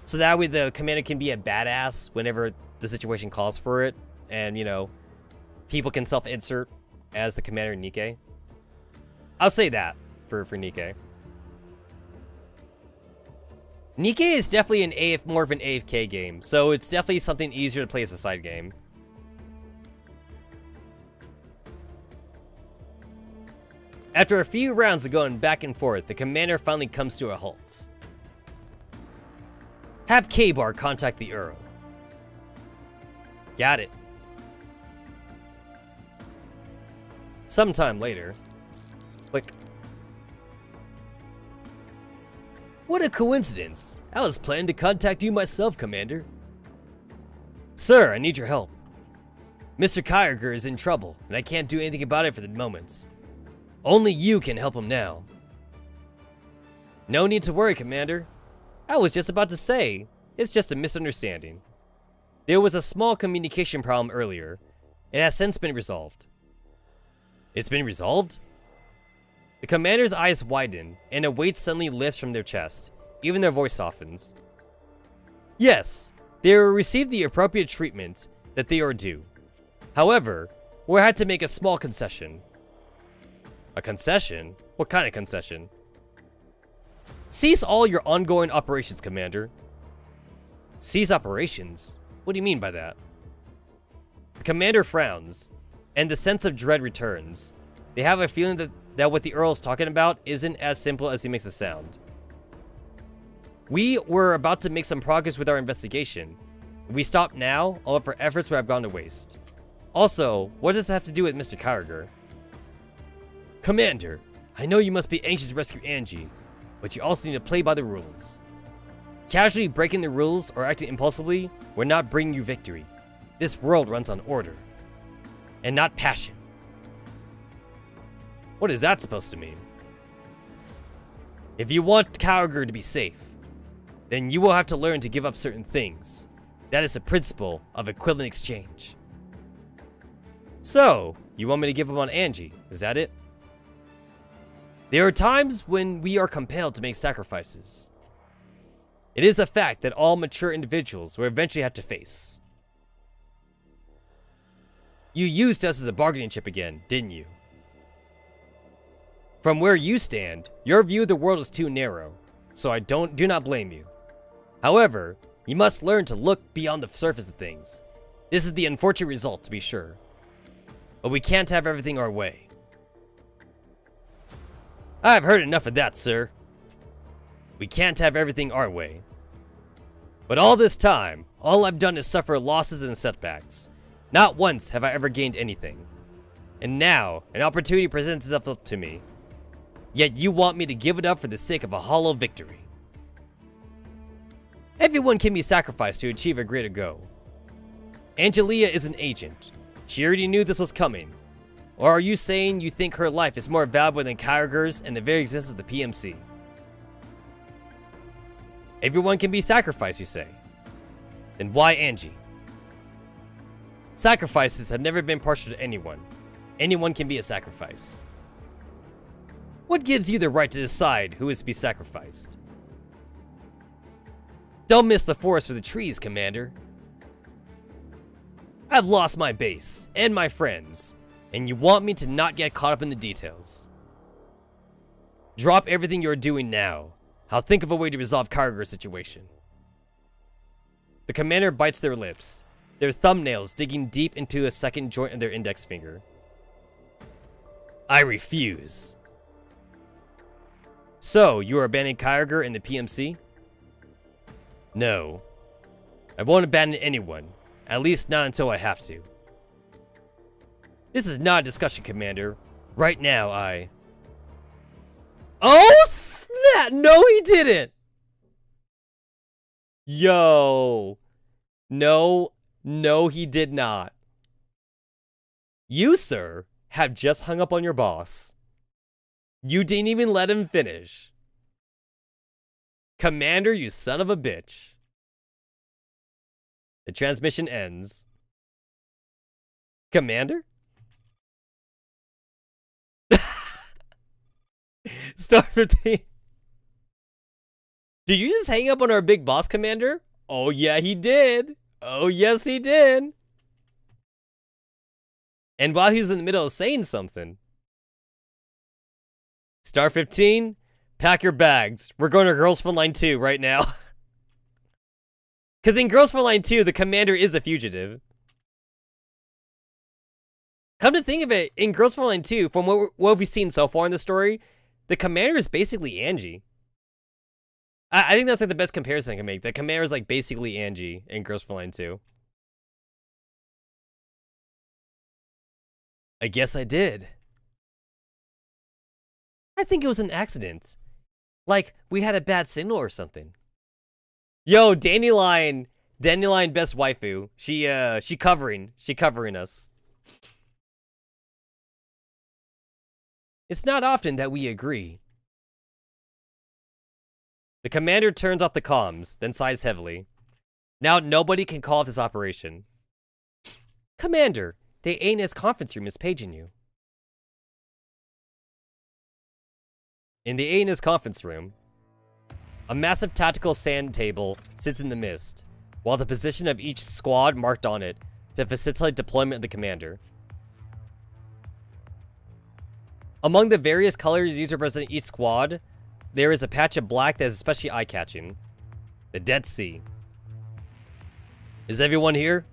so that way the commander can be a badass whenever the situation calls for it, and, you know, people can self-insert as the commander in Nikke. I'll say that for Nikke. Nikke is definitely an more of an AFK game, so it's definitely something easier to play as a side game. After a few rounds of going back and forth, the commander finally comes to a halt. Have K-Bar contact the Earl. Got it. Sometime later. Click. What a coincidence. I was planning to contact you myself, Commander. Sir, I need your help. Mr. Kyriger is in trouble, and I can't do anything about it for the moment. Only you can help him now. No need to worry, Commander. I was just about to say, it's just a misunderstanding. There was a small communication problem earlier. It has since been resolved. It's been resolved? The Commander's eyes widen, and a weight suddenly lifts from their chest. Even their voice softens. Yes, they will receive the appropriate treatment that they are due. However, we had to make a small concession. A concession? What kind of concession? Cease all your ongoing operations, Commander. Cease operations? What do you mean by that? The Commander frowns, and the sense of dread returns. They have a feeling that what the Earl is talking about isn't as simple as he makes it sound. We were about to make some progress with our investigation. If we stop now, all of our efforts would have gone to waste. Also, what does this have to do with Mr. Kyriger? Commander, I know you must be anxious to rescue Angie, but you also need to play by the rules. Casually breaking the rules or acting impulsively will not bring you victory. This world runs on order, and not passion. What is that supposed to mean? If you want Kyriger to be safe, then you will have to learn to give up certain things. That is the principle of equivalent exchange. So, you want me to give up on Angie, is that it? There are times when we are compelled to make sacrifices. It is a fact that all mature individuals will eventually have to face. You used us as a bargaining chip again, didn't you? From where you stand, your view of the world is too narrow, so I do not blame you. However, you must learn to look beyond the surface of things. This is the unfortunate result, to be sure. But we can't have everything our way. I've heard enough of that, sir. We can't have everything our way. But all this time, all I've done is suffer losses and setbacks. Not once have I ever gained anything. And now, an opportunity presents itself to me. Yet you want me to give it up for the sake of a hollow victory. Everyone can be sacrificed to achieve a greater goal. Angelia is an agent. She already knew this was coming. Or are you saying you think her life is more valuable than Kyriger's and the very existence of the PMC? Everyone can be sacrificed, you say. Then why Angie? Sacrifices have never been partial to anyone. Anyone can be a sacrifice. What gives you the right to decide who is to be sacrificed? Don't miss the forest for the trees, Commander. I've lost my base, and my friends, and you want me to not get caught up in the details. Drop everything you're doing now. I'll think of a way to resolve Kyriger's situation. The Commander bites their lips, their thumbnails digging deep into a second joint of their index finger. I refuse. So, you are abandoning Kyriger and the PMC? No. I won't abandon anyone. At least not until I have to. This is not a discussion, Commander. Right now, Oh, snap! No, he didn't! Yo. No, he did not. You, sir, have just hung up on your boss. You didn't even let him finish. Commander, you son of a bitch. The transmission ends. Commander? Star 15. Did you just hang up on our big boss, Commander? Oh, yeah, he did. Oh, yes, he did. And while he was in the middle of saying something. Star 15, pack your bags. We're going to Girls Frontline 2 right now. Because in Girls Frontline 2, the Commander is a fugitive. Come to think of it, in Girls Frontline 2, from what we've seen so far in the story, the Commander is basically Angie. I think that's like the best comparison I can make. The Commander is like basically Angie in Girls Frontline 2. I guess I did. I think it was an accident. Like, we had a bad signal or something. Yo, Dandelion Dandelion best waifu. She covering us. It's not often that we agree. The commander turns off the comms, then sighs heavily. Now nobody can call this operation. Commander, the ANS conference room is paging you. In the ANS conference room, a massive tactical sand table sits in the mist, while the position of each squad marked on it to facilitate deployment of the commander. Among the various colors used to represent each squad, there is a patch of black that is especially eye-catching. The Dead Sea. Is everyone here?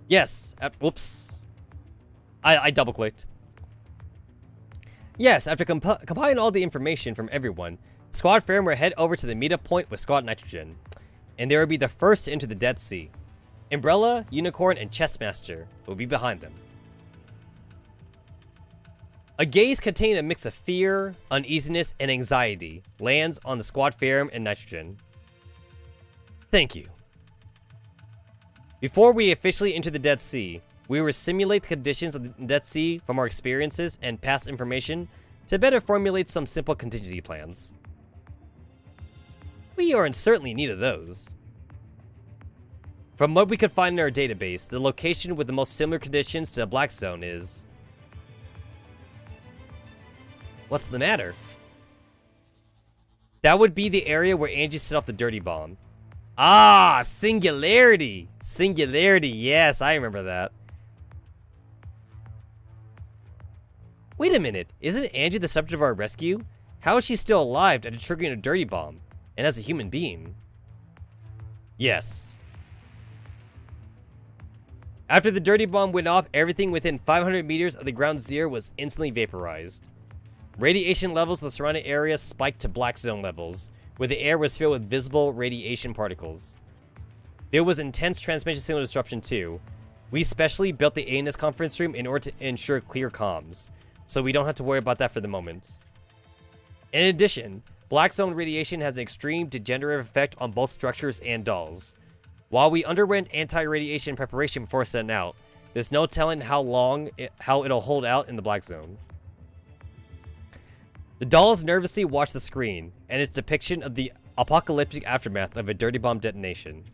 Yes. Whoops. I double-clicked. Yes, after compiling all the information from everyone, Squad Firm will head over to the meetup point with Squad Nitrogen, and they will be the first to enter the Dead Sea. Umbrella, Unicorn, and Chessmaster will be behind them. A gaze containing a mix of fear, uneasiness, and anxiety lands on the Squad Firm and Nitrogen. Thank you. Before we officially enter the Dead Sea, we will simulate the conditions of the Dead Sea from our experiences and past information to better formulate some simple contingency plans. We are in certainly need of those. From what we could find in our database, the location with the most similar conditions to the Black Zone is... What's the matter? That would be the area where Angie set off the dirty bomb. Ah, Singularity! Singularity, yes, I remember that. Wait a minute, isn't Angie the subject of our rescue? How is she still alive after triggering a dirty bomb, and as a human being? Yes. After the dirty bomb went off, everything within 500 meters of the ground zero was instantly vaporized. Radiation levels of the surrounding area spiked to Black Zone levels, where the air was filled with visible radiation particles. There was intense transmission signal disruption too. We specially built the ANS conference room in order to ensure clear comms, so we don't have to worry about that for the moment. In addition, Black Zone radiation has an extreme degenerative effect on both structures and dolls. While we underwent anti-radiation preparation before setting out, there's no telling how it'll hold out in the Black Zone. The dolls nervously watch the screen and its depiction of the apocalyptic aftermath of a dirty bomb detonation.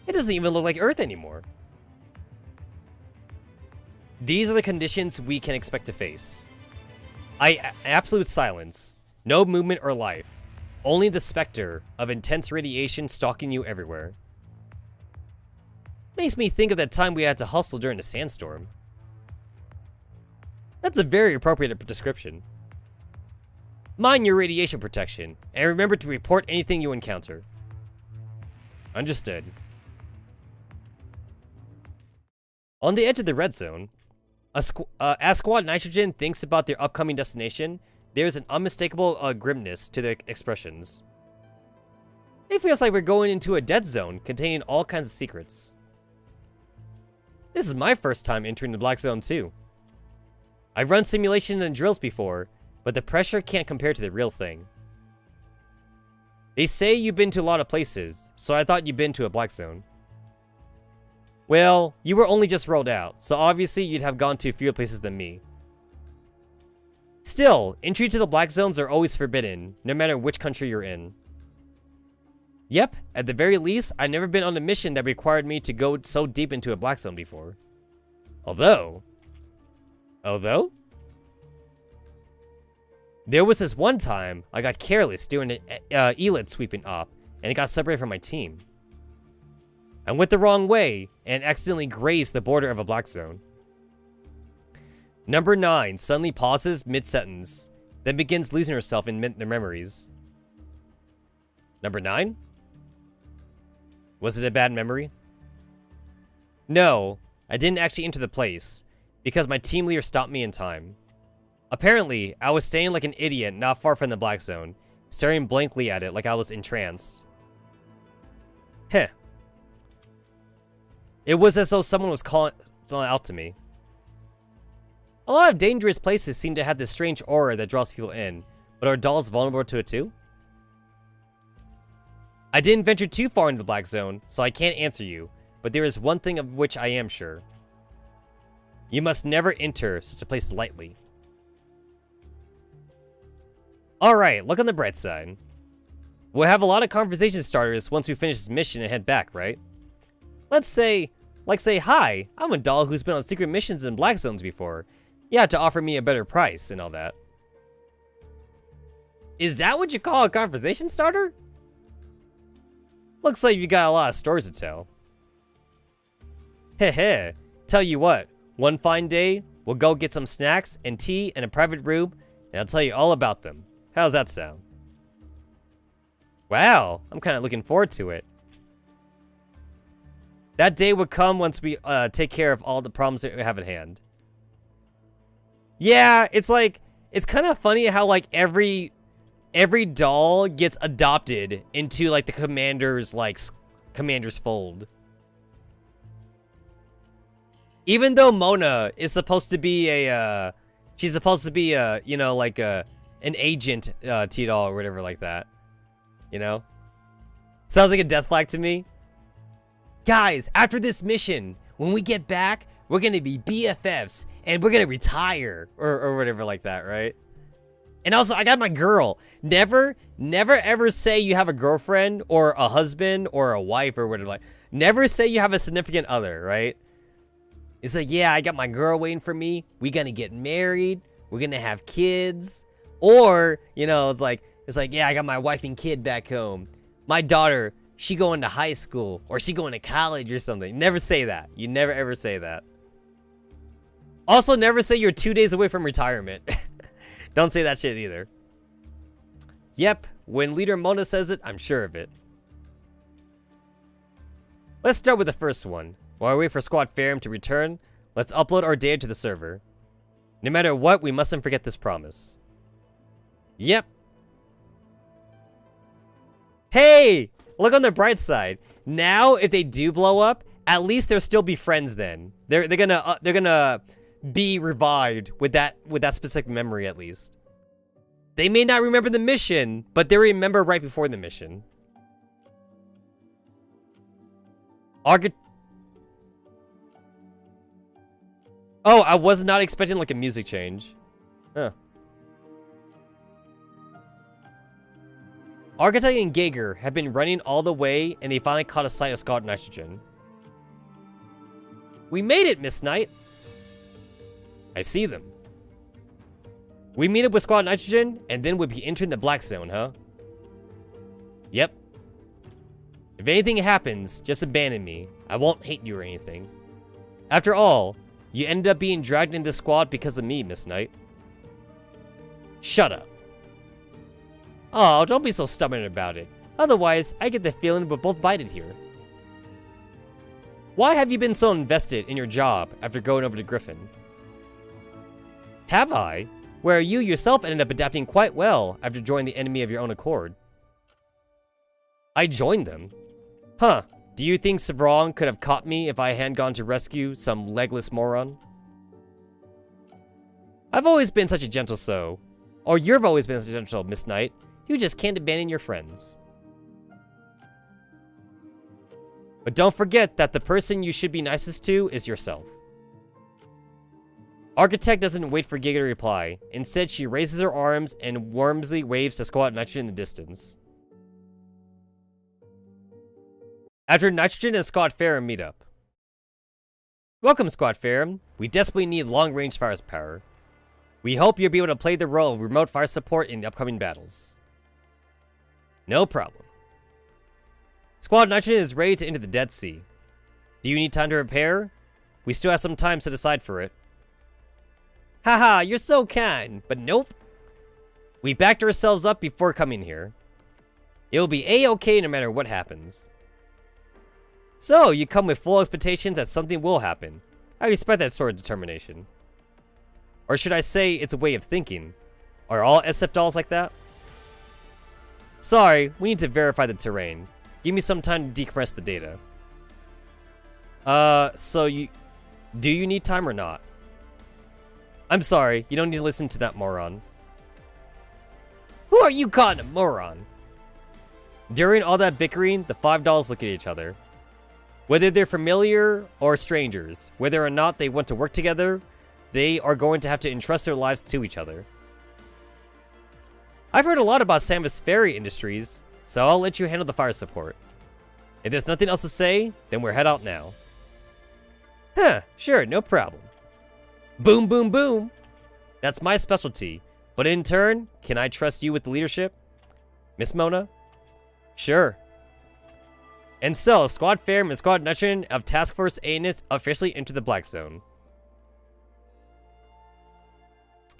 It doesn't even look like Earth anymore. These are the conditions we can expect to face. Absolute silence, no movement or life, only the specter of intense radiation stalking you everywhere. Makes me think of that time we had to hustle during a sandstorm. That's a very appropriate description. Mind your radiation protection, and remember to report anything you encounter. Understood. On the edge of the red zone, as Squad Nitrogen thinks about their upcoming destination, there is an unmistakable grimness to their expressions. It feels like we're going into a dead zone containing all kinds of secrets. This is my first time entering the Black Zone too. I've run simulations and drills before, but the pressure can't compare to the real thing. They say you've been to a lot of places, so I thought you'd been to a Black Zone. Well, you were only just rolled out, so obviously you'd have gone to fewer places than me. Still, entry to the Black Zones are always forbidden, no matter which country you're in. Yep, at the very least, I've never been on a mission that required me to go so deep into a Black Zone before. Although? There was this one time I got careless during an ELID sweeping op, and it got separated from my team. I went the wrong way, and accidentally grazed the border of a Black Zone. Number 9 suddenly pauses mid-sentence, then begins losing herself in their memories. Number 9? Was it a bad memory? No, I didn't actually enter the place, because my team leader stopped me in time. Apparently, I was standing like an idiot not far from the Black Zone, staring blankly at it like I was entranced. Heh. It was as though someone was calling out to me. A lot of dangerous places seem to have this strange aura that draws people in, but are dolls vulnerable to it too? I didn't venture too far into the Black Zone, so I can't answer you, but there is one thing of which I am sure. You must never enter such a place lightly. Alright, look on the bright side. We'll have a lot of conversation starters once we finish this mission and head back, right? Let's say, hi, I'm a doll who's been on secret missions in Black Zones before. You have to offer me a better price and all that. Is that what you call a conversation starter? Looks like you got a lot of stories to tell. Heh, tell you what, one fine day, we'll go get some snacks and tea in a private room, and I'll tell you all about them. How's that sound? Wow, I'm kind of looking forward to it. That day would come once we take care of all the problems that we have at hand. Yeah, it's like, it's kind of funny how like every doll gets adopted into like the commander's fold. Even though Mona is supposed to be a she's supposed to be a, you know, like an agent T-doll or whatever like that. You know? Sounds like a death flag to me. Guys, after this mission, when we get back, we're gonna be BFFs and we're gonna retire or whatever like that, right? And also, I got my girl. Never ever say you have a girlfriend or a husband or a wife or whatever. Like, never say you have a significant other, right? It's like, yeah, I got my girl waiting for me. We gonna get married. We're gonna have kids. Or, you know, it's like, yeah, I got my wife and kid back home. My daughter, she going to high school or she going to college or something. Never say that. You never ever say that. Also, never say you're 2 days away from retirement. Don't say that shit either. Yep, when Leader Mona says it, I'm sure of it. Let's start with the first one. While we wait for Squad Ferrum to return, let's upload our data to the server. No matter what, we mustn't forget this promise. Yep. Hey! Look on the bright side. Now, if they do blow up, at least they'll still be friends then. They're gonna be revived with that specific memory at least. They may not remember the mission, but they remember right before the mission. Oh, I was not expecting like a music change. Huh. Architect and Geiger have been running all the way, and they finally caught a sight of Squad Nitrogen. We made it, Miss Knight. I see them. We meet up with Squad Nitrogen, and then we'll be entering the Black Zone, huh? Yep. If anything happens, just abandon me. I won't hate you or anything. After all, you ended up being dragged into the squad because of me, Miss Knight. Shut up. Oh, don't be so stubborn about it. Otherwise, I get the feeling we're both bited here. Why have you been so invested in your job after going over to Griffin? Have I? Where you yourself ended up adapting quite well after joining the enemy of your own accord. I joined them? Huh. Do you think Sevrong could have caught me if I hadn't gone to rescue some legless moron? I've always been such a gentle soul. Or you've always been such a gentle, Miss Knight. You just can't abandon your friends. But don't forget that the person you should be nicest to is yourself. Architect doesn't wait for Giga to reply. Instead, she raises her arms and warmly waves to Squad Nitrogen in the distance. After Nitrogen and Squad Ferrum meet up. Welcome, Squad Ferrum. We desperately need long-range firepower. We hope you'll be able to play the role of remote fire support in the upcoming battles. No problem. Squad Nitrogen is ready to enter the Dead Sea. Do you need time to repair? We still have some time to decide for it. Haha, you're so kind, but nope. We backed ourselves up before coming here. It will be A-okay no matter what happens. So, you come with full expectations that something will happen. I respect that sort of determination. Or should I say, it's a way of thinking. Are all SF dolls like that? Sorry, we need to verify the terrain. Give me some time to decompress the data. Do you need time or not? I'm sorry, you don't need to listen to that moron. Who are you calling a moron? During all that bickering, the 5 dolls look at each other. Whether they're familiar or strangers, whether or not they want to work together, they are going to have to entrust their lives to each other. I've heard a lot about Samus Ferry Industries, so I'll let you handle the fire support. If there's nothing else to say, then we'll head out now. Huh, sure, no problem. Boom, boom, boom. That's my specialty, but in turn, can I trust you with the leadership? Miss Mona? Sure. And so, Squad Fairham and Squad Nitrogen of Task Force Anus officially enter the Black Zone.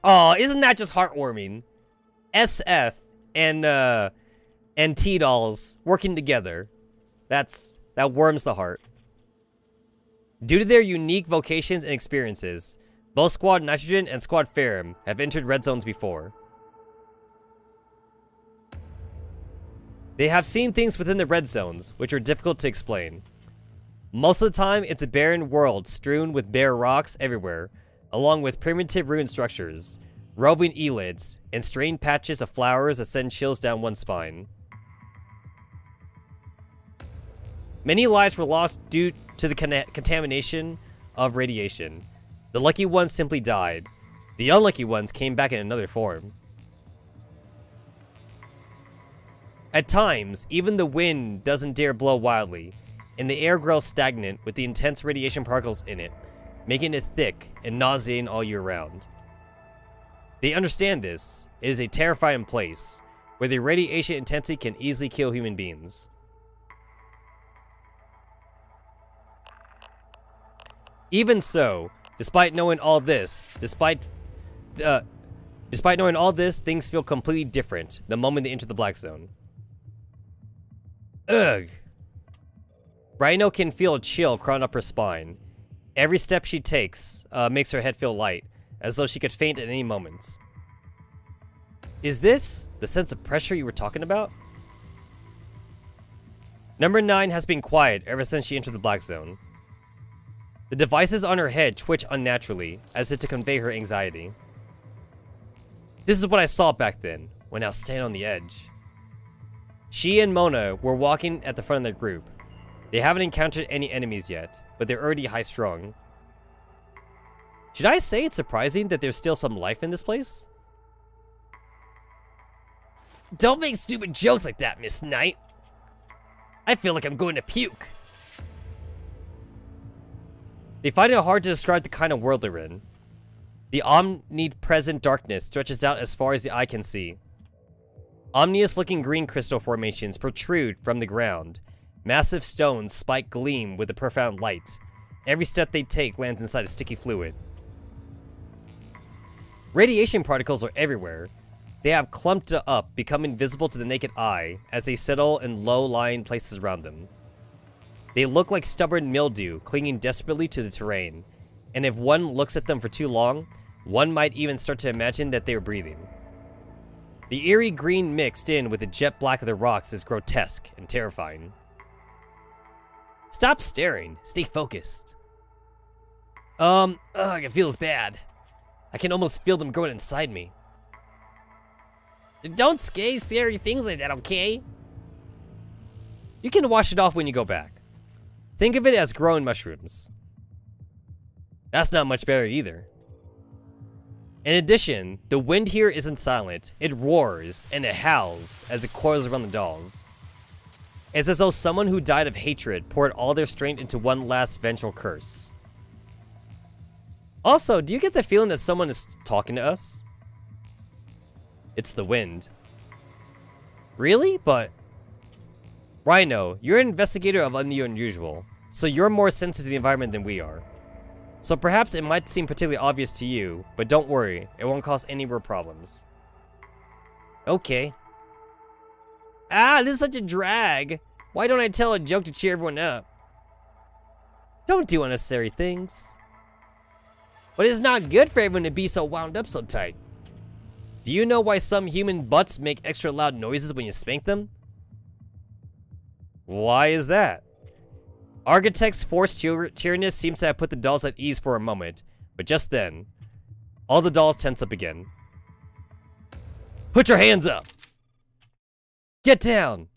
Oh, isn't that just heartwarming? SF and T-Dolls working together. That warms the heart. Due to their unique vocations and experiences, both Squad Nitrogen and Squad Fairham have entered red zones before. They have seen things within the red zones, which are difficult to explain. Most of the time, it's a barren world strewn with bare rocks everywhere, along with primitive ruined structures, roving elids, and strange patches of flowers that send chills down one's spine. Many lives were lost due to the contamination of radiation. The lucky ones simply died. The unlucky ones came back in another form. At times, even the wind doesn't dare blow wildly, and the air grows stagnant with the intense radiation particles in it, making it thick and nauseating all year round. They understand this. It is a terrifying place, where the radiation intensity can easily kill human beings. Even so, despite knowing all this, despite knowing all this, things feel completely different the moment they enter the Black Zone. Ugh. Rhino can feel a chill crawling up her spine. Every step she takes makes her head feel light, as though she could faint at any moment. Is this the sense of pressure you were talking about? Number 9 has been quiet ever since she entered the Black Zone. The devices on her head twitch unnaturally, as if to convey her anxiety. This is what I saw back then, when I was standing on the edge. She and Mona were walking at the front of their group. They haven't encountered any enemies yet, but they're already high-strung. Should I say it's surprising that there's still some life in this place? Don't make stupid jokes like that, Miss Knight. I feel like I'm going to puke. They find it hard to describe the kind of world they're in. The omnipresent darkness stretches out as far as the eye can see. Ominous-looking green crystal formations protrude from the ground. Massive stones spike gleam with a profound light. Every step they take lands inside a sticky fluid. Radiation particles are everywhere. They have clumped up, becoming visible to the naked eye as they settle in low-lying places around them. They look like stubborn mildew, clinging desperately to the terrain. And if one looks at them for too long, one might even start to imagine that they are breathing. The eerie green mixed in with the jet black of the rocks is grotesque and terrifying. Stop staring. Stay focused. It feels bad. I can almost feel them growing inside me. Don't say scary things like that, okay? You can wash it off when you go back. Think of it as growing mushrooms. That's not much better either. In addition, the wind here isn't silent. It roars and it howls as it coils around the dolls. It's as though someone who died of hatred poured all their strength into one last vengeful curse. Also, do you get the feeling that someone is talking to us? It's the wind. Really? But... Rhino, you're an investigator of the unusual, so you're more sensitive to the environment than we are. So perhaps it might seem particularly obvious to you, but don't worry, it won't cause any real problems. Okay. Ah, this is such a drag. Why don't I tell a joke to cheer everyone up? Don't do unnecessary things. But it's not good for everyone to be so wound up so tight. Do you know why some human butts make extra loud noises when you spank them? Why is that? Architect's forced cheeriness seems to have put the dolls at ease for a moment, but just then, all the dolls tense up again. Put your hands up! Get down!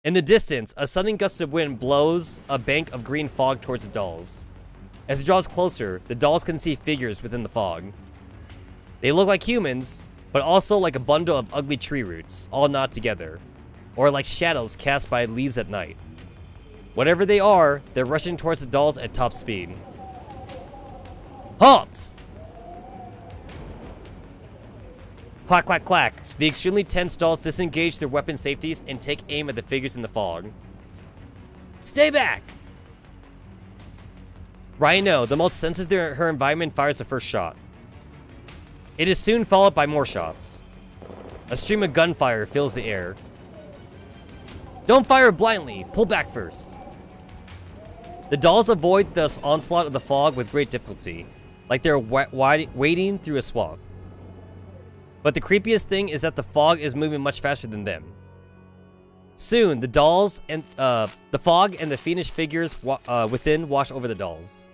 In the distance, a sudden gust of wind blows a bank of green fog towards the dolls. As it draws closer, the dolls can see figures within the fog. They look like humans, but also like a bundle of ugly tree roots, all knot together, or like shadows cast by leaves at night. Whatever they are, they're rushing towards the dolls at top speed. Halt! Clack, clack, clack. The extremely tense dolls disengage their weapon safeties and take aim at the figures in the fog. Stay back! Rhino, the most sensitive to her environment, fires the first shot. It is soon followed by more shots. A stream of gunfire fills the air. Don't fire blindly. Pull back first. The dolls avoid the onslaught of the fog with great difficulty, like they're wading through a swamp. But the creepiest thing is that the fog is moving much faster than them. Soon, the dolls and the fog and the fiendish figures within wash over the dolls.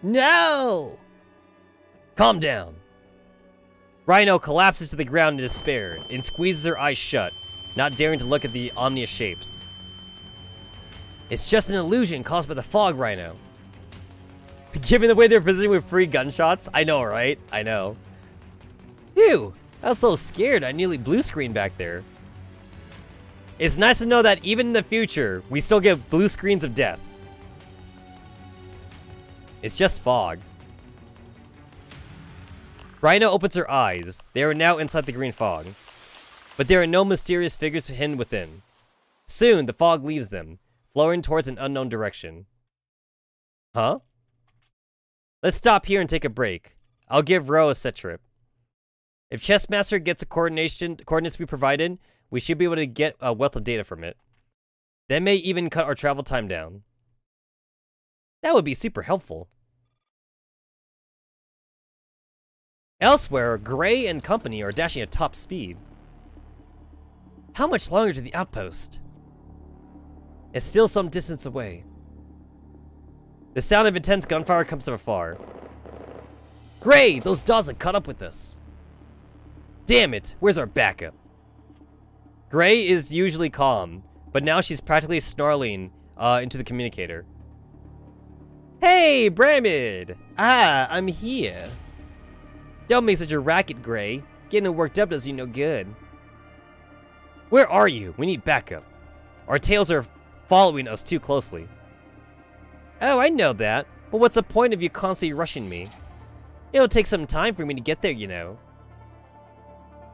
No! Calm down. Rhino collapses to the ground in despair and squeezes her eyes shut, not daring to look at the ominous shapes. It's just an illusion caused by the fog, Rhino. Given the way they're positioned with free gunshots, I know, right? I know. Phew, I was so scared I nearly blue screened back there. It's nice to know that even in the future, we still get blue screens of death. It's just fog. Rhino opens her eyes. They are now inside the green fog. But there are no mysterious figures hidden within. Soon, the fog leaves them, flowing towards an unknown direction. Huh? Let's stop here and take a break. I'll give Ro a set trip. If Chessmaster gets the coordinates we provided, we should be able to get a wealth of data from it. That may even cut our travel time down. That would be super helpful. Elsewhere, Gray and company are dashing at top speed. How much longer to the outpost? It's still some distance away. The sound of intense gunfire comes from afar. Gray, those dolls have caught up with us. Damn it, where's our backup? Gray is usually calm, but now she's practically snarling into the communicator. Hey, Bramid! Ah, I'm here. Don't make such a racket, Gray. Getting worked up does you no good. Where are you? We need backup. Our tails are following us too closely. Oh, I know that, but what's the point of you constantly rushing me? It'll take some time for me to get there, you know.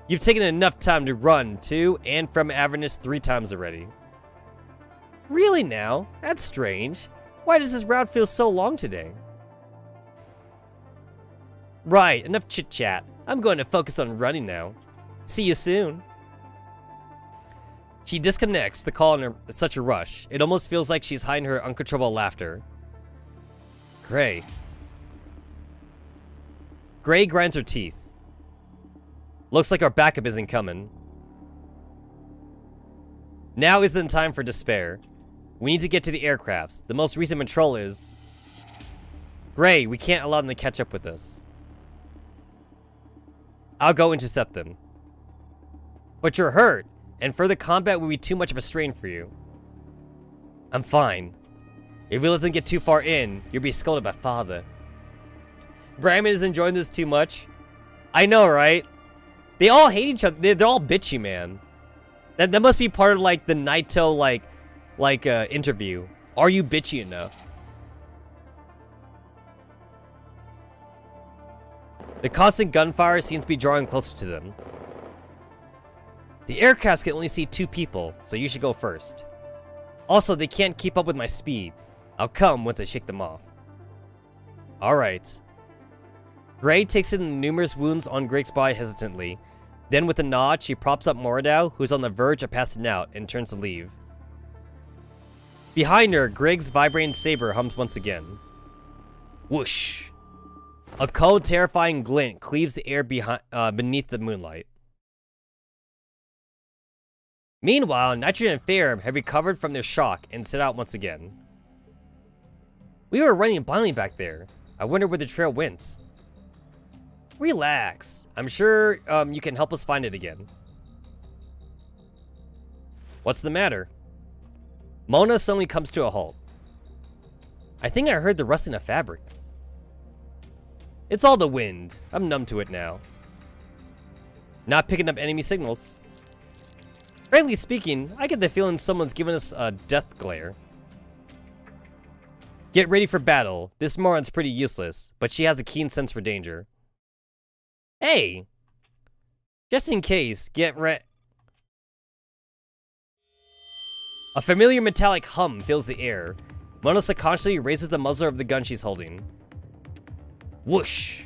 You've taken enough time to run to and from Avernus 3 times already. Really now? That's strange. Why does this route feel so long today? Right, enough chit-chat. I'm going to focus on running now. See you soon. She disconnects the call in such a rush. It almost feels like she's hiding her uncontrollable laughter. Gray. Gray grinds her teeth. Looks like our backup isn't coming. Now isn't the time for despair. We need to get to the aircrafts. The most recent patrol is... Gray, we can't allow them to catch up with us. I'll go intercept them. But you're hurt, and further combat will be too much of a strain for you. I'm fine. If we let them get too far in, you'll be scolded by father. Bramid is enjoying this too much. I know, right? They all hate each other. They're all bitchy, man. That must be part of like the Naito interview. Are you bitchy enough? The constant gunfire seems to be drawing closer to them. The aircrafts can only see 2 people, so you should go first. Also, they can't keep up with my speed. I'll come once I shake them off. Alright. Gray takes in the numerous wounds on Greg's body hesitantly. Then with a nod, she props up Moradau, who's on the verge of passing out, and turns to leave. Behind her, Greg's vibrating saber hums once again. Whoosh! A cold, terrifying glint cleaves the air beneath the moonlight. Meanwhile, Nitrogen and Ferrum have recovered from their shock and set out once again. We were running blindly back there. I wonder where the trail went. Relax. I'm sure you can help us find it again. What's the matter? Mona suddenly comes to a halt. I think I heard the rustling of fabric. It's all the wind. I'm numb to it now. Not picking up enemy signals. Frankly speaking, I get the feeling someone's giving us a death glare. Get ready for battle. This moron's pretty useless, but she has a keen sense for danger. Hey! Just in case, get ready. A familiar metallic hum fills the air. Mona subconsciously raises the muzzle of the gun she's holding. Whoosh!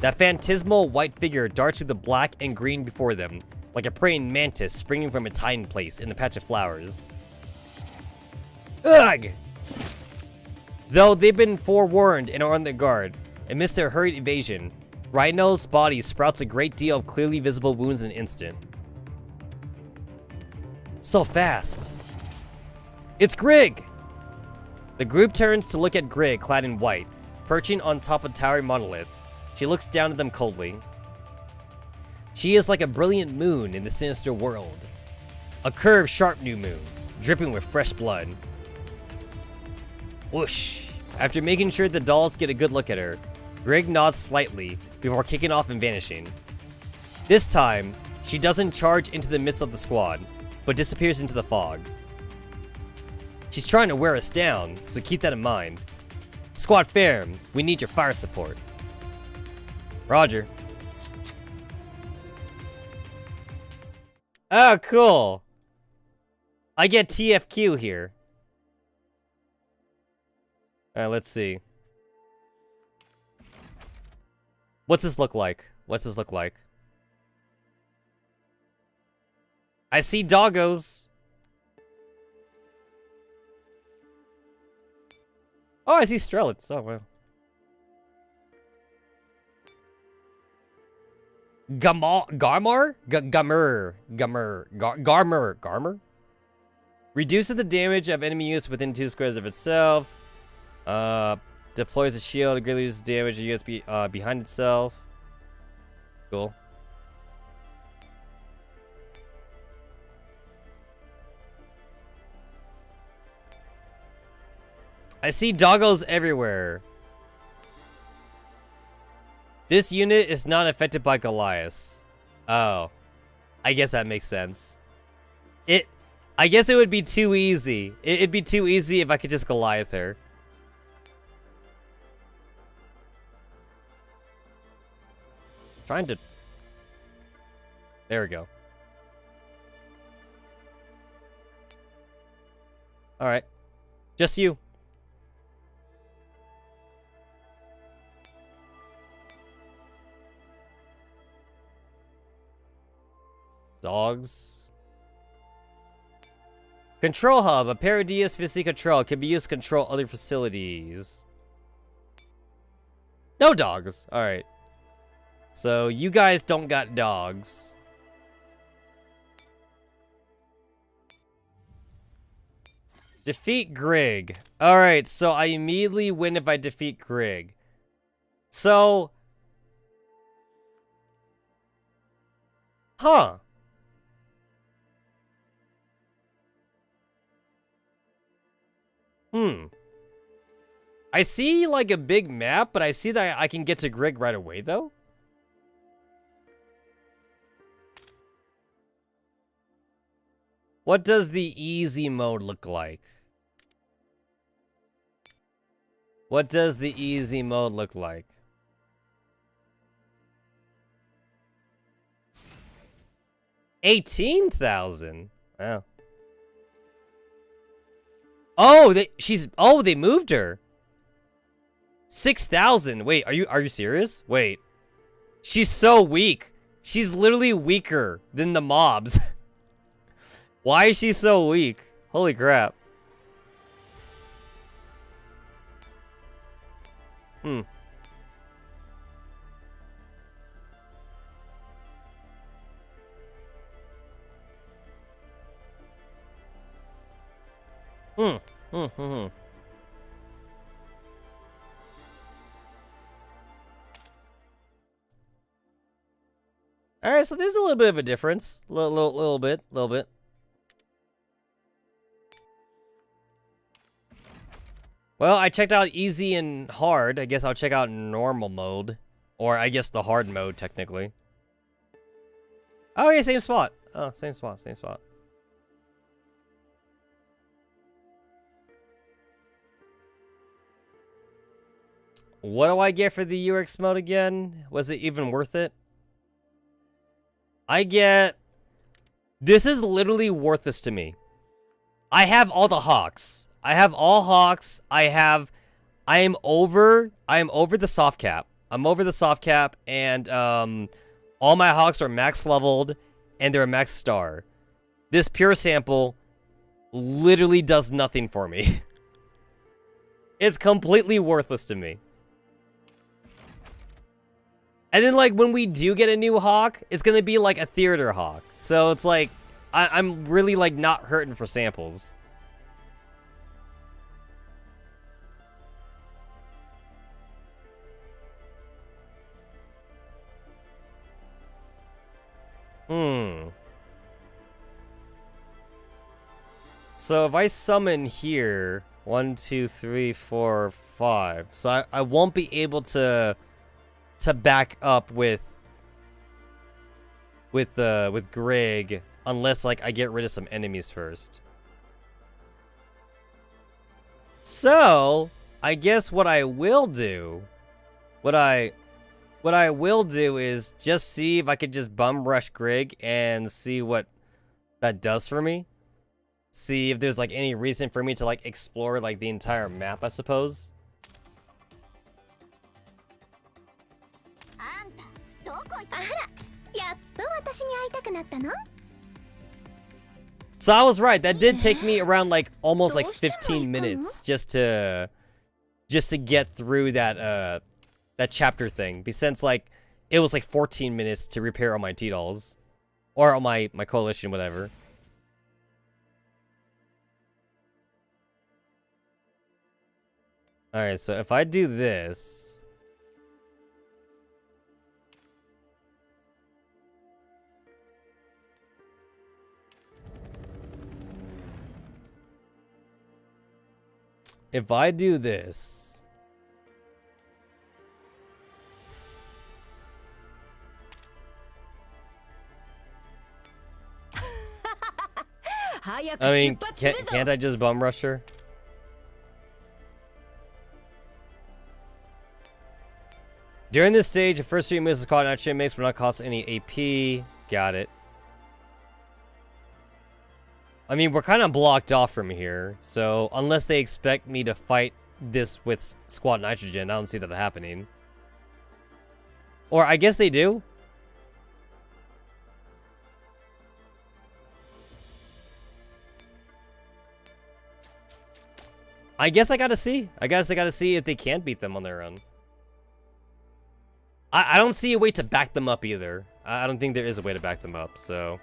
That phantasmal white figure darts through the black and green before them, like a praying mantis springing from its hiding place in the patch of flowers. Ugh! Though they've been forewarned and are on their guard, amidst their hurried evasion, Rhino's body sprouts a great deal of clearly visible wounds in an instant. So fast! It's Grig! The group turns to look at Grig clad in white, perching on top of a towering monolith. She looks down at them coldly. She is like a brilliant moon in the sinister world. A curved, sharp new moon, dripping with fresh blood. Whoosh! After making sure the dolls get a good look at her, Grig nods slightly before kicking off and vanishing. This time, she doesn't charge into the midst of the squad, but disappears into the fog. She's trying to wear us down, so keep that in mind. Squad Ferrum, we need your fire support. Roger. Oh, cool. I get TFQ here. Alright, let's see. What's this look like? What's this look like? I see doggos. Oh, I see Strelitz. Oh, wow. Garmar? Garmer? Reduces the damage of enemy units within 2 squares of itself. Deploys a shield to greatly reduce damage of units behind itself. Cool. I see doggos everywhere. This unit is not affected by Goliath. Oh. I guess that makes sense. I guess it would be too easy. It'd be too easy if I could just Goliath her. Trying to... There we go. Alright. Just you. Dogs. Control hub. A Paradius Physique Control can be used to control other facilities. No dogs. Alright. So, you guys don't got dogs. Defeat Grig. Alright, so I immediately win if I defeat Grig. So... Huh. I see, like, a big map, but I see that I can get to Grig right away, though. What does the easy mode look like? What does the easy mode look like? $18,000. Wow. Oh, they moved her. 6,000. Wait, are you serious? Wait. She's so weak. She's literally weaker than the mobs. Why is she so weak? Holy crap. Alright, so there's a little bit of a difference. Little bit. Well, I checked out easy and hard. I guess I'll check out normal mode. Or I guess the hard mode, technically. Oh, yeah, same spot. Oh, same spot, same spot. What do I get for the UX mode again? Was it even worth it? I get... This is literally worthless to me. I have all the hawks. I have all hawks. I am over the soft cap. I'm over the soft cap, and all my hawks are max leveled, and they're a max star. This pure sample literally does nothing for me. It's completely worthless to me. And then, like, when we do get a new hawk, it's gonna be, like, a theater hawk. So it's like, I'm really, like, not hurting for samples. So if I summon here, 1, 2, 3, 4, 5. So I won't be able to back up with Grig unless like I get rid of some enemies first. So I guess what I will do, what I will do is just see if I could just bum rush Grig and see what that does for me. See if there's like any reason for me to like explore like the entire map, I suppose. So I was right. That did take me around like almost like 15 minutes just to get through that that chapter thing. Since like it was like 14 minutes to repair all my T-dolls or all my coalition, whatever. All right, so if I do this, if I do this, I mean, can't I just bum rush her? During this stage, the first 3 moves is called Nitrogen Mix will not cost any AP. Got it. I mean, we're kind of blocked off from here, so unless they expect me to fight this with Squad Nitrogen, I don't see that happening. Or I guess they do. I guess I gotta see. I guess I gotta see if they can beat them on their own. I don't see a way to back them up either. I don't think there is a way to back them up, so.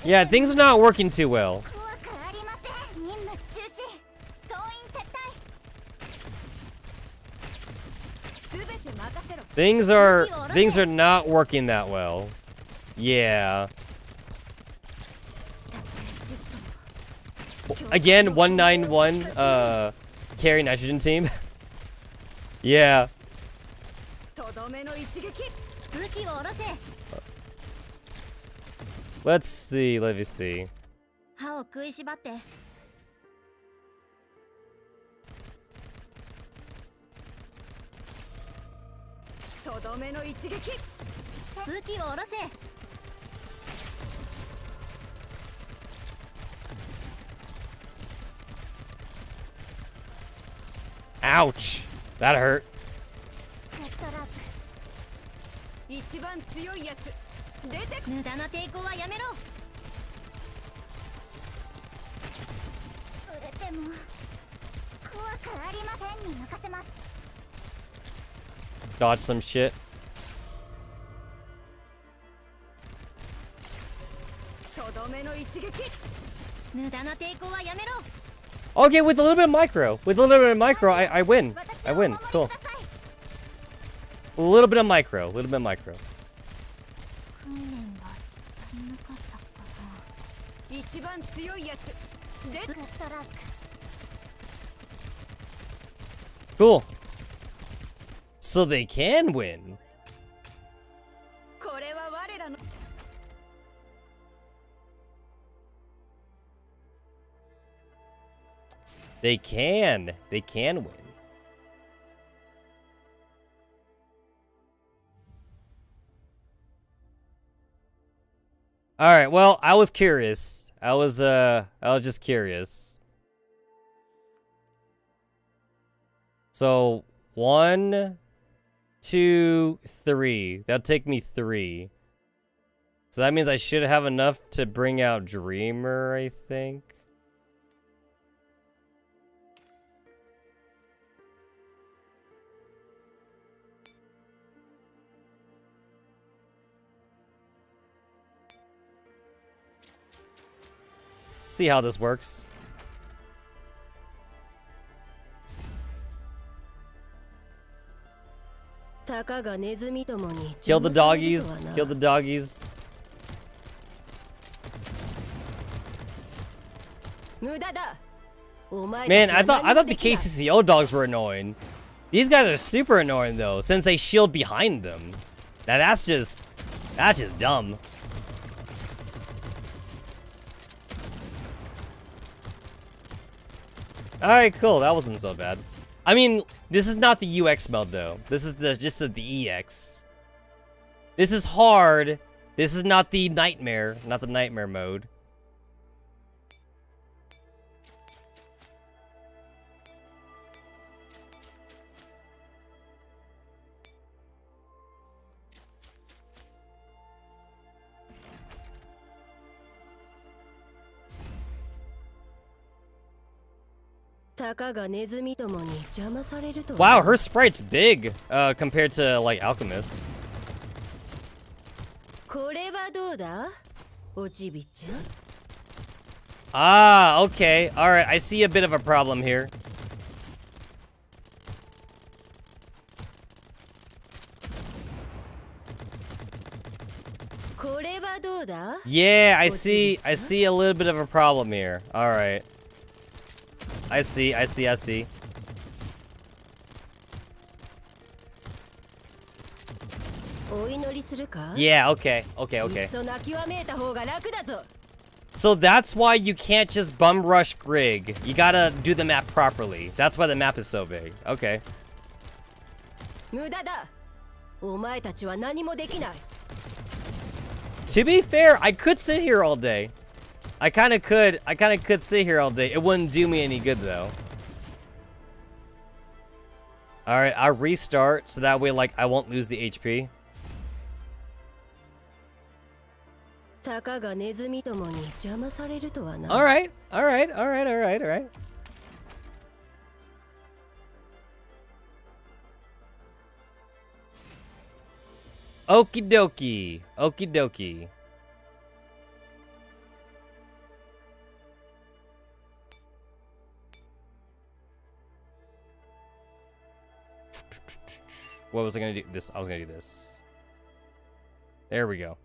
Yeah, things are not working too well. Things are not working that well. Yeah. Again, 191 carry nitrogen team. Yeah. Let's see, let me see. Ouch! That hurt. Dodge some shit. Okay, with a little bit of micro. With a little bit of micro, I win. I win. Cool. A little bit of micro. A little bit of micro. Cool. So they can win. They can. They can win. All right. Well, I was curious. I was just curious. So 1, 2, 3. That'll take me 3. So that means I should have enough to bring out Dreamer, I think. See how this works. Kill the doggies. Kill the doggies. Man, I thought the KCCO dogs were annoying. These guys are super annoying though, since they shield behind them. Now that's just dumb. Alright, cool. That wasn't so bad. I mean, this is not the UX mode, though. This is just the EX. This is hard. This is not the nightmare. Not the nightmare mode. Wow, her sprite's big compared to like Alchemist. Ah, okay. All right, I see a bit of a problem here. Yeah, I see a little bit of a problem here. All right. I see. Yeah, okay. So that's why you can't just bum rush Grig. You gotta do the map properly. That's why the map is so big. Okay. To be fair, I could sit here all day. I kinda could sit here all day. It wouldn't do me any good though. Alright, I'll restart so that way like I won't lose the HP. Alright. Okie dokie. What was I gonna do? I was gonna do this. There we go.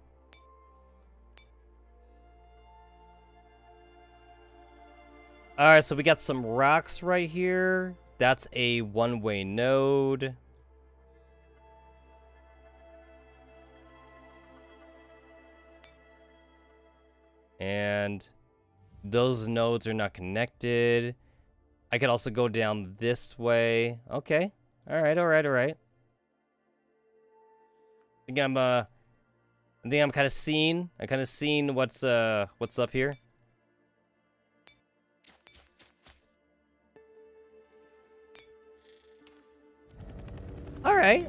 Alright, so we got some rocks right here. That's a one-way node. And those nodes are not connected. I could also go down this way. Okay. Alright. I think I'm kind of seeing. I kind of seen what's up here. All right.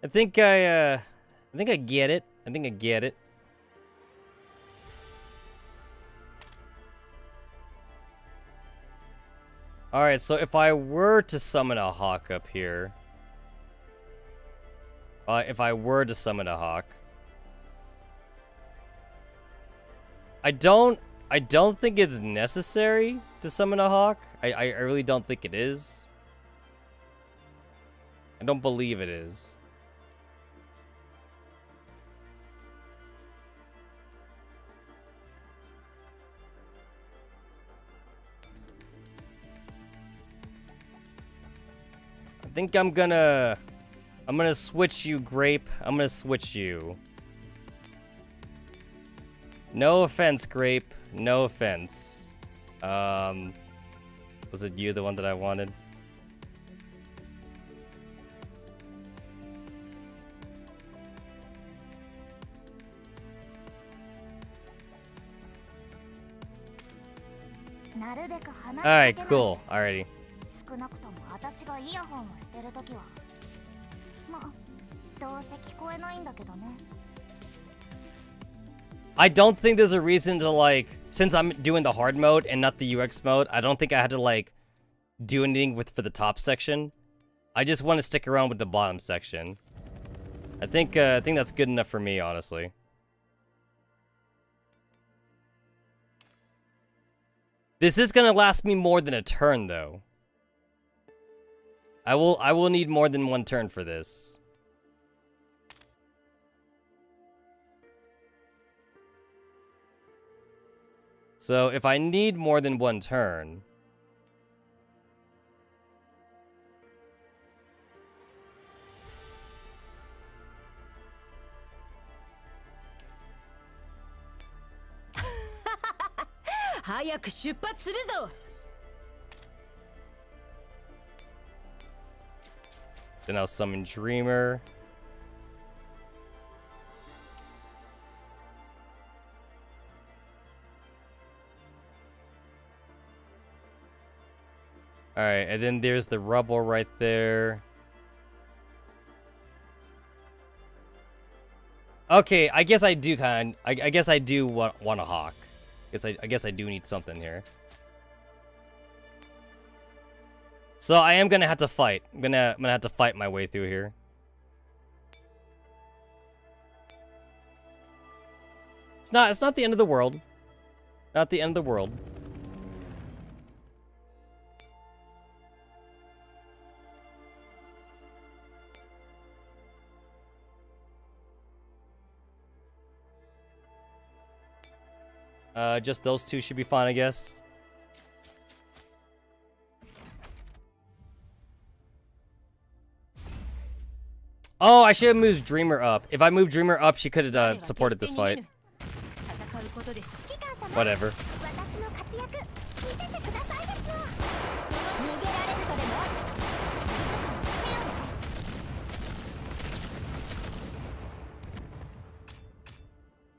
I think I get it. All right, so if I were to summon a hawk up here, If I were to summon a hawk. I don't think it's necessary to summon a hawk. I really don't think it is. I don't believe it is. I think I'm gonna switch you, Grape. I'm gonna switch you. No offense, Grape. No offense. Was it you, the one that I wanted? Alright, cool. Alrighty. I don't think there's a reason to, like, since I'm doing the hard mode and not the UX mode, I don't think I had to, like, do anything for the top section. I just want to stick around with the bottom section. I think that's good enough for me, honestly. This is gonna last me more than a turn, though. I will need more than one turn for this. So if I need more than one turn, then I'll summon Dreamer. Alright, and then there's the rubble right there. Okay, I guess I do I guess I do want a hawk. I guess I do need something here. So I am gonna have to fight. I'm gonna have to fight my way through here. It's not the end of the world. Not the end of the world. Just those two should be fine, I guess. Oh, I should have moved Dreamer up. If I moved Dreamer up, she could have supported this fight. Whatever.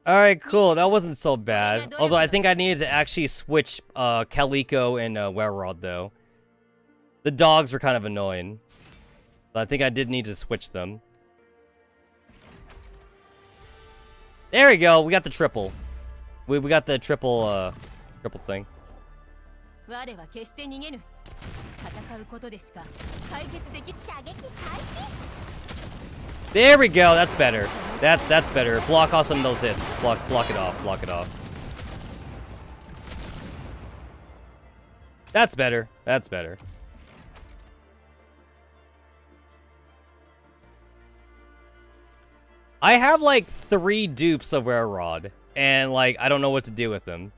Alright, cool. That wasn't so bad. Although I think I needed to actually switch Calico and Wererod, though. The dogs were kind of annoying. So I think I did need to switch them. There we go. We got the triple. We got the triple thing. There we go. That's better. That's better. Block off some of those hits. Block it off. Block it off. That's better. That's better. I have like 3 dupes of Wererod, and like I don't know what to do with them.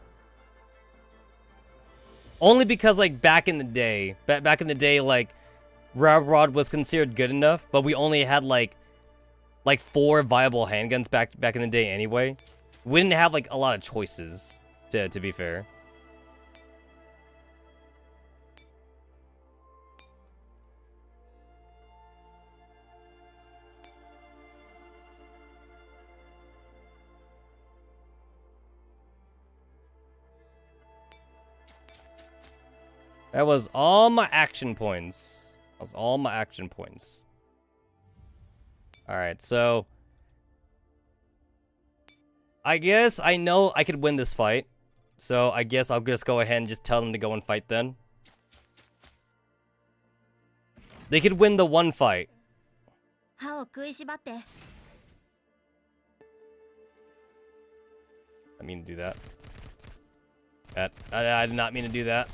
Only because like back in the day, like Wererod was considered good enough, but we only had like 4 viable handguns back in the day anyway. We didn't have like a lot of choices, to be fair. That was all my action points. That was all my action points. Alright, so I guess I know I could win this fight. So I guess I'll just go ahead and just tell them to go and fight then. They could win the one fight. I mean to do that. I did not mean to do that.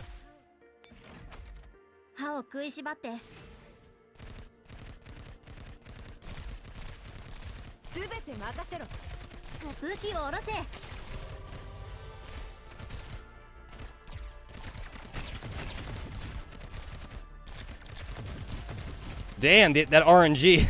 Damn, that RNG.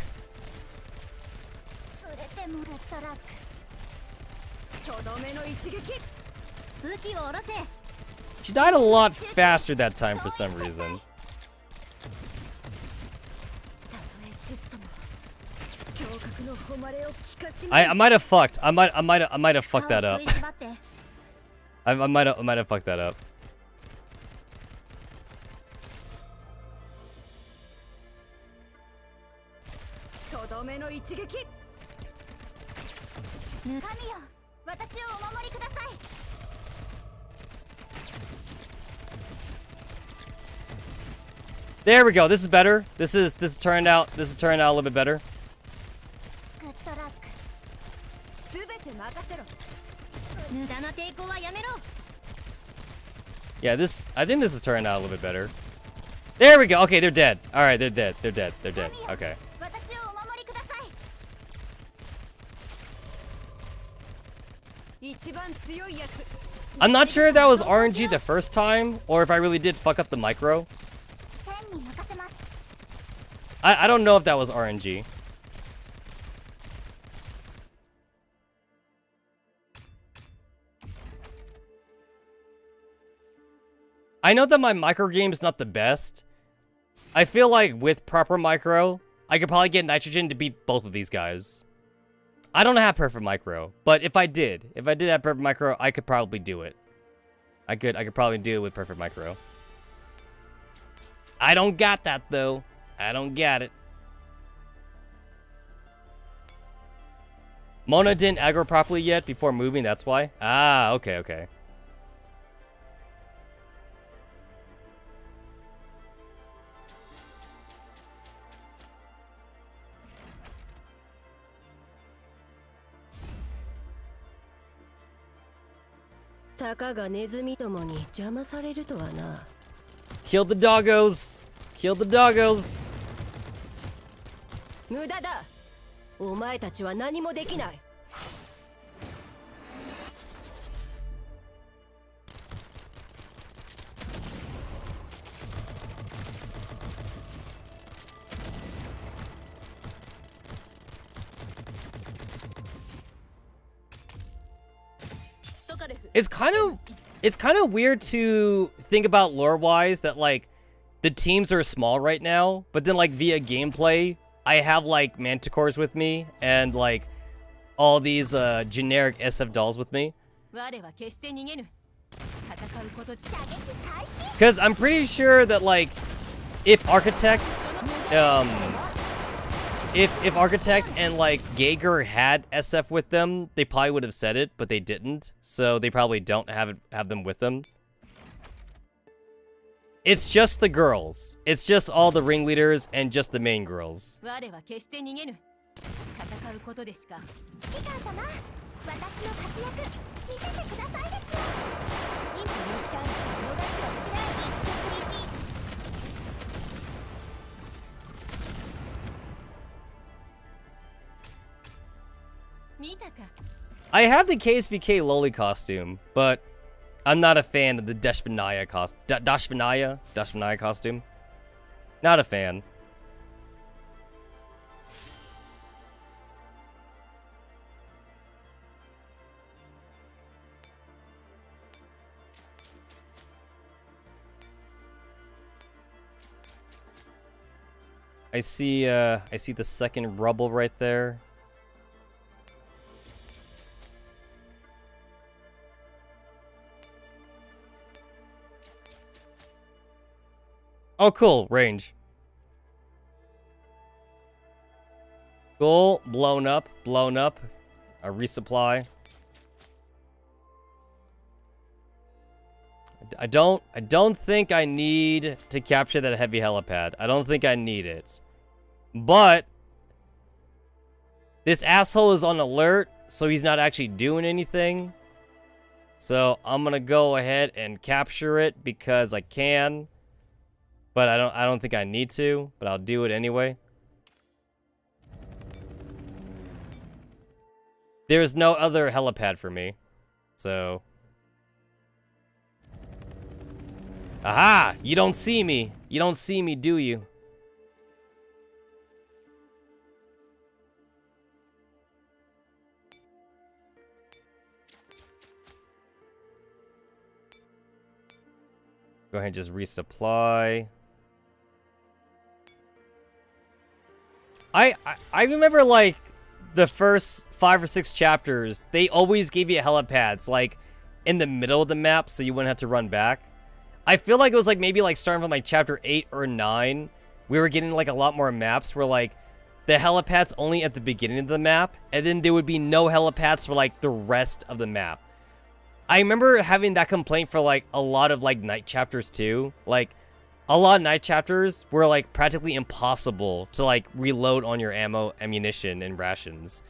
She died a lot faster that time for some reason. I might have fucked. I might have fucked that up. I might have fucked that up. There we go. This is better. This is turned out a little bit better. Yeah, I think this is turning out a little bit better. There we go. Okay, they're dead. All right, they're dead. They're dead. They're dead. Okay. I'm not sure if that was RNG the first time, or if I really did fuck up the micro. I don't know if that was RNG. I know that my micro game is not the best. I feel like with proper micro, I could probably get nitrogen to beat both of these guys. I don't have perfect micro, but if I did have perfect micro, I could probably do it. I could probably do it with perfect micro. I don't got that though. I don't got it. Mona didn't aggro properly yet before moving, that's why. Ah, okay, okay. Kill the doggos! Kill the doggos! It's kind of weird to think about lore-wise that, like, the teams are small right now, but then, like, via gameplay, I have, like, manticores with me, and, like, all these, generic SF dolls with me. Because I'm pretty sure that, like, if Architect, if Architect and, like, Jaeger had SF with them, they probably would have said it, but they didn't. So they probably don't have them with them. It's just the girls. It's just all the ringleaders and just the main girls. I have the KSVK Loli costume, but I'm not a fan of the Dashvinaya costume. Not a fan. I see the second rubble right there. Oh, cool. Range. Cool. Blown up. Blown up. A resupply. I don't think I need to capture that heavy helipad. I don't think I need it. But This asshole is on alert, so he's not actually doing anything. So I'm gonna go ahead and capture it because I can. But I don't think I need to, but I'll do it anyway. There's no other helipad for me. So. Aha! You don't see me. You don't see me, do you? Go ahead and just resupply. I remember, like, the first 5 or 6 chapters, they always gave you helipads, like, in the middle of the map, so you wouldn't have to run back. I feel like it was, like, maybe, like, starting from, like, chapter 8 or 9, we were getting, like, a lot more maps where, like, the helipads only at the beginning of the map, and then there would be no helipads for, like, the rest of the map. I remember having that complaint for, like, a lot of, like, night chapters, too. Like, a lot of night chapters were, like, practically impossible to, like, reload on your ammunition, and rations.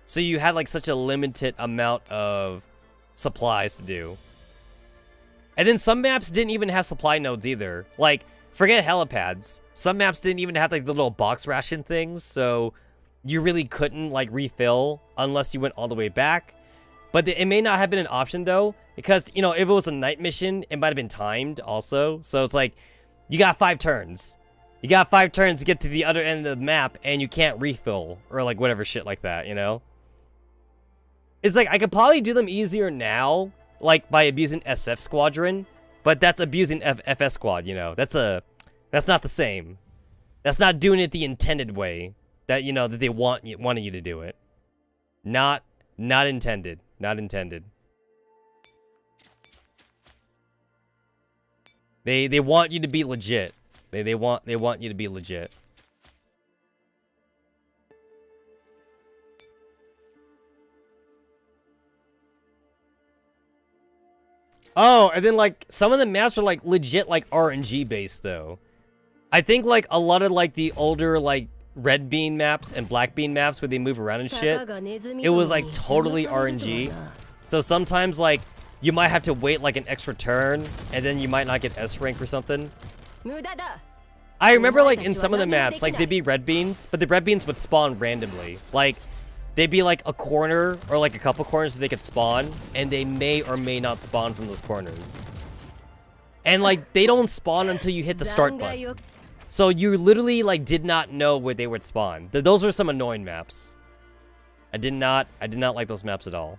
So you had, like, such a limited amount of supplies to do. And then some maps didn't even have supply nodes either. Like, forget helipads. Some maps didn't even have, like, the little box ration things, so you really couldn't, like, refill unless you went all the way back. But it may not have been an option, though, because, you know, if it was a night mission, it might have been timed also. So it's like, you got 5 turns. You got 5 turns to get to the other end of the map, and you can't refill, or, like, whatever shit like that, you know? It's like, I could probably do them easier now, like, by abusing SF Squadron, but that's abusing FS Squad, you know? That's not the same. That's not doing it the intended way that, you know, that they wanted you to do it. Not intended. Not intended. They want you to be legit. They want you to be legit. Oh, and then, like, some of the maps are, like, legit, like, RNG based, though. I think, like, a lot of, like, the older, like, red bean maps and black bean maps where they move around and shit, it was, like, totally RNG. So sometimes, like, you might have to wait, like, an extra turn, and then you might not get S rank or something. I remember, like, in some of the maps, like, they'd be red beans, but the red beans would spawn randomly. Like, they'd be, like, a corner, or, like, a couple corners that they could spawn, and they may or may not spawn from those corners. And, like, they don't spawn until you hit the start button. So you literally, like, did not know where they would spawn. Those were some annoying maps. I did not like those maps at all.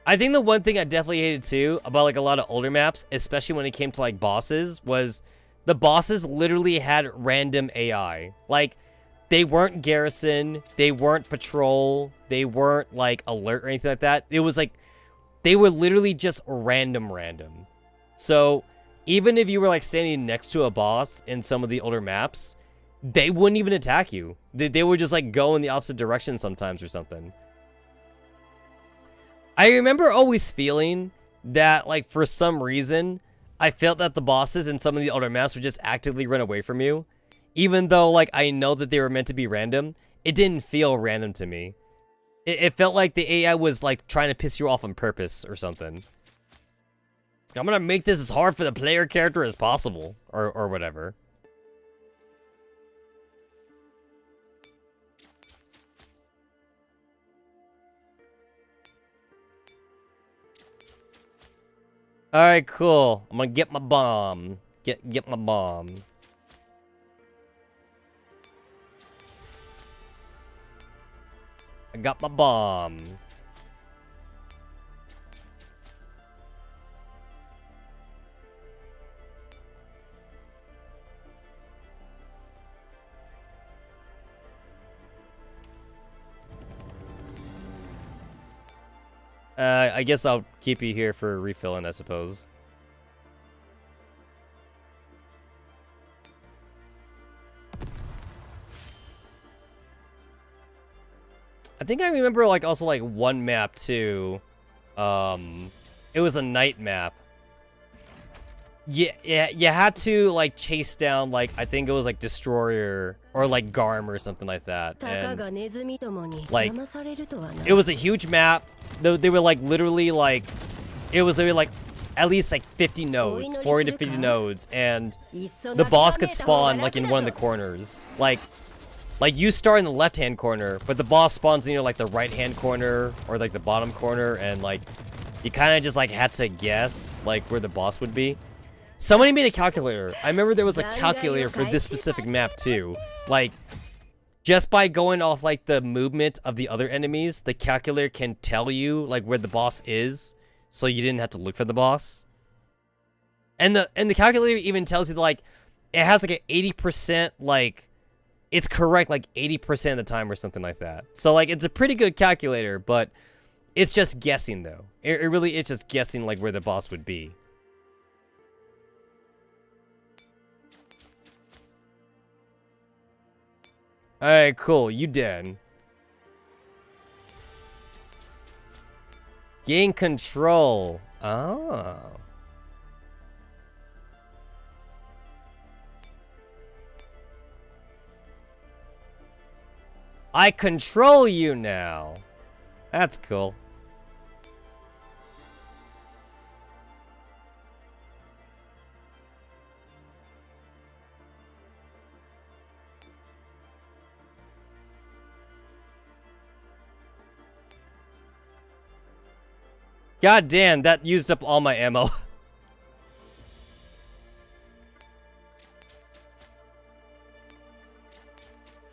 I think the one thing I definitely hated too about, like, a lot of older maps, especially when it came to, like, bosses, was the bosses literally had random AI. Like, they weren't garrison, they weren't patrol, they weren't, like, alert or anything like that. It was like, they were literally just random. So, even if you were, like, standing next to a boss in some of the older maps, they wouldn't even attack you. They would just, like, go in the opposite direction sometimes or something. I remember always feeling that, like, for some reason, I felt that the bosses in some of the older maps would just actively run away from you. Even though, like, I know that they were meant to be random, it didn't feel random to me. It felt like the AI was, like, trying to piss you off on purpose or something. It's like, I'm gonna make this as hard for the player character as possible, or whatever. Alright, cool. I'm gonna get my bomb. Get my bomb. I got my bomb. I guess I'll keep you here for refilling, I suppose. I think I remember, like, also, like, one map, too. It was a night map. Yeah, you had to like chase down like I think it was like Destroyer or like Garm or something like that. And like it was a huge map. They were like literally like it was literally like at least like 50 nodes, 40 to 50 nodes, and the boss could spawn like in one of the corners. Like you start in the left-hand corner, but the boss spawns in either like the right-hand corner or like the bottom corner, and like you kind of just like had to guess like where the boss would be. Somebody made a calculator. I remember there was a calculator for this specific map too. Like, just by going off like the movement of the other enemies, the calculator can tell you like where the boss is, so you didn't have to look for the boss. And the calculator even tells you like it has like an 80% like it's correct like 80% of the time or something like that. So like it's a pretty good calculator, but it's just guessing though. It really is just guessing like where the boss would be. Alright, cool. You dead. Gain control. Oh. I control you now. That's cool. God damn, that used up all my ammo.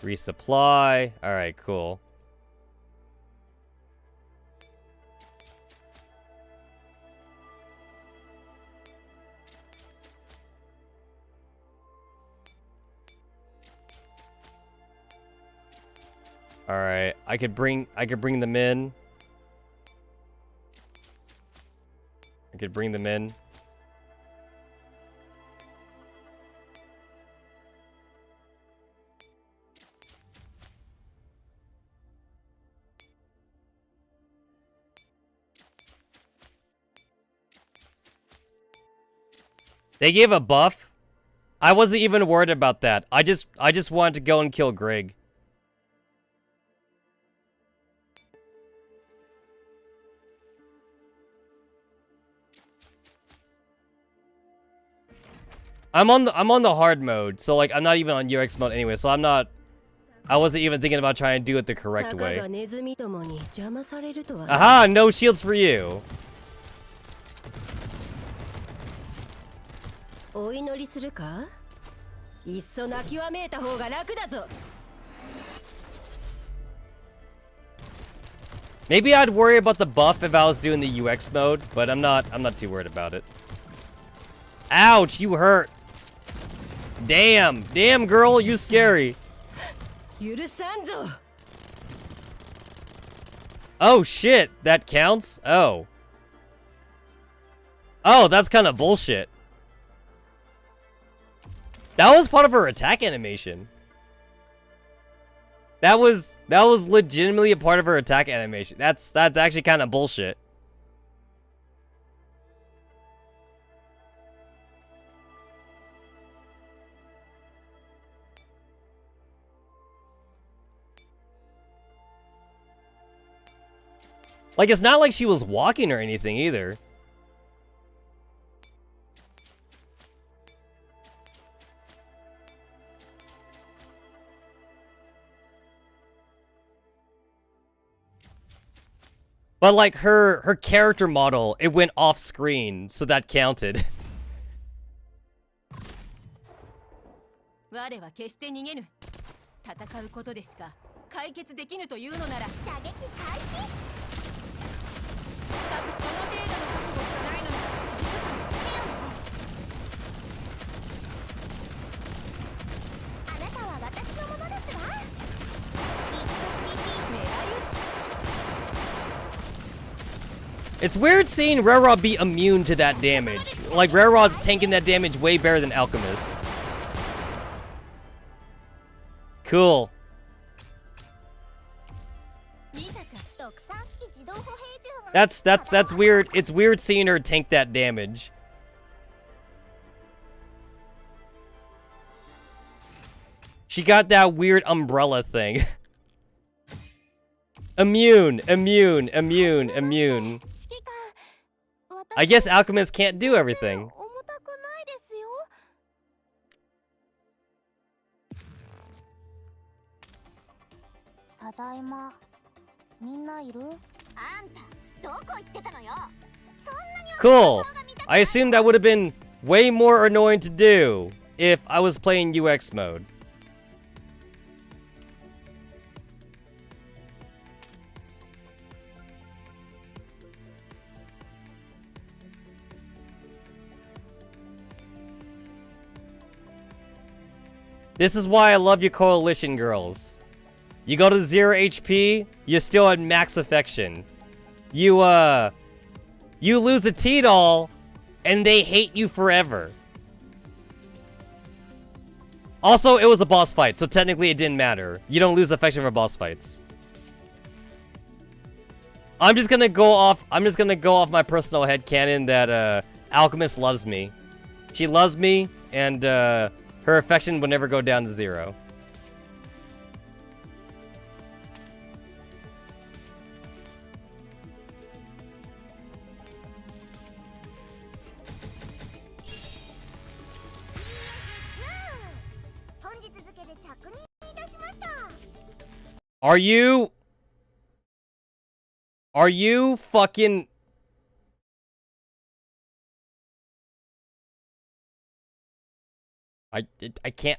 Resupply. Alright, cool. Alright, I could bring them in. I could bring them in. They gave a buff? I wasn't even worried about that. I just wanted to go and kill Greg. I'm on the hard mode, so like I'm not even on UX mode anyway, so I wasn't even thinking about trying to do it the correct way. Aha, no shields for you. Maybe I'd worry about the buff if I was doing the UX mode, but I'm not too worried about it. Ouch, you hurt. Damn, girl, you scary. Oh shit, that counts? Oh, that's kind of bullshit. That was part of her attack animation. That was legitimately a part of her attack animation. That's actually kind of bullshit. Like, it's not like she was walking or anything either. But like her character model, it went off screen, so that counted. It's weird seeing Railrod be immune to that damage. Like, Railrod's tanking that damage way better than Alchemist. Cool. That's weird. It's weird seeing her tank that damage. She got that weird umbrella thing. Immune, immune, immune, immune. I guess alchemists can't do everything. Cool. I assume that would have been way more annoying to do if I was playing UX mode. This is why I love you coalition girls. You go to 0 HP, you're still at max affection. You lose a T-doll, and they hate you forever. Also, it was a boss fight, so technically it didn't matter. You don't lose affection for boss fights. I'm just gonna go off my personal headcanon that Alchemist loves me. She loves me, and her affection will never go down to 0. Are you fucking... I can't,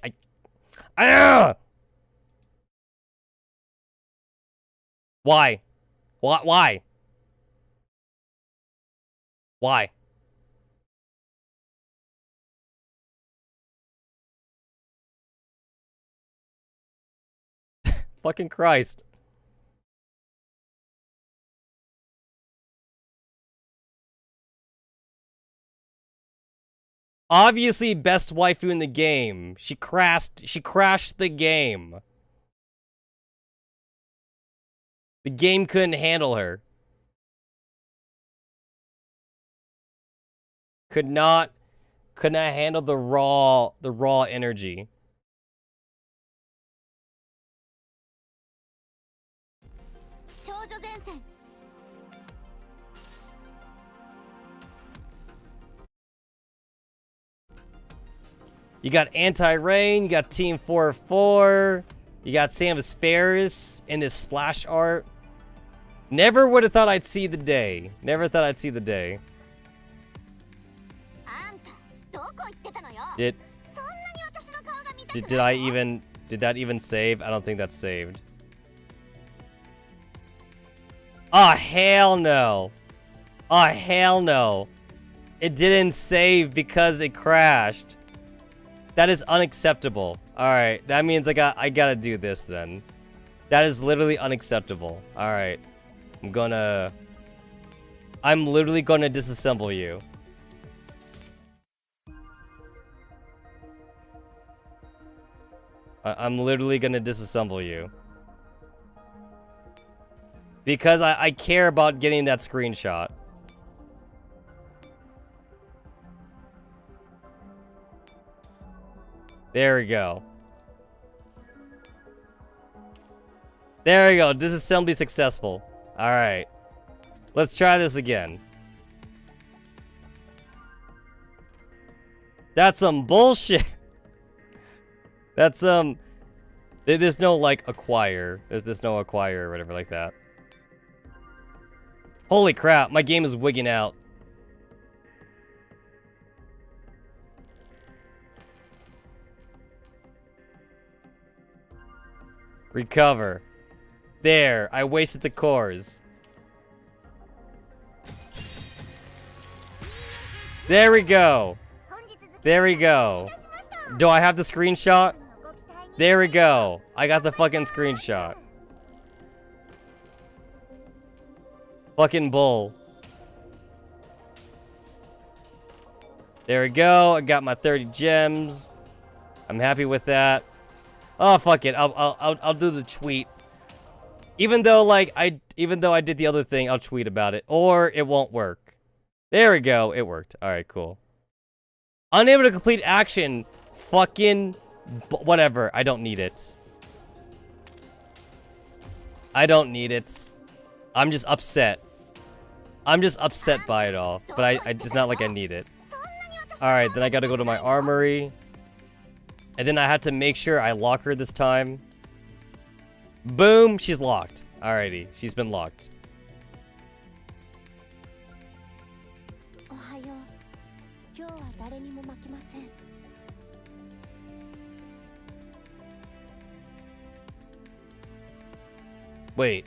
Why? Why? Why? Fucking Christ. Obviously, best waifu in the game. She crashed the game. The game couldn't handle her. Could not handle the raw energy. You got Anti-Rain, you got Team 4-4, you got Samus Ferris in this splash art. Never would have thought I'd see the day. Never thought I'd see the day. Did that even save? I don't think that's saved. Oh, hell no. Oh, hell no. It didn't save because it crashed. That is unacceptable. Alright, that means I gotta do this then. That is literally unacceptable. Alright. I'm literally gonna disassemble you. I'm literally gonna disassemble you. Because I care about getting that screenshot. There we go. There we go. Disassembly successful. Alright. Let's try this again. That's some bullshit. That's there's no like acquire. There's no acquire or whatever like that. Holy crap, my game is wigging out. Recover. There, I wasted the cores. There we go. There we go. Do I have the screenshot? There we go. I got the fucking screenshot. Fucking bull. There we go. I got my 30 gems. I'm happy with that. Oh fuck it. I'll do the tweet. Even though I did the other thing, I'll tweet about it. Or it won't work. There we go. It worked. Alright, cool. Unable to complete action. Fucking But whatever, I don't need it. I don't need it. I'm just upset. I'm just upset by it all. But it's not like I need it. Alright, then I gotta go to my armory. And then I have to make sure I lock her this time. Boom, she's locked. Alrighty, she's been locked. Wait.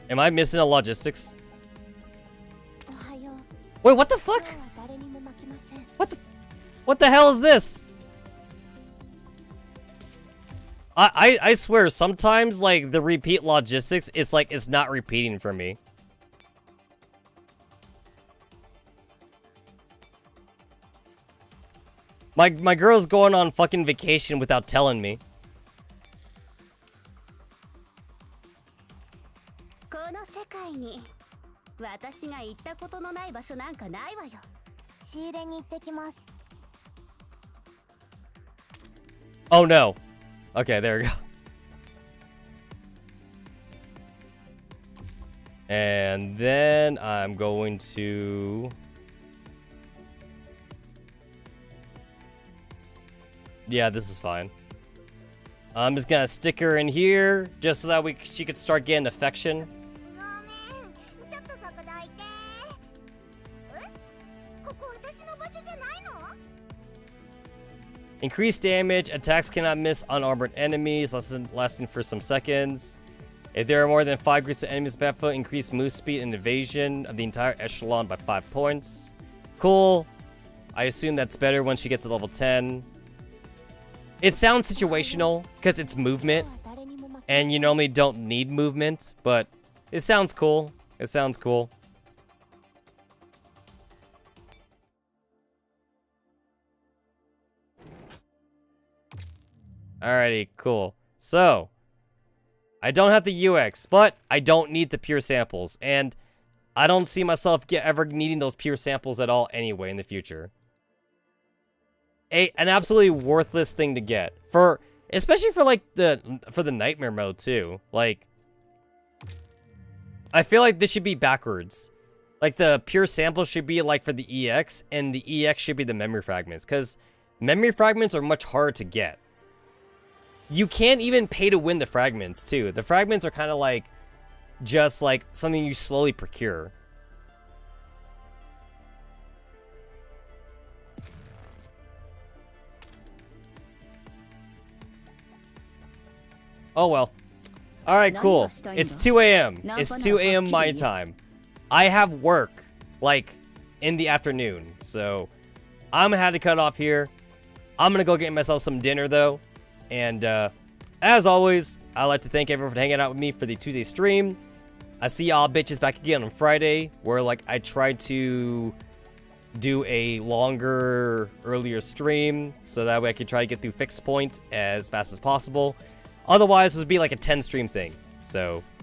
Am I missing a logistics? Wait, what the fuck? What the hell is this? I swear, sometimes, like, the repeat logistics, it's like, it's not repeating for me. My girl's going on fucking vacation without telling me. Oh no. Okay, there we go. And then I'm going to... Yeah, this is fine. I'm just gonna stick her in here, just so that she could start getting affection. Increased damage. Attacks cannot miss unarmored enemies, lasting for some seconds. If there are more than 5 groups of enemies battlefield, increase move speed and evasion of the entire echelon by 5 points. Cool. I assume that's better when she gets to level 10. It sounds situational, because it's movement. And you normally don't need movement, but it sounds cool. It sounds cool. Alrighty, cool. So, I don't have the UX, but I don't need the pure samples. And I don't see myself ever needing those pure samples at all anyway in the future. An absolutely worthless thing to get. Especially for like the nightmare mode too. Like, I feel like this should be backwards. Like the pure samples should be like for the EX, and the EX should be the memory fragments. Because memory fragments are much harder to get. You can't even pay to win the fragments, too. The fragments are kind of like, just like something you slowly procure. Oh well. Alright, cool. It's 2 a.m. It's 2 a.m. my time. I have work, like, in the afternoon. So, I'm gonna have to cut off here. I'm gonna go get myself some dinner, though. And, as always, I'd like to thank everyone for hanging out with me for the Tuesday stream. I see y'all bitches back again on Friday, where, like, I tried to do a longer, earlier stream, so that way I could try to get through Fixed Point as fast as possible. Otherwise, this would be like a 10 stream thing. So,